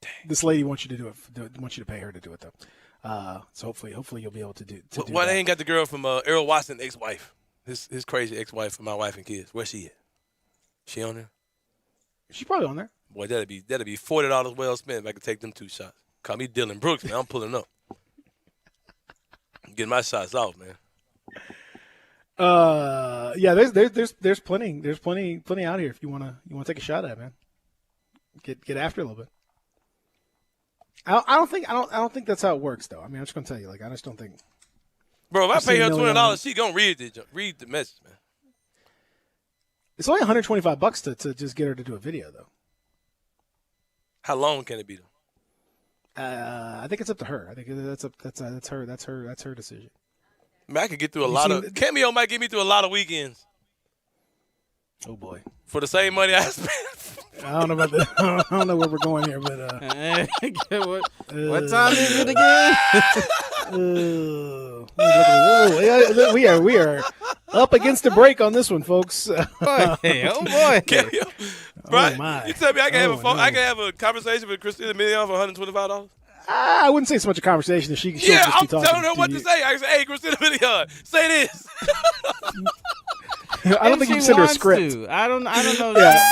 Dang. This lady wants you to do it. Wants you to pay her to do it though. So hopefully you'll be able to do. Why they ain't got the girl from Earl Watson, ex-wife, his crazy ex-wife for my wife and kids? Where's she at? She on there? She's probably on there. Boy, that'd be $40 well spent if I could take them 2 shots. Call me Dylan Brooks, man. I'm pulling up. I'm getting my shots off, man. Yeah, there's plenty out here if you wanna take a shot at it, man. Get after it a little bit. I don't think that's how it works though. I mean, I'm just gonna tell you, like, I just don't think. Bro, if I pay her $20, she gonna read the message, man. It's only $125 to just get her to do a video though. How long can it be though? I think it's up to her. I think that's her decision. Man, I could get through a lot of Cameo might get me through a lot of weekends. Oh boy. For the same money I spent. I don't know about that. I don't know where we're going here, but what time is it again? We are up against the break on this one, folks. Oh boy. Cameo. Right. Oh my. You tell me I can have a conversation with Christina Milian for $125? I wouldn't say it's much a conversation. If she'll just be I'm talking telling her what to say. I can say, hey, Christina Milian, say this. I don't think you can send her a script. I don't know. Yeah.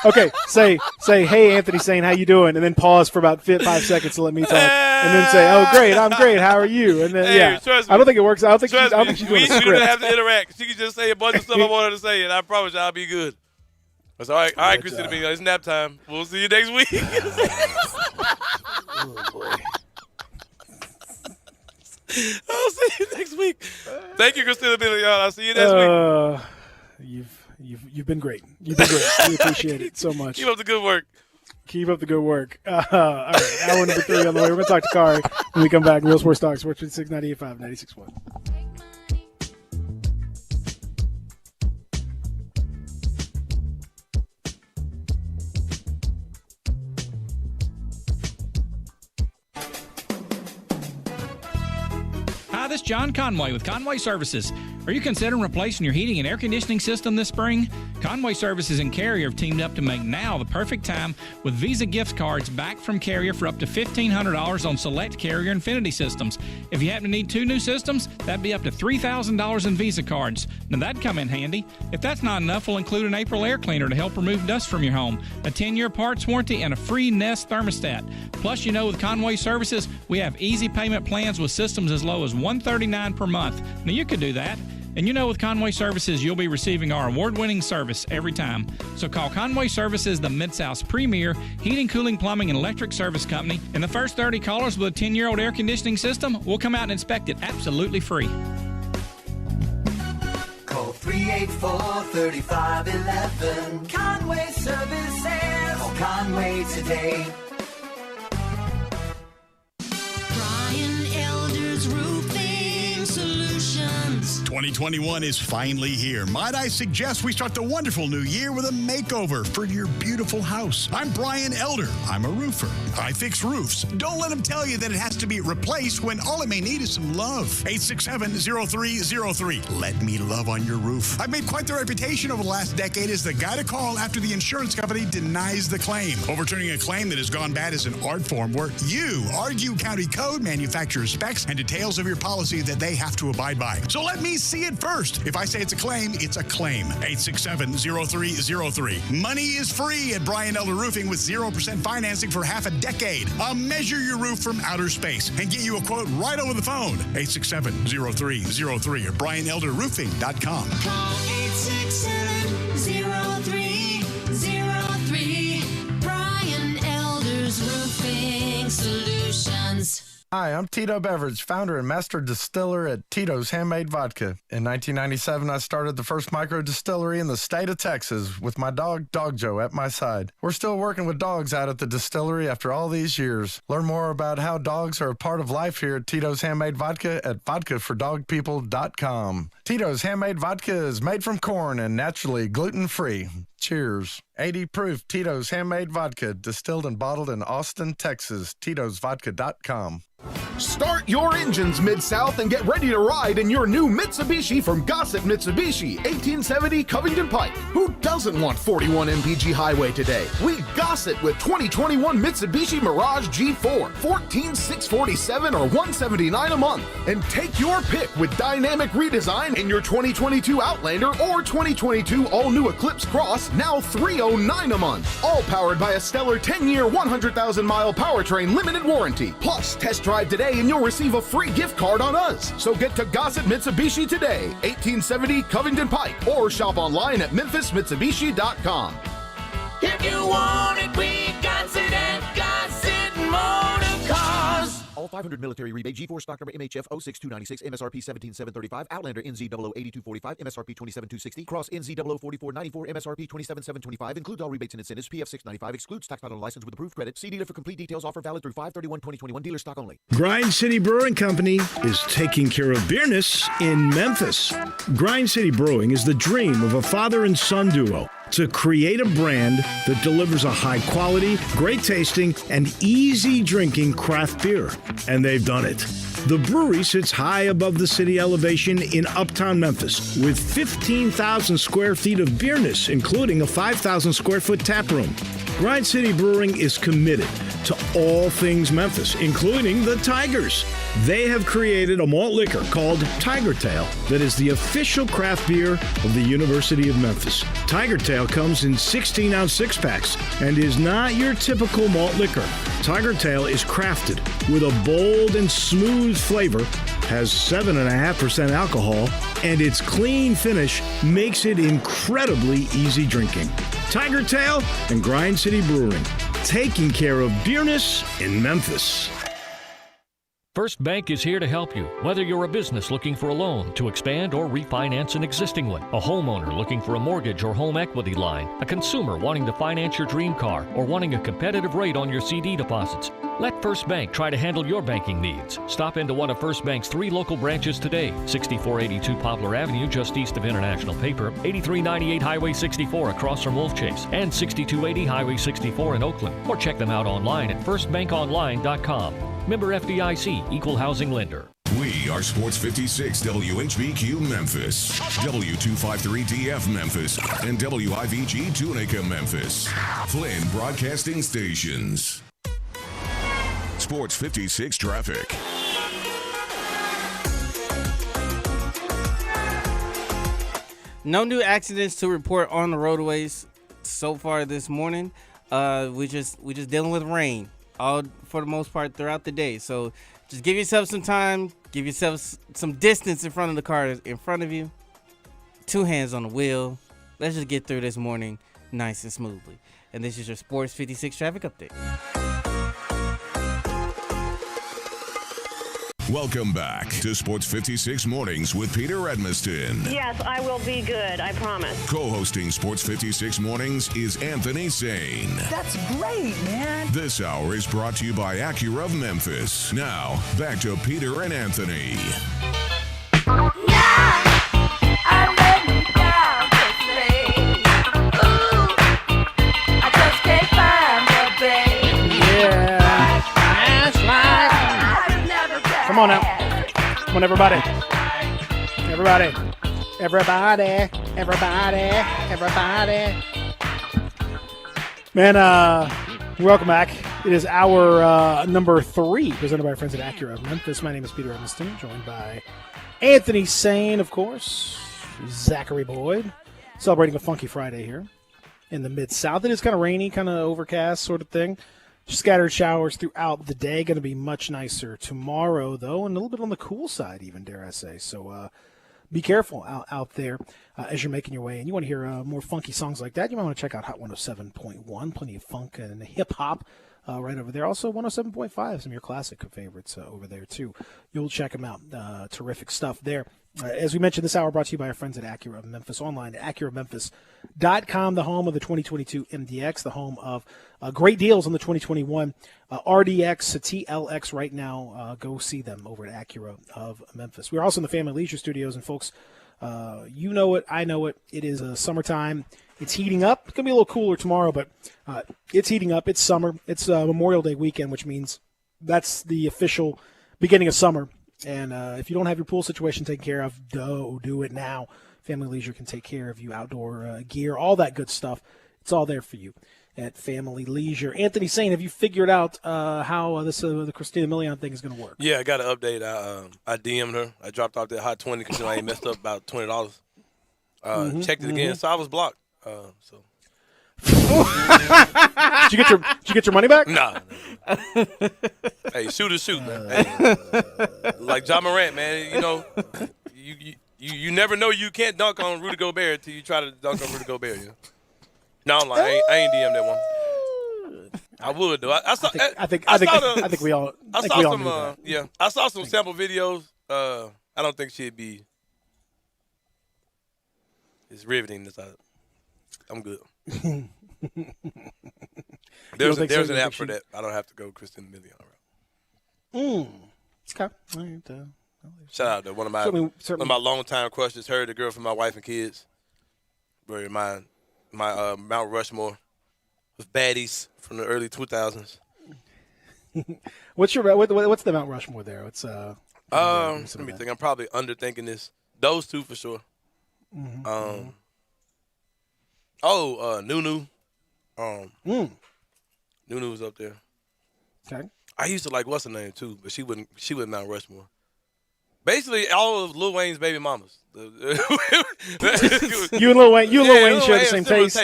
Okay. Say, hey, Anthony Sane, how you doing? And then pause for about 5 seconds to let me talk, and then say, oh, great, I'm great. How are you? And then trust me. I don't think it works. I don't think she's doing a we script. don't have to interact. She can just say a bunch of stuff I want her to say, and I promise you I'll be good. That's all right. All right, Christina Milian, it's nap time. We'll see you next week. Oh boy. I'll see you next week. Thank you, Christina Milian. I'll see you next week. You've been great. You've been great. We appreciate it so much. Keep up the good work. Keep up the good work. All right, hour number 3 on the way. We're going to talk to Kari when we come back. Real Sports Talk, Sports 56, 98.5, 96.1. Hi, this is John Conway with Conway Services. Are you considering replacing your heating and air conditioning system this spring? Conway Services and Carrier have teamed up to make now the perfect time with Visa gift cards back from Carrier for up to $1,500 on select Carrier Infinity systems. If you happen to need 2 new systems, that'd be up to $3,000 in Visa cards. Now that'd come in handy. If that's not enough, we'll include an April air cleaner to help remove dust from your home, a 10-year parts warranty, and a free Nest thermostat. Plus, with Conway Services, we have easy payment plans with systems as low as $139 per month. Now you could do that. And with Conway Services, you'll be receiving our award-winning service every time. So call Conway Services, the Mid-South's premier heating, cooling, plumbing, and electric service company. And the first 30 callers with a 10-year-old air conditioning system, we'll come out and inspect it absolutely free. Call 384-3511. Conway Services. Call Conway today. Brian Elder's Roofing Solutions. 2021 is finally here. Might I suggest we start the wonderful new year with a makeover for your beautiful house. I'm Brian Elder. I'm a roofer. I fix roofs. Don't let them tell you that it has to be replaced when all it may need is some love. 867-0303. Let me love on your roof. I've made quite the reputation over the last decade as the guy to call after the insurance company denies the claim. Overturning a claim that has gone bad is an art form where you argue county code, manufacturer specs, and details of your policy that they have to abide by. So let me see it first. If I say it's a claim, it's a claim. 867-0303. Money is free at Brian Elder Roofing with 0% financing for half a decade. I'll measure your roof from outer space and get you a quote right over the phone. 867-0303 or BrianElderRoofing.com. Call 867-0303. Brian Elder's Roofing Solutions. Hi, I'm Tito Beveridge, founder and master distiller at Tito's Handmade Vodka. In 1997, I started the first micro distillery in the state of Texas with my dog, Dog Joe, at my side. We're still working with dogs out at the distillery after all these years. Learn more about how dogs are a part of life here at Tito's Handmade Vodka at vodkafordogpeople.com. Tito's Handmade Vodka is made from corn and naturally gluten-free. Cheers. 80 proof Tito's Handmade Vodka, distilled and bottled in Austin, Texas. Tito'sVodka.com. Start your engines Mid-South and get ready to ride in your new Mitsubishi from Gossett Mitsubishi, 1870 Covington Pike. Who doesn't want 41 mpg highway today? We Gossett with 2021 Mitsubishi Mirage G4, 14,647 or $179 a month. And take your pick with dynamic redesign in your 2022 Outlander or 2022 all-new Eclipse Cross, now $309 a month. All powered by a stellar 10-year, 100,000-mile powertrain limited warranty. Plus, test drive today and you'll receive a free gift card on us. So get to Gossett Mitsubishi today, 1870 Covington Pike, or shop online at memphismitsubishi.com. If you want it, we got it at Gossett Motor Cars. All 500 military rebate, G4 stock number MHF 06296, MSRP 17735, Outlander NZ00 8245, MSRP 27260, Cross NZ00 4494, MSRP 27725, includes all rebates and incentives, PF 695, excludes tax title license with approved credit. See dealer for complete details. Offer valid through 5/31/2021, dealer stock only. Grind City Brewing Company is taking care of beerness in Memphis. Grind City Brewing is the dream of a father and son duo to create a brand that delivers a high quality, great tasting, and easy drinking craft beer. And they've done it. The brewery sits high above the city elevation in uptown Memphis with 15,000 square feet of beerness, including a 5,000 square foot tap room. Grind City Brewing is committed to all things Memphis, including the Tigers. They have created a malt liquor called Tiger Tail that is the official craft beer of the University of Memphis. Tiger Tail comes in 16-ounce six-packs and is not your typical malt liquor. Tiger Tail is crafted with a bold and smooth flavor, has 7.5% alcohol, and its clean finish makes it incredibly easy drinking. Tiger Tail and Grind City Brewing, taking care of beerness in Memphis. First Bank is here to help you, whether you're a business looking for a loan to expand or refinance an existing one, a homeowner looking for a mortgage or home equity line, a consumer wanting to finance your dream car, or wanting a competitive rate on your CD deposits. Let First Bank try to handle your banking needs. Stop into one of First Bank's 3 local branches today, 6482 Poplar Avenue just east of International Paper, 8398 Highway 64 across from Wolf Chase, and 6280 Highway 64 in Oakland. Or check them out online at firstbankonline.com. Member FDIC, Equal Housing Lender. We are Sports 56 WHBQ Memphis, W253DF Memphis, and WIVG Tunica Memphis. Flynn Broadcasting Stations. Sports 56 traffic. No new accidents to report on the roadways so far this morning. We just dealing with rain all for the most part throughout the day. So just give yourself some time, give yourself some distance in front of the car in front of you. 2 hands on the wheel. Let's just get through this morning nice and smoothly. And this is your Sports 56 traffic update. Welcome back to Sports 56 Mornings with Peter Edmiston. Yes, I will be good, I promise. Co-hosting Sports 56 Mornings is Anthony Sane. That's great, man. This hour is brought to you by Acura of Memphis. Now, back to Peter and Anthony. Come on now. Come on, everybody. Everybody. Everybody. Everybody. Everybody. Man, welcome back. It is hour number 3, presented by our friends at Acura of Memphis. My name is Peter Edmiston, joined by Anthony Sane, of course, Zachary Boyd, celebrating a funky Friday here in the Mid-South. It is kind of rainy, kind of overcast sort of thing. Scattered showers throughout the day. Going to be much nicer tomorrow, though, and a little bit on the cool side even, dare I say. So be careful out there as you're making your way. And you want to hear more funky songs like that, you might want to check out Hot 107.1. Plenty of funk and hip-hop right over there. Also 107.5, some of your classic favorites over there, too. You'll check them out. Terrific stuff there. As we mentioned, this hour brought to you by our friends at Acura of Memphis, online at AcuraMemphis.com, the home of the 2022 MDX, the home of great deals on the 2021 RDX, TLX right now. Go see them over at Acura of Memphis. We're also in the Family Leisure Studios, and folks, you know it, I know it. It is summertime. It's heating up. It's going to be a little cooler tomorrow, but it's heating up. It's summer. It's Memorial Day weekend, which means that's the official beginning of summer. And if you don't have your pool situation taken care of, do it now. Family Leisure can take care of you. Outdoor gear, all that good stuff. It's all there for you at Family Leisure. Anthony Sain, have you figured out how the Christina Milian thing is going to work? Yeah, I got an update. I DM'd her. I dropped off that hot 20 because I ain't messed up about $20. Checked it again, so I was blocked. So. Did you get your money back? Nah. Hey, shoot or shoot, man. Hey, like John Morant, man. You know, you never know you can't dunk on Rudy Gobert until you try to dunk on Rudy Gobert. You know? No, I'm like, I ain't DM that one. I would though. I think we all. I saw some. Yeah, I saw some sample videos. I don't think she'd be. It's riveting. This I'm good. There's an app for that. I don't have to go Christina Milian. Okay. All right, shout out to one of my longtime crushes. Her, the girl from My Wife and Kids. Where my Mount Rushmore with baddies from the early 2000s. What's the Mount Rushmore there? It's let me think. I'm probably underthinking this. Those two for sure. Nunu. Nunu was up there. Okay. I used to like what's her name too, but she wouldn't Mount Rushmore. Basically, all of Lil Wayne's baby mamas. You and Lil Wayne share the same taste.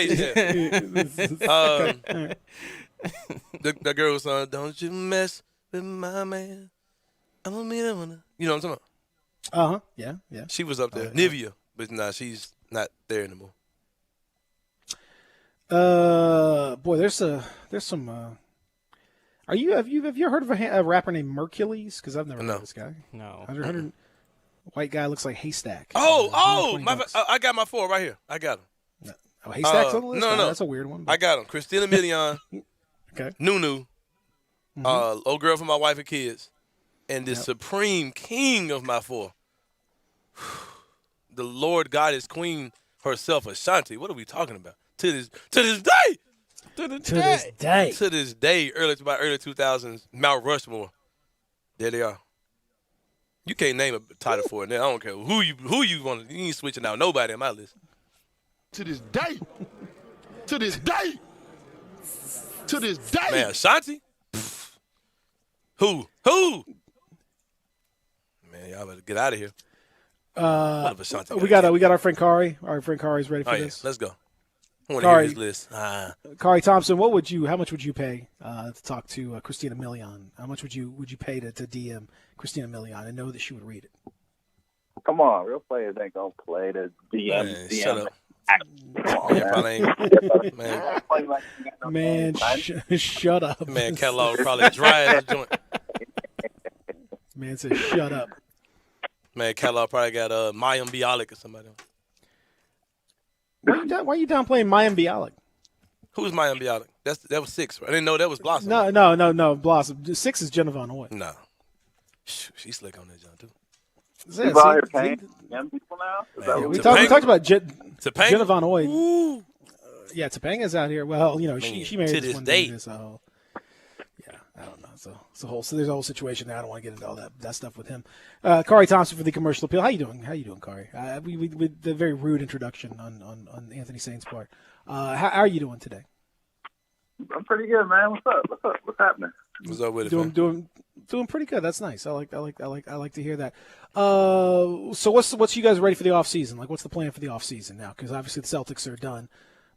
The girl was on, "Don't you mess with my man. I'm gonna meet him." You know what I'm talking about? Yeah. She was up there. Nivea, but she's not there anymore. Boy, there's some. Have you heard of a rapper named Mercules? Because I've never heard of this guy. No. 100 white guy looks like Haystack. I got my 4 right here. I got him. Oh, Haystack's on the list? No, that's a weird one. I got him. Christina Milian. Okay. Nunu. Old girl from My Wife and Kids. And the supreme king of my 4. The Lord Goddess Queen herself, Ashanti. What are we talking about? To this day. To this day, early 2000s, Mount Rushmore. There they are. You can't name a title for it. Now I don't care who you want. You ain't switching out nobody on my list. To this day. To this day. To this day. Man, Ashanti? Who? Man, y'all better get out of here. We got our friend Kari. Our friend Kari's ready for this. Yeah. Let's go. I want to hear his list. Kari Thompson, how much would you pay to talk to Christina Milian? How much would you pay to DM Christina Milian and know that she would read it? Come on, real players ain't gonna play the DM. Man, shut up. Man, shut up. Man, catalog probably dry as a joint. Man said, shut up. Man, catalog probably got Mayim Bialik or somebody else. Why are you downplaying Mayim Bialik? Who's Mayim Bialik? That was 6. Right? I didn't know that was Blossom. No. Blossom. 6 is Jenna Von Hoy. Nah. She's slick on that, John, too. You out here paying young people now? We talked about Jenna Von Hoy. Ooh. Yeah, Topanga's out here. Well, she married this one day. So, yeah, I don't know. So there's a whole situation there. I don't want to get into all that stuff with him. Kari Thompson for the commercial appeal. How you doing, Kari? With the very rude introduction on Anthony Sain's part. How are you doing today? I'm pretty good, man. What's up? What's happening? What's up with it? Doing pretty good. That's nice. I like to hear that. So what's you guys ready for the off season? Like, what's the plan for the off season now? Because obviously the Celtics are done.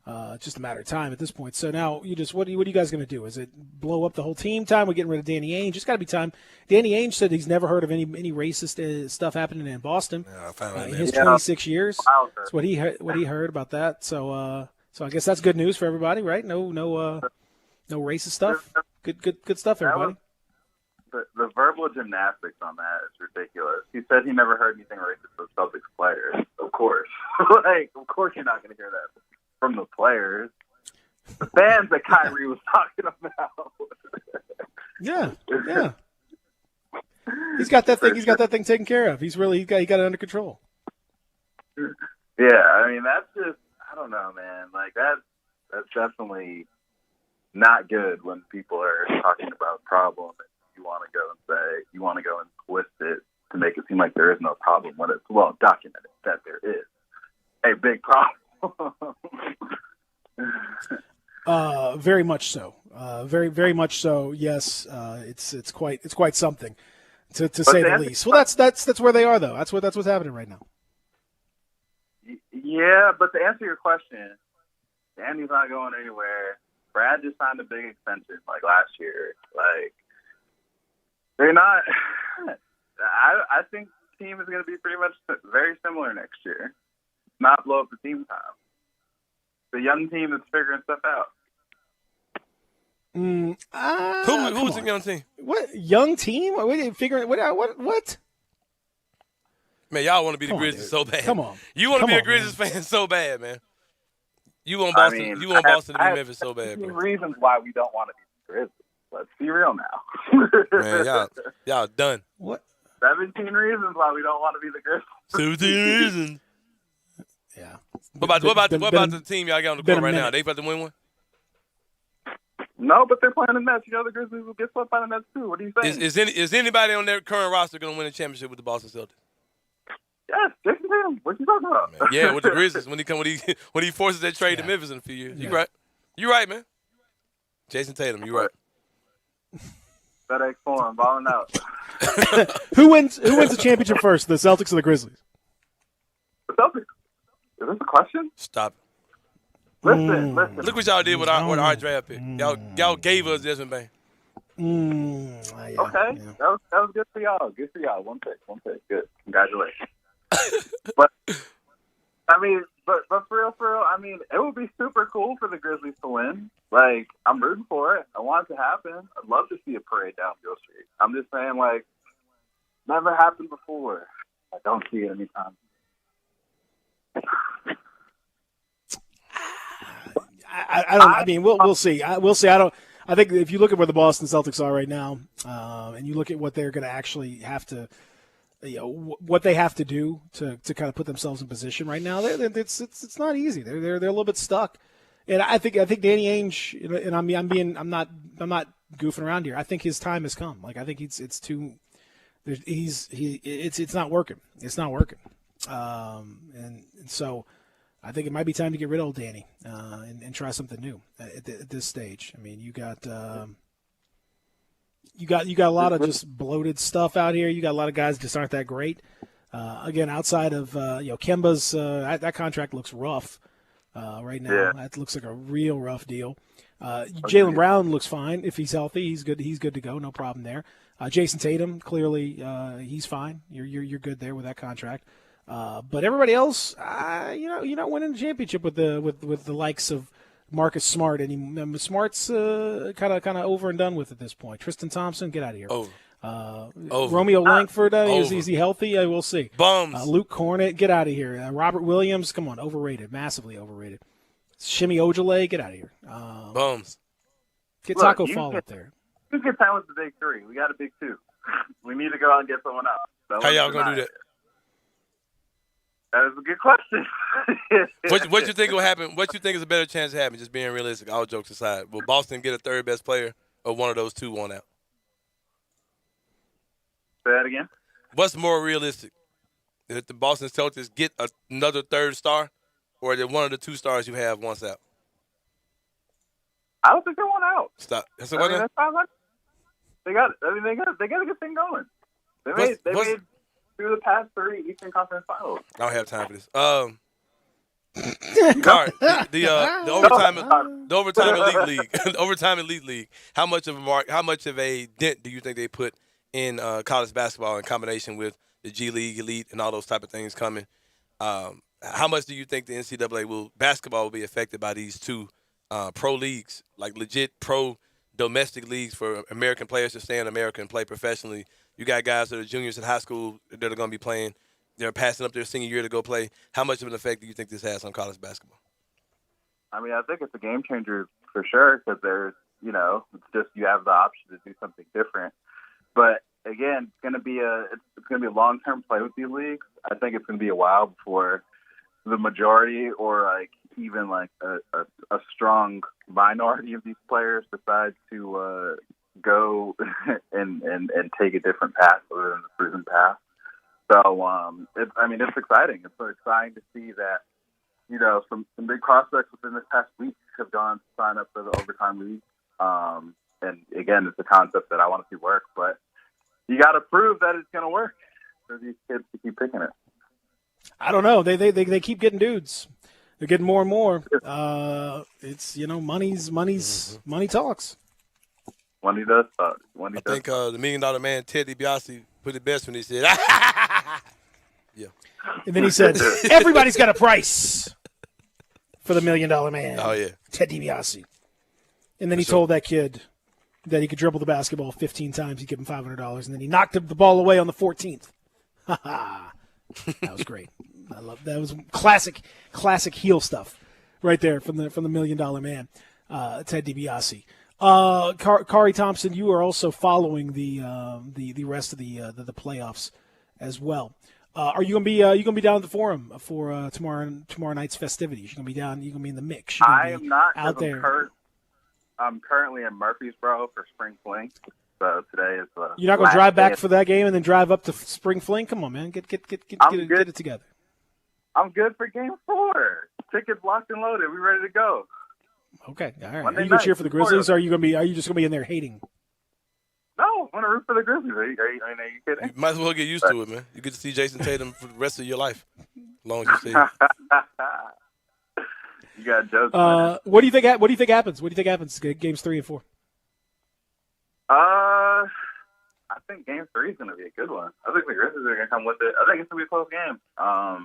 It's just a matter of time at this point. So now what are you guys going to do? Is it blow up the whole team time? We're getting rid of Danny Ainge. It's got to be time. Danny Ainge said he's never heard of any racist stuff happening in Boston in his 26 years. That's what he heard about that. So I guess that's good news for everybody, right? No racist stuff. Good stuff, everybody. The verbal gymnastics on that is ridiculous. He said he never heard anything racist from Celtics players. Of course, of course you're not going to hear that from the players. The fans that Kyrie was talking about. Yeah. He's got that thing. He's got that thing taken care of. He got it under control. Yeah, I mean that's just I don't know, man. Like that's definitely not good when people are talking about problems you want to go and say, you want to go and twist it to make it seem like there is no problem when it's well documented that there is a big problem. Very much so. Very much so. Yes, it's quite something, to say the least. Well, that's where they are though. That's what's happening right now. Yeah, but to answer your question, Danny's not going anywhere. Brad just signed a big extension like last year. Like they're not. I think the team is going to be pretty much very similar next year. Not blow up the team time. The young team is figuring stuff out. Who's the young team? What young team? What figuring? What? Man, y'all want to be the Grizzlies so bad. Come on. You want to be a Grizzlies fan so bad, man. You want Boston? You want Boston to be Memphis so bad, bro. Reasons why we don't want to be the Grizzlies. Let's be real now. Man, y'all done. What? 17 reasons why we don't want to be the Grizzlies. 17 reasons. Yeah. What about the team y'all got on the court right now? They about to win one? No, but they're playing the Nets. You know the Grizzlies will get swept by the Nets too. What are you saying? Is anybody on their current roster going to win a championship with the Boston Celtics? Yes, Jason Tatum. What you talking about? Man, yeah, with the Grizzlies when he forces that trade to Memphis in a few years. You right. You right, man. Jason Tatum, you right. FedEx Forum, balling out. Who wins the championship first, the Celtics or the Grizzlies? The Celtics. Is this a question? Stop. Listen. Look what y'all did with our draft pick. Y'all gave us Desmond Bain. Okay, that was good for y'all. Good for y'all. One pick. Good. Congratulations. but for real, I mean, it would be super cool for the Grizzlies to win. Like, I'm rooting for it. I want it to happen. I'd love to see a parade down Beale Street. I'm just saying, like, never happened before. I don't see it anytime. I mean, we'll see. We'll see. I think if you look at where the Boston Celtics are right now, and you look at what they're going to actually have to, what they have to do to kind of put themselves in position right now, it's not easy. They're a little bit stuck, and I think Danny Ainge, and I'm not goofing around here. I think his time has come. Like I think it's not working. It's not working, and so. I think it might be time to get rid of old Danny and try something new at this stage. I mean, you got a lot of just bloated stuff out here. You got a lot of guys that just aren't that great. Again, outside of Kemba's, that contract looks rough right now. Yeah. That looks like a real rough deal. Jaylen Brown looks fine if he's healthy. He's good. He's good to go. No problem there. Jason Tatum, clearly, he's fine. You're good there with that contract. But everybody else, you're not winning the championship with the likes of Marcus Smart anymore. Smart's kind of over and done with at this point. Tristan Thompson, get out of here. Romeo Langford, is he healthy? We'll see. Bums. Luke Cornett, get out of here. Robert Williams, come on, overrated, massively overrated. Shimi Ojale, get out of here. Bums. Get Taco Fall up there. You get time with the big three. We got a big two. We need to go out and get someone else. How y'all gonna do that? That is a good question. What you think will happen? What you think is a better chance to happen? Just being realistic, all jokes aside. Will Boston get a third best player, or one of those two won out? Say that again. What's more realistic? That the Boston Celtics get another third star, or that one of the two stars you have wants out? I don't think they want out. Stop. That's They got a good thing going. They made through the past 3 Eastern Conference Finals. I don't have time for this. All right, the overtime elite league, the overtime elite league. How much of a dent do you think they put in college basketball in combination with the G League elite and all those type of things coming? How much do you think the NCAA basketball will be affected by these two pro leagues, like legit pro domestic leagues for American players to stay in America and play professionally? You got guys that are juniors in high school that are going to be playing. They're passing up their senior year to go play. How much of an effect do you think this has on college basketball? I mean, I think it's a game changer for sure because there's, it's just you have the option to do something different. But again, it's going to be a long-term play with these leagues. I think it's going to be a while before the majority or even a strong minority of these players decide to go and take a different path other than the proven path. So, it's exciting. It's so exciting to see that, some big prospects within this past week have gone to sign up for the overtime league. And again, it's a concept that I want to see work, but you got to prove that it's going to work for these kids to keep picking it. I don't know. They keep getting dudes. They're getting more and more. It's money talks. Money does talk. I think the $1 Million Man Ted DiBiase put it best when he said, "Yeah." And then he said, "Everybody's got a price for the $1 Million Man." Oh yeah, Ted DiBiase. And then he told that kid that he could dribble the basketball 15 times. He'd give him $500, and then he knocked the ball away on the 14th. Ha ha! That was great. I love that. Was classic heel stuff right there from the $1 Million Man, Ted DiBiase. Kari Thompson, you are also following the rest of the playoffs as well. Are you gonna be down at the Forum for tomorrow night's festivities? You're gonna be down. You're gonna be in the mix. I am not out there. I'm currently in Murfreesboro for Spring Fling. So today is the You're not going to drive back for that game and then drive up to Spring Fling? Come on, man. Get it together. I'm good for Game 4. Tickets locked and loaded. We ready to go. Okay, all right. Monday Are you going night, to cheer for the Grizzlies, or are you just going to be in there hating? No, I'm going to root for the Grizzlies. Are you kidding? You might as well get used to it, man. You get to see Jason Tatum for the rest of your life, as long as you see it. You got jokes. What do you think happens? What do you think happens? Games 3 and 4. I think Game 3 is going to be a good one. I think the Grizzlies are going to come with it. I think it's going to be a close game. I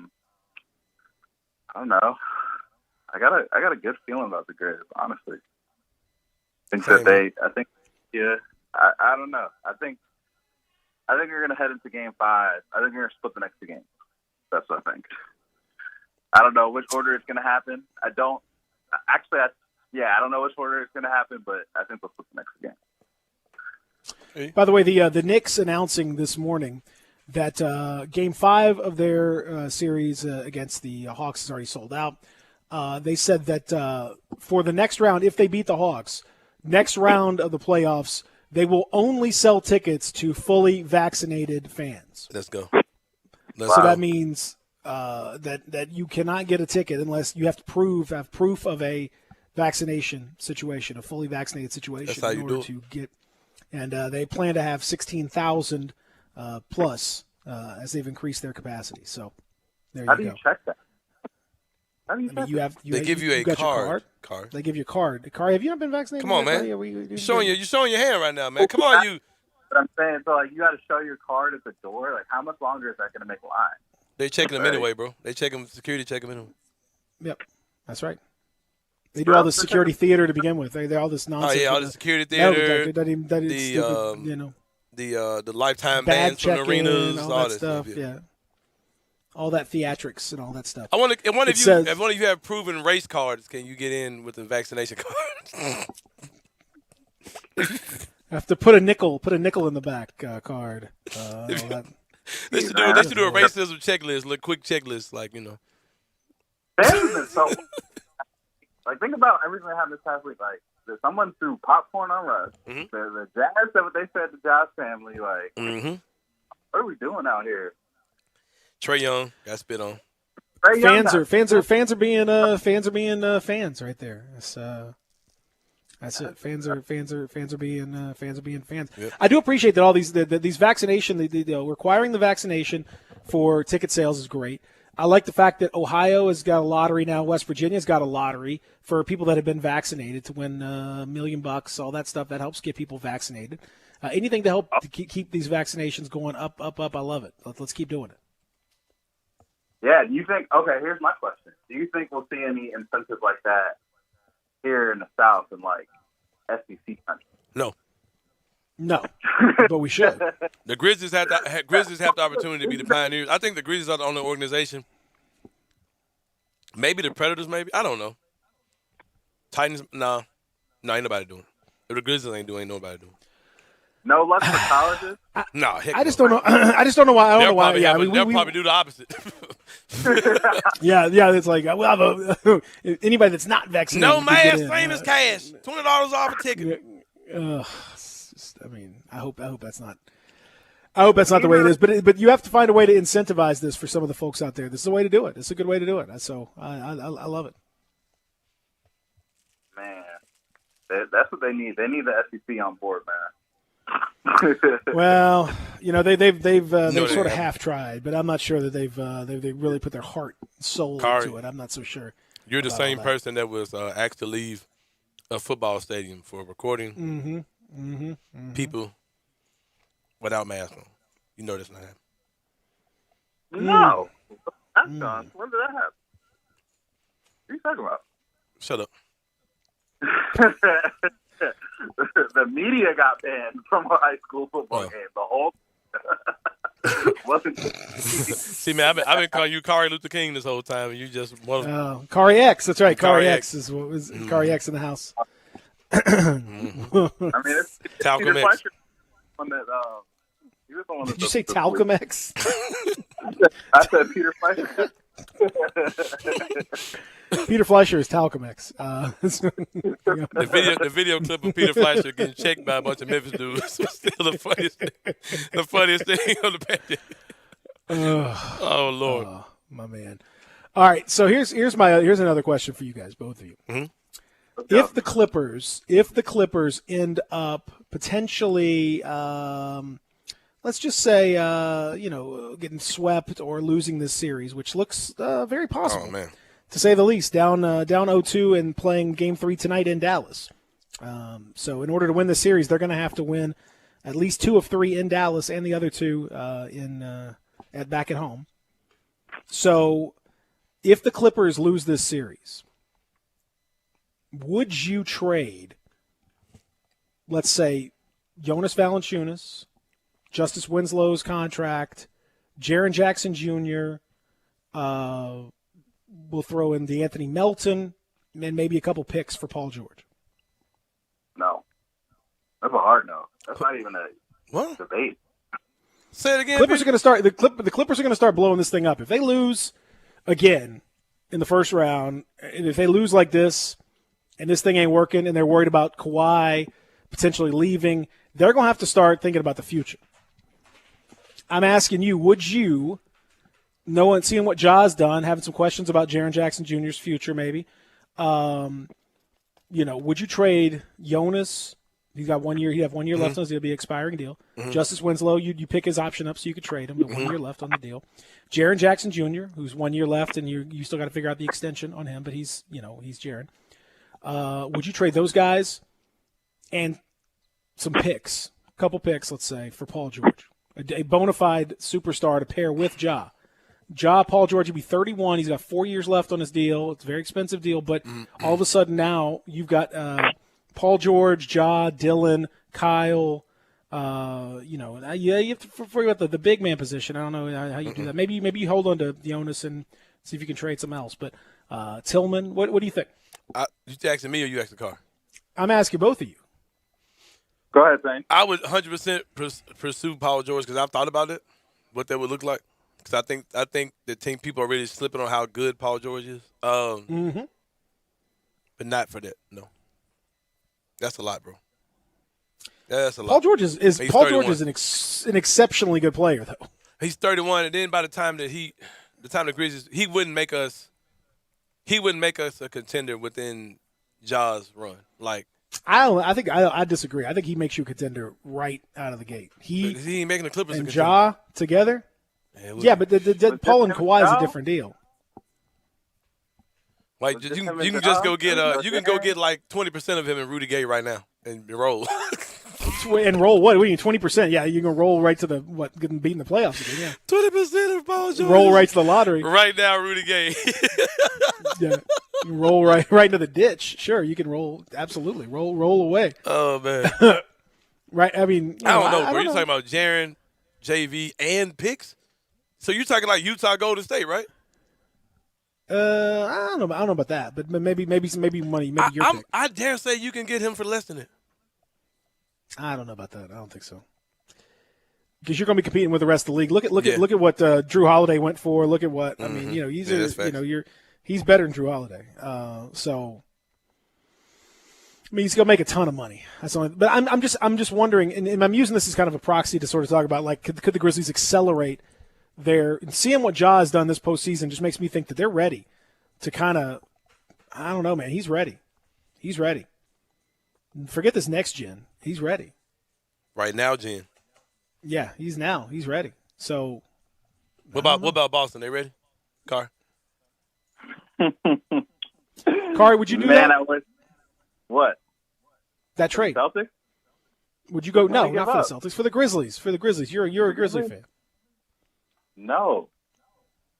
don't know. I got a good feeling about the Grizz, honestly. I don't know. I think you're going to head into Game 5. I think you're going to split the next 2 games. That's what I think. I don't know which order it's going to happen. I don't know which order it's going to happen, but I think we'll split the next 2 games. By the way, the Knicks announcing this morning that Game 5 of their series against the Hawks is already sold out. They said that for the next round, if they beat the Hawks, next round of the playoffs, they will only sell tickets to fully vaccinated fans. Let's go. So that means that you cannot get a ticket unless you have to have proof of a vaccination situation, a fully vaccinated situation. That's how you do it. To get. And they plan to have 16,000 plus as they've increased their capacity. So there you go. How do you check that? They give you a card. They give you a card. Have you not been vaccinated? Come on, man. You're showing your hand right now, man. Come on, you. But I'm saying, so you got to show your card at the door. Like, how much longer is that going to make a line? They checking them anyway, bro. They check them. Security check them anyway. Yep, that's right. They do all the security theater to begin with. They're all this nonsense. Oh yeah, all the security theater. The lifetime bans from the arenas, all that stuff. Yeah. All that theatrics and all that stuff. I wonder if one of you have proven race cards, can you get in with the vaccination card? Have to put a nickel in the back card. They should do a racism checklist, a quick checklist, like, you know. So, like, think about everything that happened this past week. Like, someone threw popcorn on Russ. Mm-hmm. The Jazz said what they said to Josh family. Like, what are we doing out here? Trae Young got spit on. Fans are being fans right there. That's it. Fans are being fans. Yep. I do appreciate that all these vaccination, requiring the vaccination for ticket sales is great. I like the fact that Ohio has got a lottery now. West Virginia's got a lottery for people that have been vaccinated to win $1 million, all that stuff. That helps get people vaccinated. Anything to help to keep these vaccinations going up. I love it. Let's keep doing it. Yeah, do you think, okay, here's my question. Do you think we'll see any incentive like that here in the South and, like, SEC country? No, but we should. The Grizzlies have the opportunity to be the pioneers. I think the Grizzlies are the only organization. Maybe the Predators, maybe. I don't know. Titans, no, ain't nobody doing it. If the Grizzlies ain't nobody doing it. No luck for colleges? No, heck I just don't know. I just don't know why. They'll probably do the opposite. yeah. It's like anybody that's not vaccinated. No mask, same as cash. $20 off a ticket. I mean, I hope that's not. I hope that's not the way it is. But you have to find a way to incentivize this for some of the folks out there. This is a way to do it. It's a good way to do it. So I love it. Man, that's what they need. They need the SEC on board, man. Well, they've sort of half tried, but I'm not sure that they've really put their heart and soul into it. I'm not so sure. You're the same person that was asked to leave a football stadium for recording people without masks on. You know that's not happening. No, that's done. When did that happen? What are you talking about? Shut up. The media got banned from a high school football game. The whole wasn't. See, man, I've been calling you Kari Luther King this whole time, and you just Kari X. That's right. Kari Kari X is what was Kari X in the house. I mean, it's Talcum Peter X. Fleischer, one that he was the one. Did you say Talcum X? I said Peter Fleischer. Peter Fleischer is Talcum X. The video clip of Peter Fleischer getting checked by a bunch of Memphis dudes was still the funniest thing on the pandemic. Oh Lord, my man. All right, so here's another question for you guys, both of you. Mm-hmm. If the Clippers end up potentially, let's just say, getting swept or losing this series, which looks very possible. Oh man. To say the least, down 0-2 and playing Game 3 tonight in Dallas. So in order to win the series, they're going to have to win at least 2 of 3 in Dallas and the other 2 back at home. So if the Clippers lose this series, would you trade, let's say, Jonas Valanciunas, Justice Winslow's contract, Jaren Jackson Jr., we'll throw in DeAnthony Melton, and maybe a couple picks for Paul George? No. That's a hard no. That's not even a debate. Say it again. Clippers are going to start. The Clippers are going to start blowing this thing up. If they lose again in the first round, and if they lose like this, and this thing ain't working, and they're worried about Kawhi potentially leaving, they're going to have to start thinking about the future. I'm asking you, would you, seeing what Ja's done, having some questions about Jaren Jackson Jr.'s future, maybe, would you trade Jonas? He's got 1 year. He'd have 1 year left on his deal. It'll be an expiring deal. Justice Winslow, you pick his option up so you could trade him. But 1 year left on the deal. Jaren Jackson Jr., who's 1 year left, and you still got to figure out the extension on him. But he's Jaren. Would you trade those guys and some picks, a couple picks, let's say, for Paul George, a bona fide superstar to pair with Ja? Paul George would be 31. He's got 4 years left on his deal. It's a very expensive deal, but all of a sudden now you've got Paul George, Ja, Dylan, Kyle. You have to forget about the big man position. I don't know how you do that. Maybe you hold on to Jonas and see if you can trade something else. But Tillman, what do you think? You asking me or you asking Carr? I'm asking both of you. Go ahead, Zane. I would 100% pursue Paul George because I've thought about it, what that would look like. Because I think the team people are really slipping on how good Paul George is. But not for that. No, that's a lot, bro. That's a lot. Paul George is Paul 31. George is an exceptionally good player, though. He's 31, and then by the time the Grizzlies, he wouldn't make us a contender within Ja's run. Like I disagree. I think he makes you a contender right out of the gate. He ain't making the Clippers and a Ja together. Yeah, but Paul and Kawhi is a different deal. Like you can just go get like 20% of him in Rudy Gay right now and roll. And roll what? What do you mean 20%? Yeah, you're gonna roll right to getting beat in the playoffs again. Yeah, 20% of Paul George. Roll right to the lottery right now, Rudy Gay. Yeah, you roll right into the ditch. Sure, you can roll. Absolutely, roll away. Oh man. Right. I mean, I don't know, bro. You're talking about Jaren, JV, and picks. So you're talking like Utah, Golden State, right? I don't know about that, but maybe money. Maybe your pick. I dare say you can get him for less than it. I don't know about that. I don't think so. Because you're going to be competing with the rest of the league. Look at what Drew Holiday went for. Look at what I mean. He's better than Drew Holiday. So I mean, he's gonna make a ton of money. That's only. But I'm just wondering, and I'm using this as kind of a proxy to sort of talk about like could the Grizzlies accelerate their and seeing what Ja has done this postseason just makes me think that they're ready to kind of. I don't know, man. He's ready. He's ready. Forget this next gen. He's ready. Right now, Jen. Yeah, he's ready. So. What about Boston? They ready? Car. Kari, would you do that? Man, I would. What? That trade. Celtics? Would you go? No, give not for up. the Celtics. For the Grizzlies. For the Grizzlies. You're a Grizzly fan. No.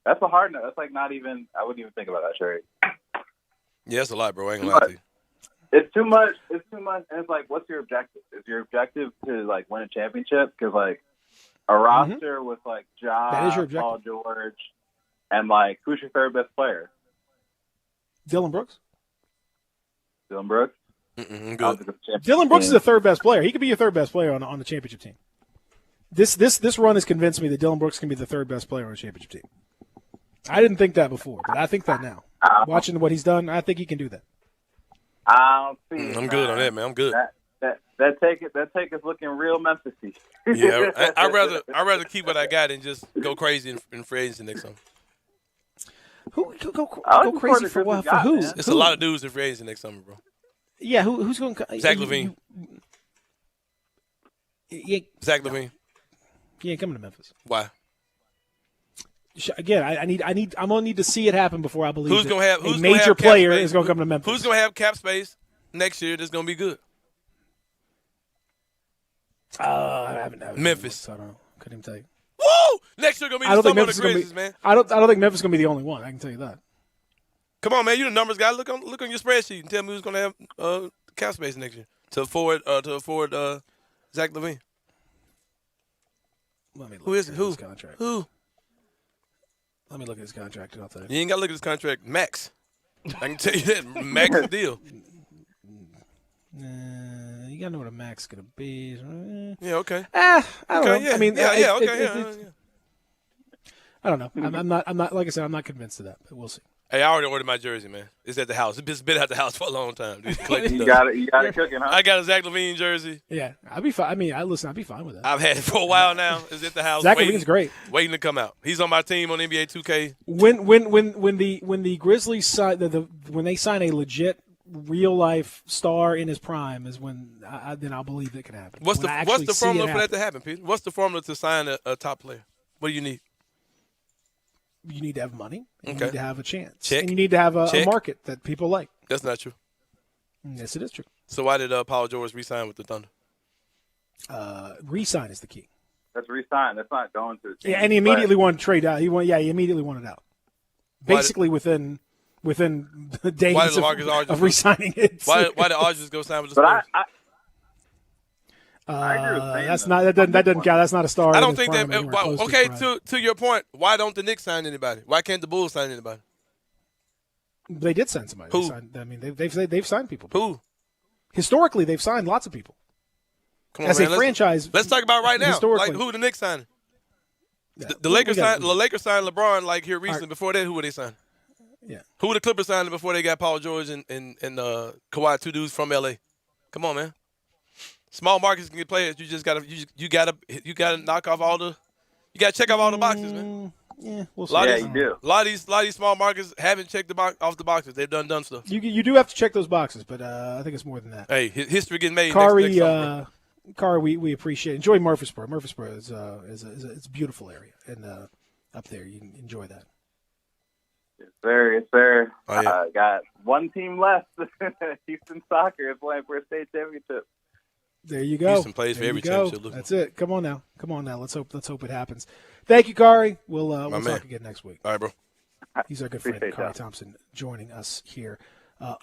That's a hard no. That's like not even. I wouldn't even think about that trade. Yeah, it's a lot, bro. I ain't gonna lie to you. It's too much. It's too much. And it's like, what's your objective? Is your objective to like win a championship? Because like a roster with like That is your Ja, objective. Paul George, and like who's your third best player? Dylan Brooks. Dylan Brooks. Good. Dylan Brooks is the third best player. He could be your third best player on the championship team. This run has convinced me that Dylan Brooks can be the third best player on a championship team. I didn't think that before, but I think that now. Watching what he's done, I think he can do that. I don't see it, I'm good on that, man. I'm good. That take is looking real Memphis-y. Yeah, I'd rather keep what I got and just go crazy in free agency next summer. Who go crazy for what? For who? It's a lot of dudes in free agency next summer, bro. Yeah, who's going? Zach LaVine. Zach LaVine. He ain't coming to Memphis. Why? Again, I'm gonna need to see it happen before I believe Who's gonna have a major player is gonna come to Memphis. Who's gonna have cap space next year that's gonna be good? I haven't Memphis. So I don't know. Couldn't even tell you. Woo! Next year gonna be the summer of the Grizzlies, man. I don't think Memphis is gonna be the only one. I can tell you that. Come on, man. You the numbers guy. Look on your spreadsheet and tell me who's gonna have cap space next year to afford Zach LaVine. Let me look Who is it? at Who? his contract. Who? Let me look at his contract. And I'll tell you. You ain't gotta look at his contract. Max. I can tell you that. Max deal. You gotta know what a max is gonna be. Yeah. Okay. I don't know. Yeah. I mean, yeah. I don't know. I'm not. Like I said, I'm not convinced of that. But we'll see. Hey, I already ordered my jersey, man. It's at the house. It's been at the house for a long time. Dude. You got it cooking, huh? I got a Zach LaVine jersey. Yeah, I'd be fine. I mean, I'd be fine with that. I've had it for a while now. It's at the house. Zach LaVine's great. Waiting to come out. He's on my team on NBA 2K. When the Grizzlies sign when they sign a legit real life star in his prime is when then I'll believe it can happen. What's When the formula for that to happen, Peter? What's the formula to sign a top player? What do you need? You need to have money. And Okay. You need to have a chance. Check. And you need to have a Check. market that people like. That's not true. Yes, it is true. So why did Paul George re-sign with the Thunder? Re-sign is the key. That's re-signed. That's not going to. Yeah, and he immediately wanted to trade out. He immediately wanted out. Basically within the days Why did LaMarcus Aldridge of re-signing it. Why did Aldridge go sign with the But Spurs? I agree with Sam, that's though. not that doesn't count. That's not a star. I in don't his think prime that. anywhere close to Okay, his prime. to your point, why don't the Knicks sign anybody? Why can't the Bulls sign anybody? They did sign somebody. Who? They signed, I mean, they've signed people. Who? Historically, they've signed lots of people. Come on, As man. a franchise, Let's talk about right now. historically. Like who the Knicks signing? Yeah. The Lakers We got- signed. The Lakers signed LeBron like here recently. Before that, who were they signing? Yeah. Who were the Clippers signing before they got Paul George and Kawhi, two dudes from LA? Come on, man. Small markets can get players. You just gotta knock off all the. You gotta check off all the boxes, man. Yeah, we'll see. Yeah, you do. A lot of these small markets haven't checked off the boxes. They've done stuff. You do have to check those boxes, but I think it's more than that. Hey, history getting made. Kari, next summer, bro. Kari, we appreciate. Enjoy Murfreesboro. Murfreesboro is it's a beautiful area, and up there you can enjoy that. It's fair. Oh, yeah. Got one team left. Houston Soccer is playing for a state championship. There you go. Houston plays for There every you go. championship. Look. That's it. Come on now. Let's hope it happens. Thank you, Kari. We'll man. talk again next week. All right, bro. He's our good friend, Appreciate Kari that. Thompson, joining us here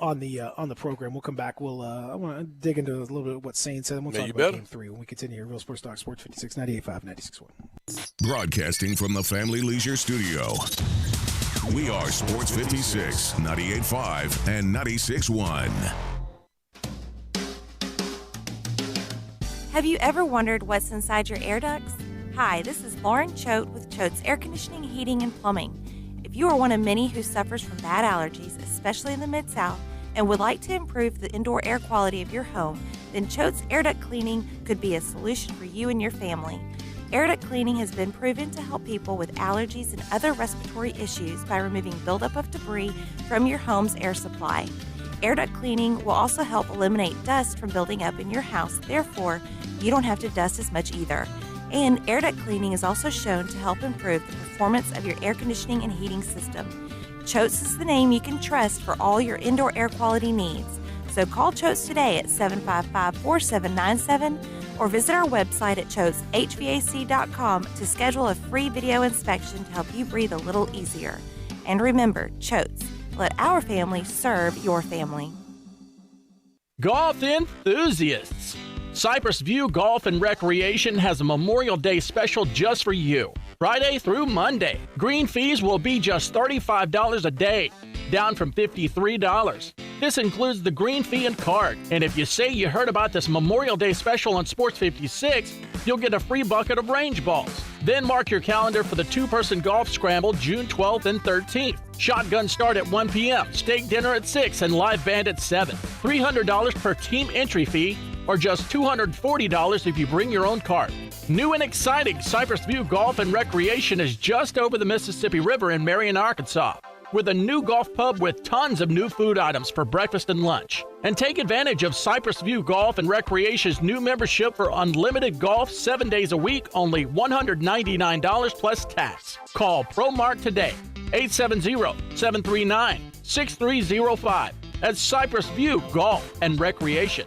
on the program. We'll come back. I want to dig into a little bit of what Sane said, and we'll Yeah, talk you about better. Game 3 when we continue here. Real Sports Talk, Sports 56, 98.5, 96.1. Broadcasting from the Family Leisure Studio. We are Sports 56, 98.5, and 96.1. Have you ever wondered what's inside your air ducts? Hi, this is Lauren Choate with Choate's Air Conditioning, Heating, and Plumbing. If you are one of many who suffers from bad allergies, especially in the Mid-South, and would like to improve the indoor air quality of your home, then Choate's Air Duct Cleaning could be a solution for you and your family. Air duct cleaning has been proven to help people with allergies and other respiratory issues by removing buildup of debris from your home's air supply. Air duct cleaning will also help eliminate dust from building up in your house. Therefore, you don't have to dust as much either. And air duct cleaning is also shown to help improve the performance of your air conditioning and heating system. Choates is the name you can trust for all your indoor air quality needs. So call Choates today at 755-4797 or visit our website at choateshvac.com to schedule a free video inspection to help you breathe a little easier. And remember, Choates, let our family serve your family. Golf enthusiasts! Cypress View Golf and Recreation has a Memorial Day special just for you. Friday through Monday. Green fees will be just $35 a day, down from $53. This includes the green fee and card. And if you say you heard about this Memorial Day special on Sports 56, you'll get a free bucket of range balls. Then mark your calendar for the two-person golf scramble June 12th and 13th. Shotgun start at 1 p.m., steak dinner at 6, and live band at 7. $300 per team entry fee, or just $240 if you bring your own cart. New and exciting Cypress View Golf and Recreation is just over the Mississippi River in Marion, Arkansas, with a new golf pub with tons of new food items for breakfast and lunch. And take advantage of Cypress View Golf and Recreation's new membership for unlimited golf 7 days a week, only $199 plus tax. Call ProMart today, 870-739-6305. That's Cypress View Golf and Recreation.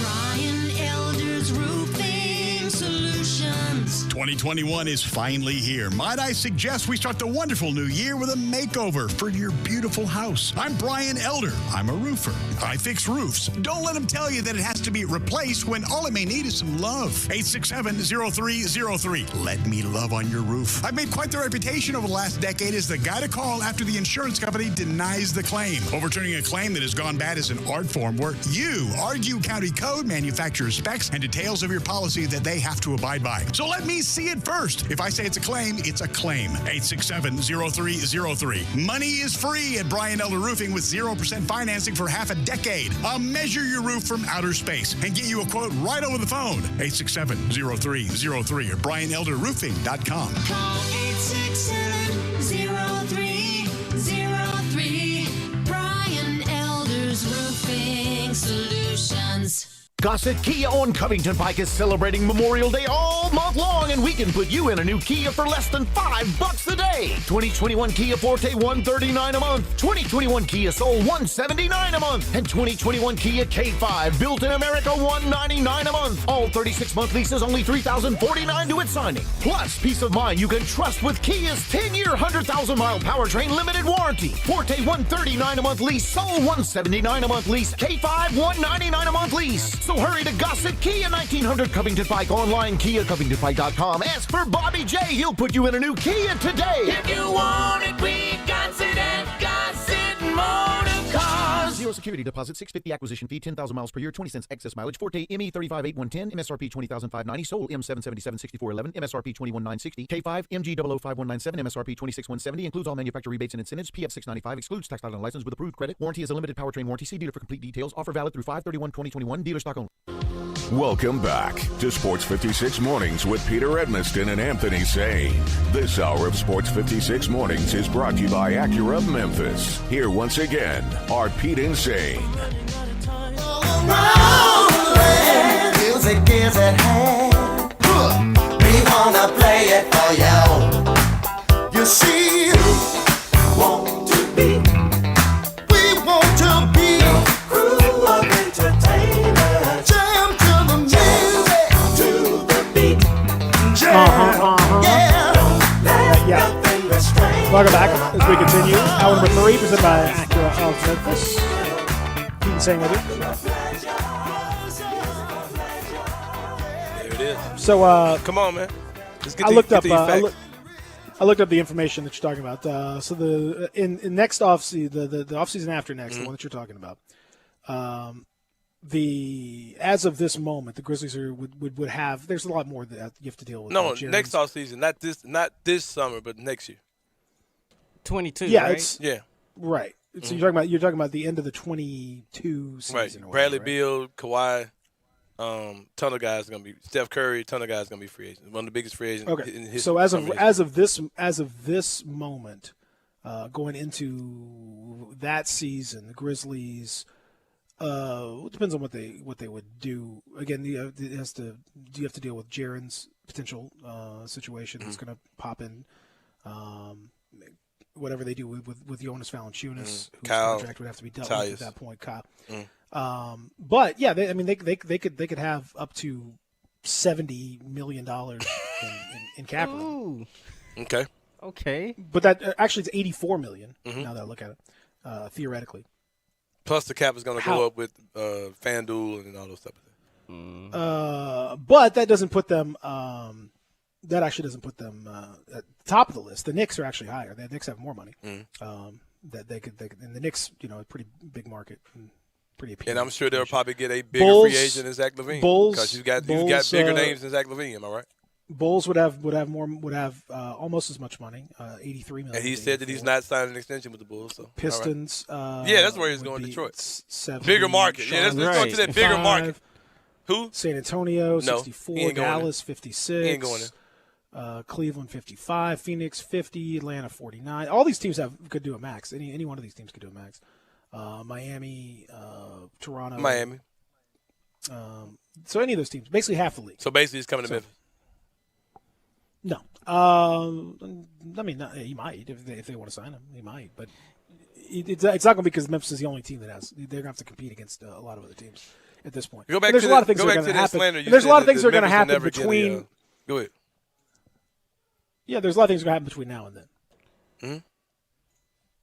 Brian Elder's Roofing Solutions. 2021 is finally here. Might I suggest we start the wonderful new year with a makeover for your beautiful house. I'm Brian Elder. I'm a roofer. I fix roofs. Don't let them tell you that it has to be replaced when all it may need is some love. 867-0303. Let me love on your roof. I've made quite the reputation over the last decade as the guy to call after the insurance company denies the claim. Overturning a claim that has gone bad is an art form where you argue county code, manufacturer specs, and details of your policy that they have to abide by. So let me see it first. If I say it's a claim, it's a claim. 867-0303. Money is free at Brian Elder Roofing with 0% financing for half a decade. I'll measure your roof from outer space and get you a quote right over the phone. 867-0303 or BrianElderRoofing.com. Call 867-0303. Brian Elder's Roofing Solutions. Gossett Kia on Covington Pike is celebrating Memorial Day all month long, and we can put you in a new Kia for less than $5 a day. 2021 Kia Forte, $139 a month. 2021 Kia Soul, $179 a month. And 2021 Kia K5, built in America, $199 a month. All 36-month leases, only $3,049 due at signing. Plus, peace of mind you can trust with Kia's 10-year, 100,000-mile powertrain limited warranty. Forte, $139 a month lease. Soul, $179 a month lease. K5, $199 a month lease. So hurry to Gossett Kia, 1900 Covington Pike, online, KiaCovingtonPike.com. Ask for Bobby J. He'll put you in a new Kia today. If you want it, we got it at Gossett Motor Cars. Zero security deposit, $650 acquisition fee, 10,000 miles per year, 20 cents excess mileage. Forte ME 358110, MSRP 20,590. Soul M777 6411, MSRP 21960. K5 MG 005197, MSRP 26170. Includes all manufacturer rebates and incentives. PF 695 excludes tax title and license with approved credit. Warranty is a limited powertrain warranty. See dealer for complete details. Offer valid through 5/31/2021. Dealer stock only. Welcome back to Sports 56 Mornings with Peter Edmiston and Anthony Sane. This hour of Sports 56 Mornings is brought to you by Acura of Memphis. Here once again are Pete and Sane. Music is at hand. We wanna play it for you. You see, want to be. We want to be a crew of entertainers. Jam to the music, to the beat. Jam, yeah. Welcome back as we continue. Hour number 3 presented by Acura of Memphis. Pete and Sane with you. There it is. So, come on, man. Let's get I looked up. these facts. I looked up the information that you're talking about. So the in next offseason, the offseason after next, the one that you're talking about, as of this moment, the Grizzlies would have. There's a lot more that you have to deal with. No, next offseason, not this summer, but next year. 22. Yeah, right? it's right. So you're talking about the end of the 22 season. Right. Or Bradley whatever, right? Beal, Kawhi, ton of guys going to be Steph Curry. Ton of guys going to be free agents. One of the biggest free agents. Okay. In history. So as of this moment, going into that season, the Grizzlies. It depends on what they would do. Again, you have to deal with Jaren's potential situation that's going to pop in. Whatever they do with Jonas Valanciunas, whose contract would have to be dealt with at that point. Kyle. But yeah, they could have up to $70 million in capital. Ooh. Okay. Okay. But that actually it's $84 million. Now that I look at it, theoretically. Plus the cap is going to go up with FanDuel and all those stuff. But that doesn't put them. That actually doesn't put them at the top of the list. The Knicks are actually higher. The Knicks have more money. That they could, and the Knicks, a pretty big market, and pretty appealing. And I'm sure they'll probably get a bigger free agent than Zach LaVine. Because you've got bigger names than Zach LaVine. Am I right? Bulls would have almost as much money, $83 million. And he said that he's not signing an extension with the Bulls. So Pistons. Yeah, that's where he's going. Detroit. 70, bigger market. Yeah, let's go to that bigger market. Who? San Antonio, 64. Dallas, 56. He ain't going there. Cleveland 55, Phoenix 50, Atlanta 49. All these teams could do a max. Any one of these teams could do a max. Miami, Toronto, Miami. So any of those teams, basically half the league. So basically, he's coming to Memphis. No, I mean he might if they want to sign him. He might, but it's not going to be because Memphis is the only team that has. They're going to have to compete against a lot of other teams at this point. There's a lot of things that are going to happen. There's a lot of things that are going to happen between. Go ahead. Yeah, there's a lot of things going to happen between now and then. Mm-hmm.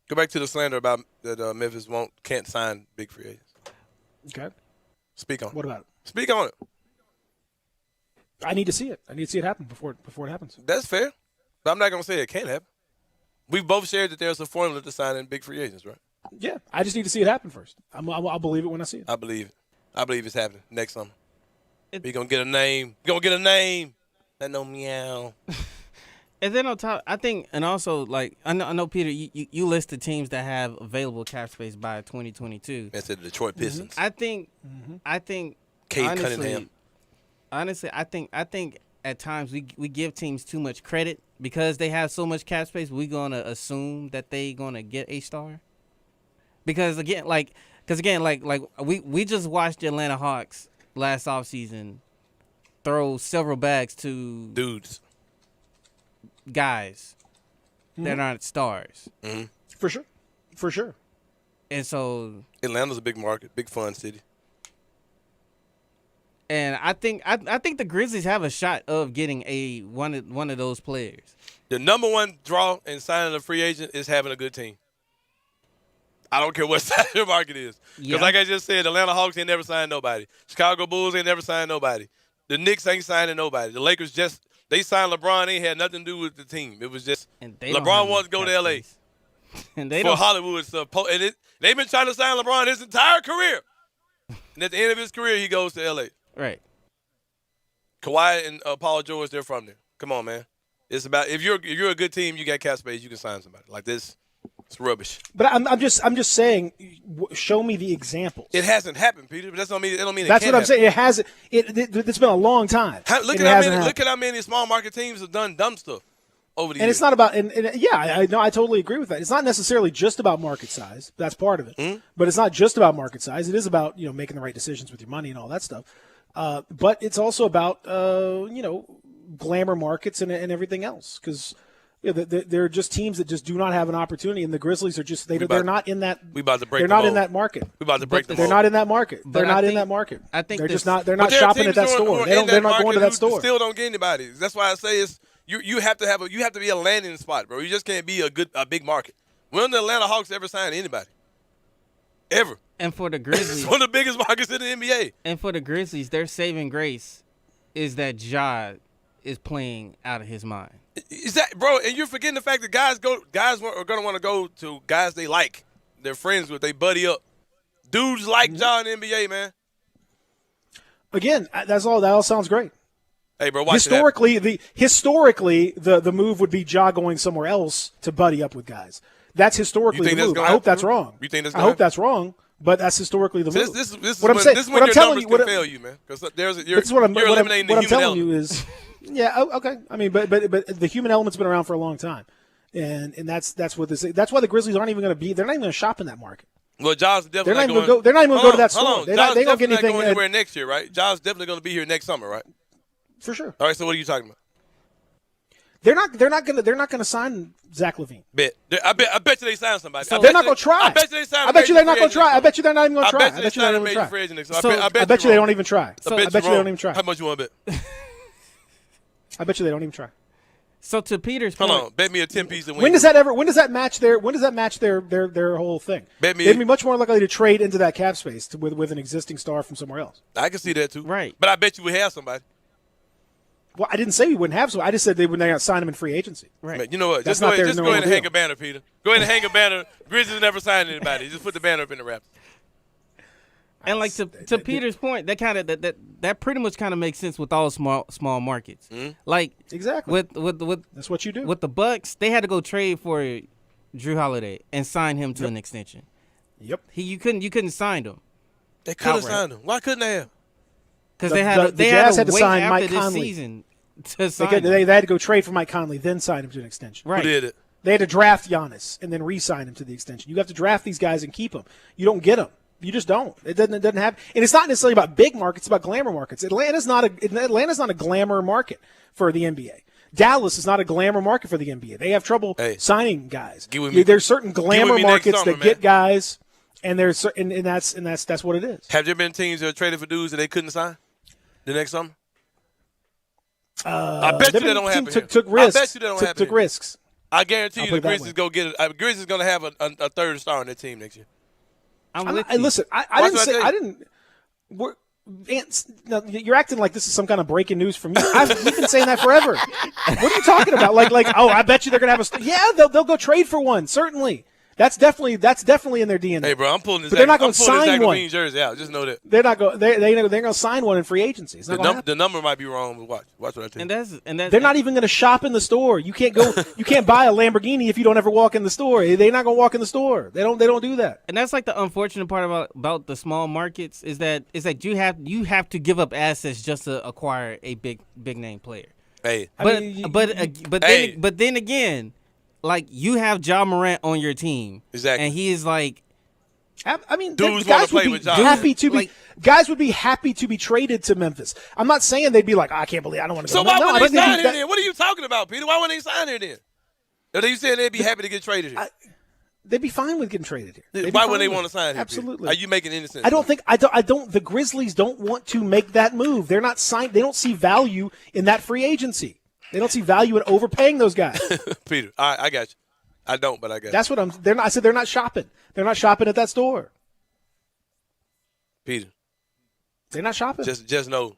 Go back to the slander about that Memphis can't sign big free agents. Okay. Speak on it. What about it? Speak on it. I need to see it. I need to see it happen before it happens. That's fair. But I'm not going to say it can't happen. We've both shared that there's a formula to signing big free agents, right? Yeah, I just need to see it happen first. I'll believe it when I see it. I believe it. I believe it's happening next summer. We're going to get a name. We're going to get a name. That no meow. And then on top, I think, and also, like, I know Peter, you listed teams that have available cap space by 2022. That's the Detroit Pistons. I think, Cade Cunningham. Honestly, I think at times we give teams too much credit because they have so much cap space. We're gonna assume that they gonna get a star. Because again, we just watched the Atlanta Hawks last offseason throw several bags to dudes. Guys that aren't stars. Mm-hmm. For sure. And so Atlanta's a big market, big fun city. And I think the Grizzlies have a shot of getting one of those players. The number one draw in signing a free agent is having a good team. I don't care what size your market is. Because like I just said, Atlanta Hawks ain't never signed nobody. Chicago Bulls ain't never signed nobody. The Knicks ain't signing nobody. The Lakers they signed LeBron. They had nothing to do with the team. It was just LeBron wants to go to L.A. And they for Hollywood stuff. And they've been trying to sign LeBron his entire career. And at the end of his career, he goes to L.A. Right. Kawhi and Paul George, they're from there. Come on, man. It's about if you're a good team, you got cap space, you can sign somebody like this. It's rubbish. But I'm just saying, show me the examples. It hasn't happened, Peter. But that don't mean that's what I'm saying. It hasn't. It's been a long time. Look at how many small market teams have done dumb stuff over the years. And it's not about. And yeah, I know. I totally agree with that. It's not necessarily just about market size. That's part of it. Mm-hmm. But it's not just about market size. It is about making the right decisions with your money and all that stuff. But it's also about glamour markets and everything else because. Yeah, they're just teams that just do not have an opportunity, and the Grizzlies are just they're not in that. We about to break. They're not in that market. We about to break. They're not in that market. They're not in that market. I think they're just not. They're not shopping at that store. They're not going to that store. Still don't get anybody. That's why I say you have to be a landing spot, bro. You just can't be a big market. When the Atlanta Hawks ever signed anybody? Ever. And for the Grizzlies, it's one of the biggest markets in the NBA. And for the Grizzlies, their saving grace is that Ja is playing out of his mind. Is that, bro? And you're forgetting the fact that guys are going to want to go to guys they like, they're friends with, they buddy up. Dudes like Ja in the NBA, man. Again, that all sounds great. Hey, bro, watch historically the move would be Ja going somewhere else to buddy up with guys. That's historically You think the that's move. gonna I hope happen? that's wrong. You think that's I gonna hope that's wrong, but that's historically the So move. this is what I'm when, saying, this is what when I'm your telling numbers you, can fail you, man. Because you're That's what I'm eliminating the human telling element. you is, yeah, okay. I mean, but the human element's been around for a long time, and that's what this. That's why the Grizzlies aren't even going to be. They're not even going to shop in that market. Well, John's definitely They're not even going. gonna go. They're not even going to go to that Hold store. on. They're John's not. They don't get definitely anything not going anywhere next year, right? John's definitely going to be here next summer, right? For sure. All right. So what are you talking about? They're not going to sign Zach LaVine. I bet you they sign somebody. So they're not going to try. I bet you they sign. I bet you they're not going to try. I bet you they're not even going to try. I bet you they sign a major free agent next summer. So, I bet you they don't even try. I bet you they don't even try. How much you want to bet? I bet you they don't even try. So to Peter's point, Hold on, bet me a 10-piece and win. When does that match their whole thing? Bet me- They'd be much more likely to trade into that cap space with an existing star from somewhere else. I can see that too. Right. But I bet you we have somebody. Well, I didn't say we wouldn't have so. I just said they would not sign him in free agency. Right. Man, you know what? That's Just not go their ahead, normal and hang deal. a banner, Peter. Go ahead and hang a banner. Grizzlies never signed anybody. Just put the banner up in the Raptors. and like to Peter's point, that pretty much kind of makes sense with all small markets. Mm-hmm. Like exactly with that's what you do with the Bucks. They had to go trade for Drew Holiday and sign him to an extension. Yep. You couldn't sign him. They could have Outright. signed him. Why couldn't they have? Because The- they had the they Jazz had to had to wait sign after Mike this Conley. season to sign They him. had to go trade for Mike Conley, then sign him to an extension. Right. Who did it? They had to draft Giannis and then re-sign him to the extension. You have to draft these guys and keep them. You don't get them. You just don't. It doesn't have. And it's not necessarily about big markets. It's about glamour markets. Atlanta's not a glamour market for the NBA. Dallas is not a glamour market for the NBA. They have trouble signing guys. Get with me. There's certain glamour with me next markets summer, that man. get guys, and there's and that's what it is. Have there been teams that have traded for dudes that they couldn't sign the next summer? I bet you They've that been- don't happen. took here. risks. I bet you that don't happen. Took here. risks. I guarantee I'll you put the it that Grizzlies way. go get it. Grizzlies going to have a third star on their team next year. Listen, I Watch didn't what I say tell you. I didn't. We're, no, you're acting like this is some kind of breaking news from you. We've been saying that forever. What are you talking about? Like, oh, I bet you they're gonna have a. Yeah, they'll go trade for one. Certainly, that's definitely in their DNA. Hey, bro, I'm pulling this. But they're not going gonna to sign Zach one. LaVine jersey out. Just know that They're not going. They're going to sign one in free agency. It's not gonna happen. the number might be wrong, but watch what I tell you. And that's They're not even going to shop in the store. You can't go. You can't buy a Lamborghini if you don't ever walk in the store. They're not going to walk in the store. They don't do that. And that's like the unfortunate part about the small markets is that you have to give up assets just to acquire a big name player. Hey, But then again, like you have Ja Morant on your team, Exactly. and he is like, I mean, Dudes guys wanna play would with be Ja. happy to be. Guys would be happy to be traded to Memphis. I'm not saying they'd be like, I can't believe I don't want to go. So why no, wouldn't they I sign think here then? What are you talking about, Peter? Why wouldn't they sign here then? Are you saying they'd be happy to get traded here? They'd be fine with getting traded here. They'd be Why fine would they with want it. to sign here? Absolutely. Peter? Are you making any sense? I don't think. The Grizzlies don't want to make that move. They're not signed. They don't see value in that free agency. They don't see value in overpaying those guys. Peter, all right, I got you. I don't, but I got you. That's what I'm. They're not. I said they're not shopping. They're not shopping at that store. Peter, They're not shopping. just know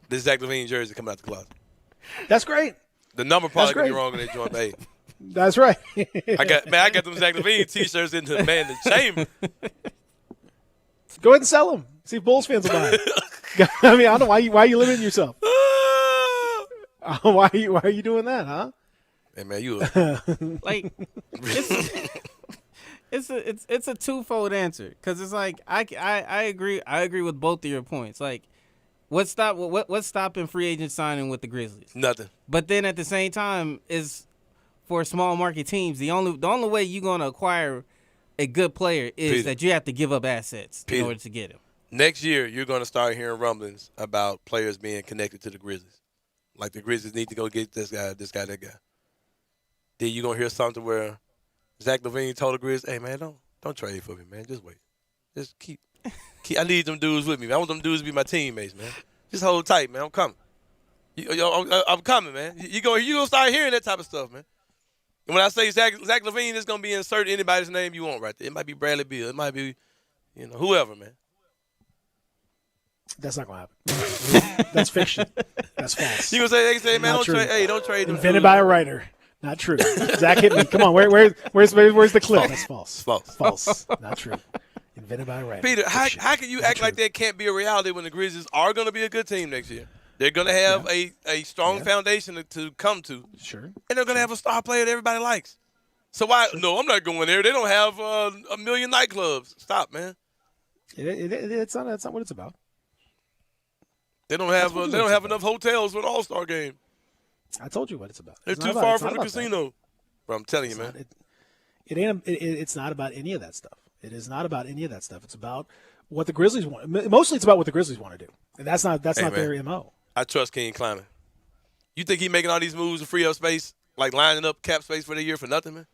this Zach LaVine jersey coming out the closet. That's great. The number probably That's could be great. wrong in that joint, but hey. That's right. I got them Zach LaVine t-shirts in the chamber. Go ahead and sell them. See if Bulls fans will buy it. I mean, I don't know why you limiting yourself. Why are you doing that, huh? Hey man, you like it's a twofold answer because it's like I agree with both of your points. Like, what's stopping free agent signing with the Grizzlies? Nothing. But then at the same time, is for small market teams, the only way you're gonna acquire a good player is Peter. that you have to give up assets in Peter. order to get him. Next year, you're going to start hearing rumblings about players being connected to the Grizzlies. Like the Grizzlies need to go get this guy, that guy. Then you're going to hear something where Zach LaVine told the Grizzlies, hey, man, don't trade for me, man. Just wait. Just keep I need them dudes with me, man. I want them dudes to be my teammates, man. Just hold tight, man. I'm coming. I'm coming, man. You're going to start hearing that type of stuff, man. And when I say Zach LaVine, it's going to be insert anybody's name you want right there. It might be Bradley Beal. It might be, whoever, man. That's not going to happen. That's fiction. That's false. You gonna they say, man, Not true. don't trade them. Invented by a writer. Not true. Zach hit me. Come on, where's the clip? That's false. False. Not true. Invented by a writer. Peter, how can you act like that can't be a reality when the Grizzlies are going to be a good team next year? They're going to have a strong foundation to come to. Sure. And they're going to have a star player that everybody likes. So why? No, I'm not going there. They don't have a million nightclubs. Stop, man. It's not what it's about. They don't have enough hotels for an All-Star game. I told you what it's about. They're too far from the casino. But I'm telling you, man. It's not about any of that stuff. It is not about any of that stuff. It's about what the Grizzlies want. Mostly, it's about what the Grizzlies want to do, and that's not their MO. I trust King Kleiman. You think he making all these moves to free up space, like lining up cap space for the year for nothing, man?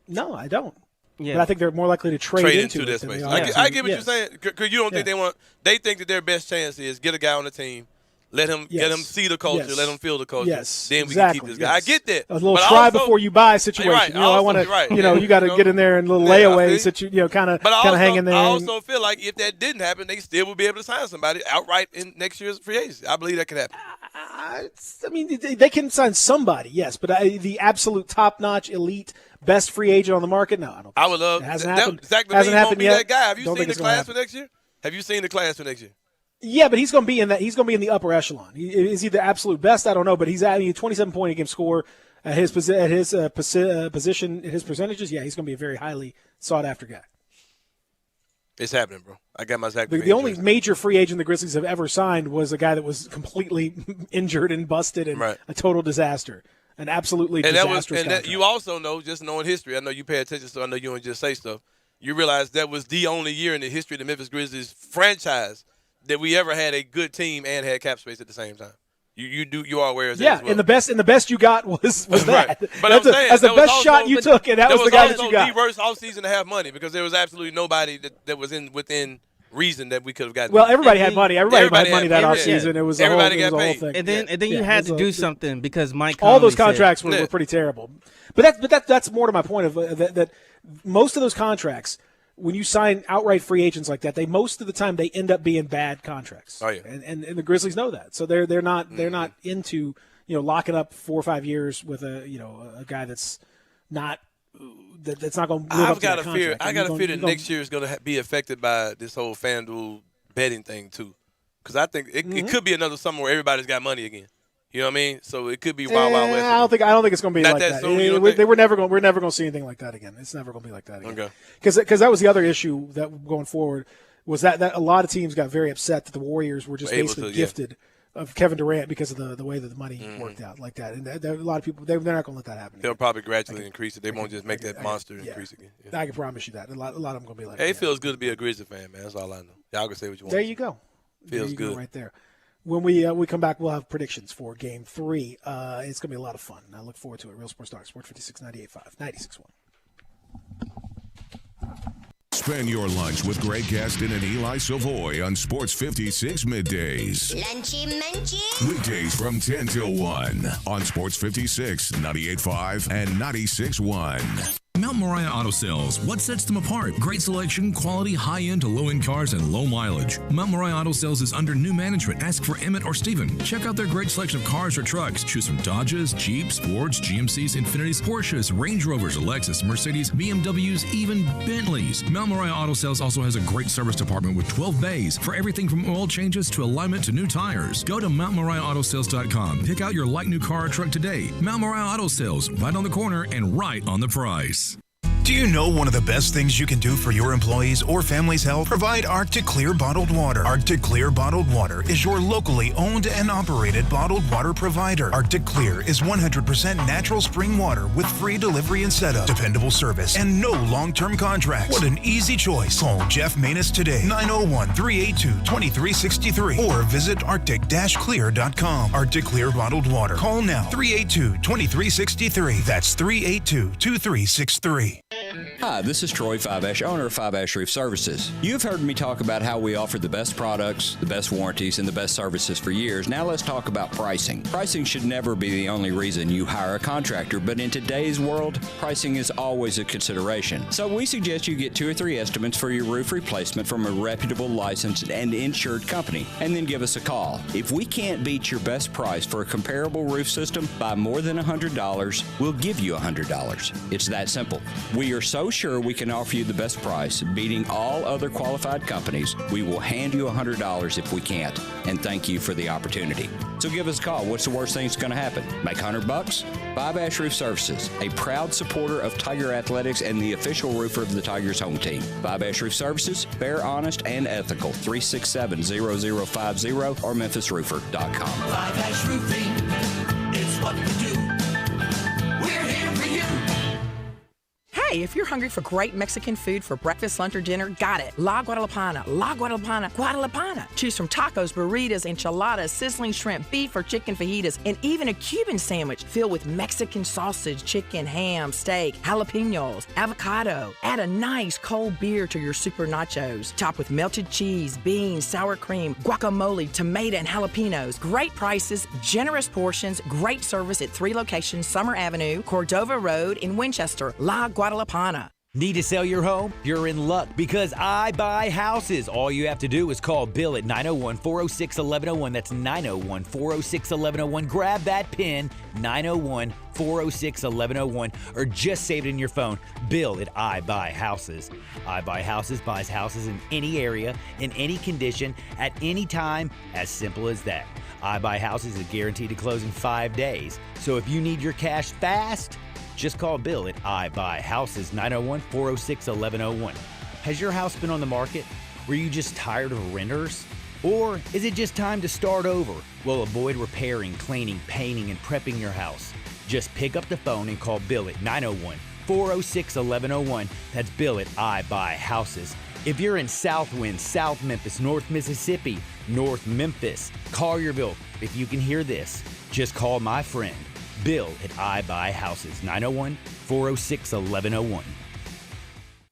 No, I don't. Yeah. But I think they're more likely to trade into this it space. than they are I get what you're saying, because you don't think they want. They think that their best chance is get a guy on the team, let him see the culture, let him feel the culture. Yes, then exactly. we can keep this guy. I get that. A little but try also, before you buy situation. Right, I want to. You got to get in there and a little layaway situation. Kind of hang in there. I also feel like if that didn't happen, they still would be able to sign somebody outright in next year's free agency. I believe that could happen. I mean, they can sign somebody, yes, but the absolute top-notch, elite, best free agent on the market, no, I don't. I would love. It hasn't happened. Zach hasn't LaVine happened be yet. that guy. Have you Don't seen think the it's gonna class for next year? Have you seen the class for next year? Yeah, but he's going to be in that. He's going to be in the upper echelon. Is he the absolute best? I don't know, but he's at 27-point a game score at his position, his percentages. Yeah, he's going to be a very highly sought after guy. It's happening, bro. I got my Zach. The only major free agent the Grizzlies have ever signed was a guy that was completely injured and busted and a total disaster, an absolutely disastrous contract. You also know, just knowing history. I know you pay attention, so I know you don't just say stuff. You realize that was the only year in the history of the Memphis Grizzlies franchise that we ever had a good team and had cap space at the same time. You are aware of that. Yeah, as well. and the best you got was that. Right. But I'm saying, that's the best shot you took, and that was the guy that you got. There was also the worst offseason to have money because there was absolutely nobody that was within reason that we could have gotten. Well, everybody had money. Everybody had money that offseason. It was everybody got paid. Whole thing. And then you had to do something because Mike all those Conley contracts said, were pretty terrible. But that's more to my point of that most of those contracts, when you sign outright free agents like that, most of the time they end up being bad contracts. Oh yeah, and the Grizzlies know that, so they're not into locking up 4 or 5 years with a guy that's not going to live up to that contract. I got a fear that next year is going to be affected by this whole FanDuel betting thing too, because I think it could be another summer where everybody's got money again. You know what I mean? So it could be Wild Wild West. I don't think it's going to be Not like that that. soon, We're never going to see anything like that again. It's never going to be like that again. Okay. Because that was the other issue that going forward was that a lot of teams got very upset that the Warriors were just basically gifted of Kevin Durant because of the way that the money worked out like that. And a lot of people they're not going to let that happen. They'll probably gradually increase it. They won't just make that monster increase again. Yeah. I can promise you that. A lot of them going to be like. Hey, it feels good to be a Grizzlies fan, man. That's all I know. Y'all can say what you want. There you go. Feels good right there. When we come back, we'll have predictions for Game 3. It's going to be a lot of fun. I look forward to it. Real Sports Talk, Sport 56, 98.5, 96.1. Spend your lunch with Greg Gaston and Eli Savoy on Sports 56 Middays. Lunchy munchy. Weekdays from 10 till 1 on Sports 56, 98.5, and 96.1. Mount Moriah Auto Sales. What sets them apart? Great selection, quality, high-end to low-end cars, and low mileage. Mount Moriah Auto Sales is under new management. Ask for Emmett or Steven. Check out their great selection of cars or trucks. Choose from Dodges, Jeeps, Fords, GMCs, Infinitis, Porsches, Range Rovers, Lexus, Mercedes, BMWs, even Bentleys. Mount Moriah Auto Sales also has a great service department with 12 bays for everything from oil changes to alignment to new tires. Go to MountMoriahAutoSales.com. Pick out your like new car or truck today. Mount Moriah Auto Sales, right on the corner and right on the price. Do you know one of the best things you can do for your employees or family's health? Provide Arctic Clear bottled water. Arctic Clear bottled water is your locally owned and operated bottled water provider. Arctic Clear is 100% natural spring water with free delivery and setup, dependable service, and no long-term contracts. What an easy choice. Call Jeff Manus today, 901-382-2363, or visit arctic-clear.com. Arctic Clear bottled water. Call now, 382-2363. That's 382-2363. Hi, this is Troy Five-Ash, owner of Five-Ash Roof Services. You've heard me talk about how we offer the best products, the best warranties, and the best services for years. Now let's talk about pricing. Pricing should never be the only reason you hire a contractor, but in today's world, pricing is always a consideration. So we suggest you get 2 or 3 estimates for your roof replacement from a reputable, licensed, and insured company, and then give us a call. If we can't beat your best price for a comparable roof system by more than $100, we'll give you $100. It's that simple. We are so so sure we can offer you the best price, beating all other qualified companies, we will hand you $100 if we can't. And thank you for the opportunity. So give us a call. What's the worst thing that's going to happen? Make $100? Five Ash Roof Services, a proud supporter of Tiger Athletics and the official roofer of the Tigers home team. Five Ash Roof Services, fair, honest, and ethical. 367-0050 or memphisroofer.com. Five Ash Roofing, it's what we do. We're here for you. Hey, if you're hungry for great Mexican food for breakfast, lunch, or dinner, got it. La Guadalupana, La Guadalupana, Guadalupana. Choose from tacos, burritos, enchiladas, sizzling shrimp, beef or chicken fajitas, and even a Cuban sandwich filled with Mexican sausage, chicken, ham, steak, jalapenos, avocado. Add a nice cold beer to your super nachos. Top with melted cheese, beans, sour cream, guacamole, tomato, and jalapenos. Great prices, generous portions, great service at 3 locations: Summer Avenue, Cordova Road in Winchester. La Guadalupana. Need to sell your home? You're in luck because I buy houses. All you have to do is call Bill at 901-406-1101. That's 901-406-1101. Grab that pin, 901-406-1101, or just save it in your phone. Bill at I Buy Houses. I Buy Houses buys houses in any area, in any condition, at any time, as simple as that. I Buy Houses is guaranteed to close in 5 days. So if you need your cash fast, just call Bill at I Buy Houses, 901-406-1101. Has your house been on the market? Were you just tired of renters? Or is it just time to start over? Well, avoid repairing, cleaning, painting, and prepping your house. Just pick up the phone and call Bill at 901-406-1101. That's Bill at I Buy Houses. If you're in Southwind, South Memphis, North Mississippi, North Memphis, Collierville, if you can hear this, just call my friend Bill at I Buy Houses, 901-406-1101.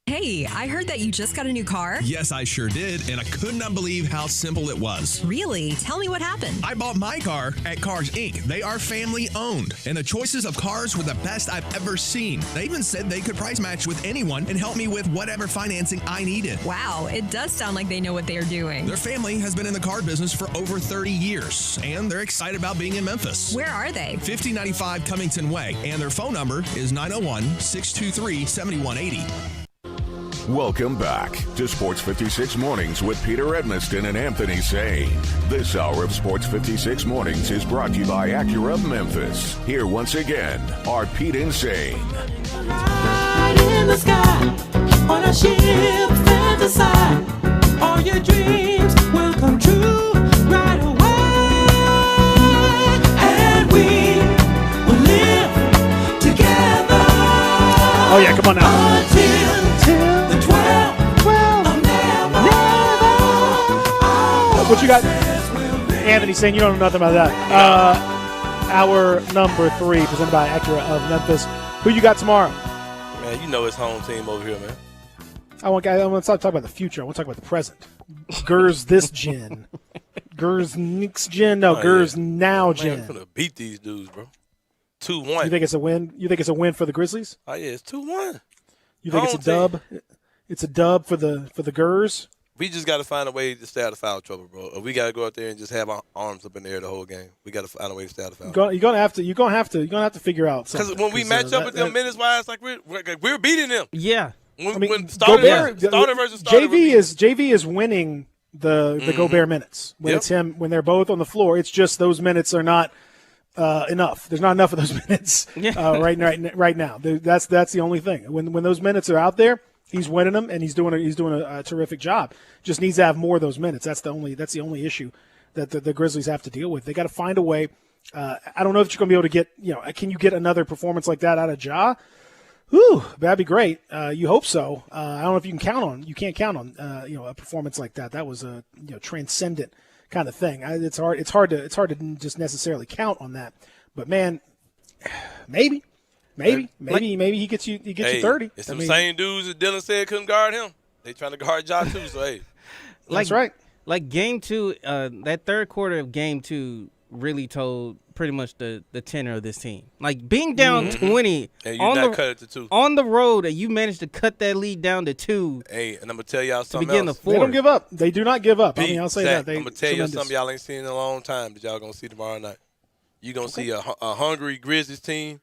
Hey, I heard that you just got a new car. Yes, I sure did, and I could not believe how simple it was. Really? Tell me what happened. I bought my car at Cars Inc. They are family owned, and the choices of cars were the best I've ever seen. They even said they could price match with anyone and help me with whatever financing I needed. Wow, it does sound like they know what they're doing. Their family has been in the car business for over 30 years, and they're excited about being in Memphis. Where are they? 5095 Covington Way, and their phone number is 901-623-7180. Welcome back to Sports 56 Mornings with Peter Edmiston and Anthony Sane. This hour of Sports 56 Mornings is brought to you by Acura of Memphis. Here once again are Pete and Sane. Right in the sky, on a ship, fantasize. All your dreams will come true right away. And we will live together. Oh, yeah, come on now. What you got? Anthony saying you don't know nothing about that. Hour number 3 presented by Acura of Memphis. Who you got tomorrow? Man, you know it's home team over here, man. I want to talk about the future. I want to talk about the present. Gers this gen. Gers next gen. No, Gers now gen. I'm gonna beat these dudes, bro. 2-1. You think it's a win? You think it's a win for the Grizzlies? Oh yeah, it's 2-1. You think it's a dub? It's a dub for the Gers. We just got to find a way to stay out of foul trouble, bro. Or we got to go out there and just have our arms up in the air the whole game. We got to find a way to stay out of foul. You're gonna have to figure out something. Because when we match up with them minutes wise, like we're beating them. Yeah. When starter versus starter. JV is winning the Gobert minutes when it's him when they're both on the floor. It's just those minutes are not enough. There's not enough of those minutes right now. That's the only thing. When those minutes are out there, he's winning them, and he's doing a terrific job. Just needs to have more of those minutes. That's the only issue that the Grizzlies have to deal with. They got to find a way. I don't know if you're going to be able to get. Can you get another performance like that out of Ja? Whew, that'd be great. You hope so. I don't know if you can count on. You can't count on a performance like that. That was a transcendent kind of thing. It's hard to just necessarily count on that. But man, maybe. Maybe he gets you 30. It's some same dudes that Dylan said couldn't guard him. They trying to guard Ja too. So hey, that's right. Like game 2, that third quarter of game 2 really told pretty much the tenor of this team. Like being down 20 and you not cut it to 2 on the road, and you managed to cut that lead down to 2. Hey, and I'm gonna tell y'all something begin else. The fourth. They don't give up. They do not give up. Pete, I'll say Zach, that. I'm gonna tell you something y'all ain't seen in a long time that y'all gonna see tomorrow night. You gonna see a hungry Grizzlies team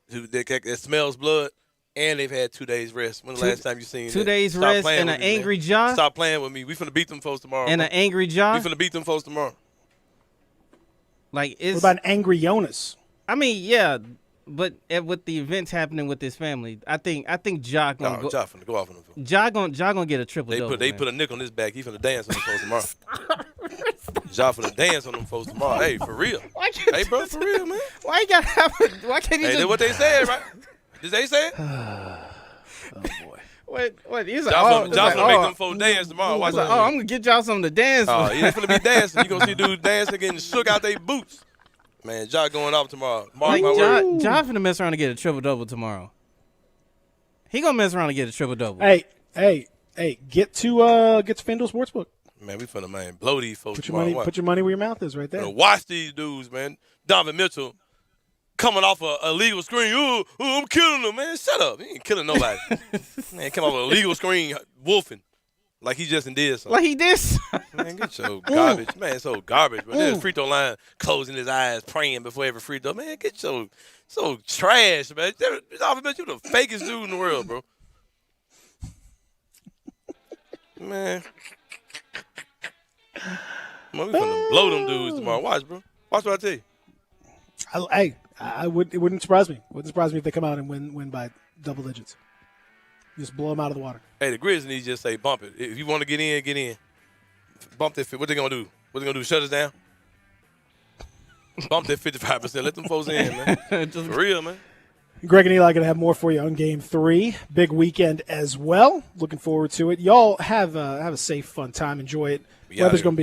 that smells blood, And they've had 2 days rest. When the last time you seen 2 that? days Stop rest playing and with an me, man. angry jaw? Stop playing with me. We finna beat them folks tomorrow. And bro. an angry jaw? We finna beat them folks tomorrow. Like, it's. What about an angry Jonas? I mean, yeah, but with the events happening with his family, I think Ja gonna No, go. Ja finna go off on them folks. Ja gonna get a triple double. They put a nick on his back. He finna dance on them folks tomorrow. Ja finna dance on them folks tomorrow. Hey, for real. Hey, bro, for real, man. Why you gotta have? Why can't you Hey, just? that's what they said, right? Did they say it? What? He's Ja like, finna make them folks dance tomorrow. Watch He's like, out. I'm gonna get y'all something to dance. Oh, with. yeah, they finna be dancing. You gonna see dudes dancing, getting shook out their boots. Man, Ja going off tomorrow. Mark Like, my word. Ja finna mess around and get a triple double tomorrow. He gonna mess around and get a triple double. Hey, get to FanDuel Sportsbook. Man, we finna, man, blow these folks Put your tomorrow. money. Watch. Put your money where your mouth is, right there. Watch these dudes, man. Donovan Mitchell coming off a illegal screen. Ooh, I'm killing him, man. Shut up. He ain't killing nobody. Man, come off an illegal screen, wolfing. Like he just did something. Like he did. Man, get your garbage. Man, so garbage. But then the free throw line closing his eyes, praying before every free throw. Man, get your so trash, man. Donovan Mitchell, you the fakest dude in the world, bro. Man. We finna blow them dudes tomorrow. Watch, bro. Watch what I tell you. It wouldn't surprise me. Wouldn't surprise me if they come out and win by double digits. Just blow them out of the water. Hey, the Grizzlies need to just say bump it. If you want to get in, get in. Bump that. What they gonna do? What they gonna do? Shut us down? Bump that 55%. Let them folks in, man. For real, man. Greg and Eli going to have more for you on Game 3. Big weekend as well. Looking forward to it. Y'all have a safe, fun time. Enjoy it. Weather's going to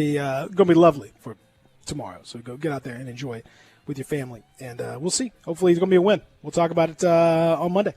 be lovely for tomorrow. So go get out there and enjoy it with your family. And we'll see. Hopefully it's going to be a win. We'll talk about it on Monday.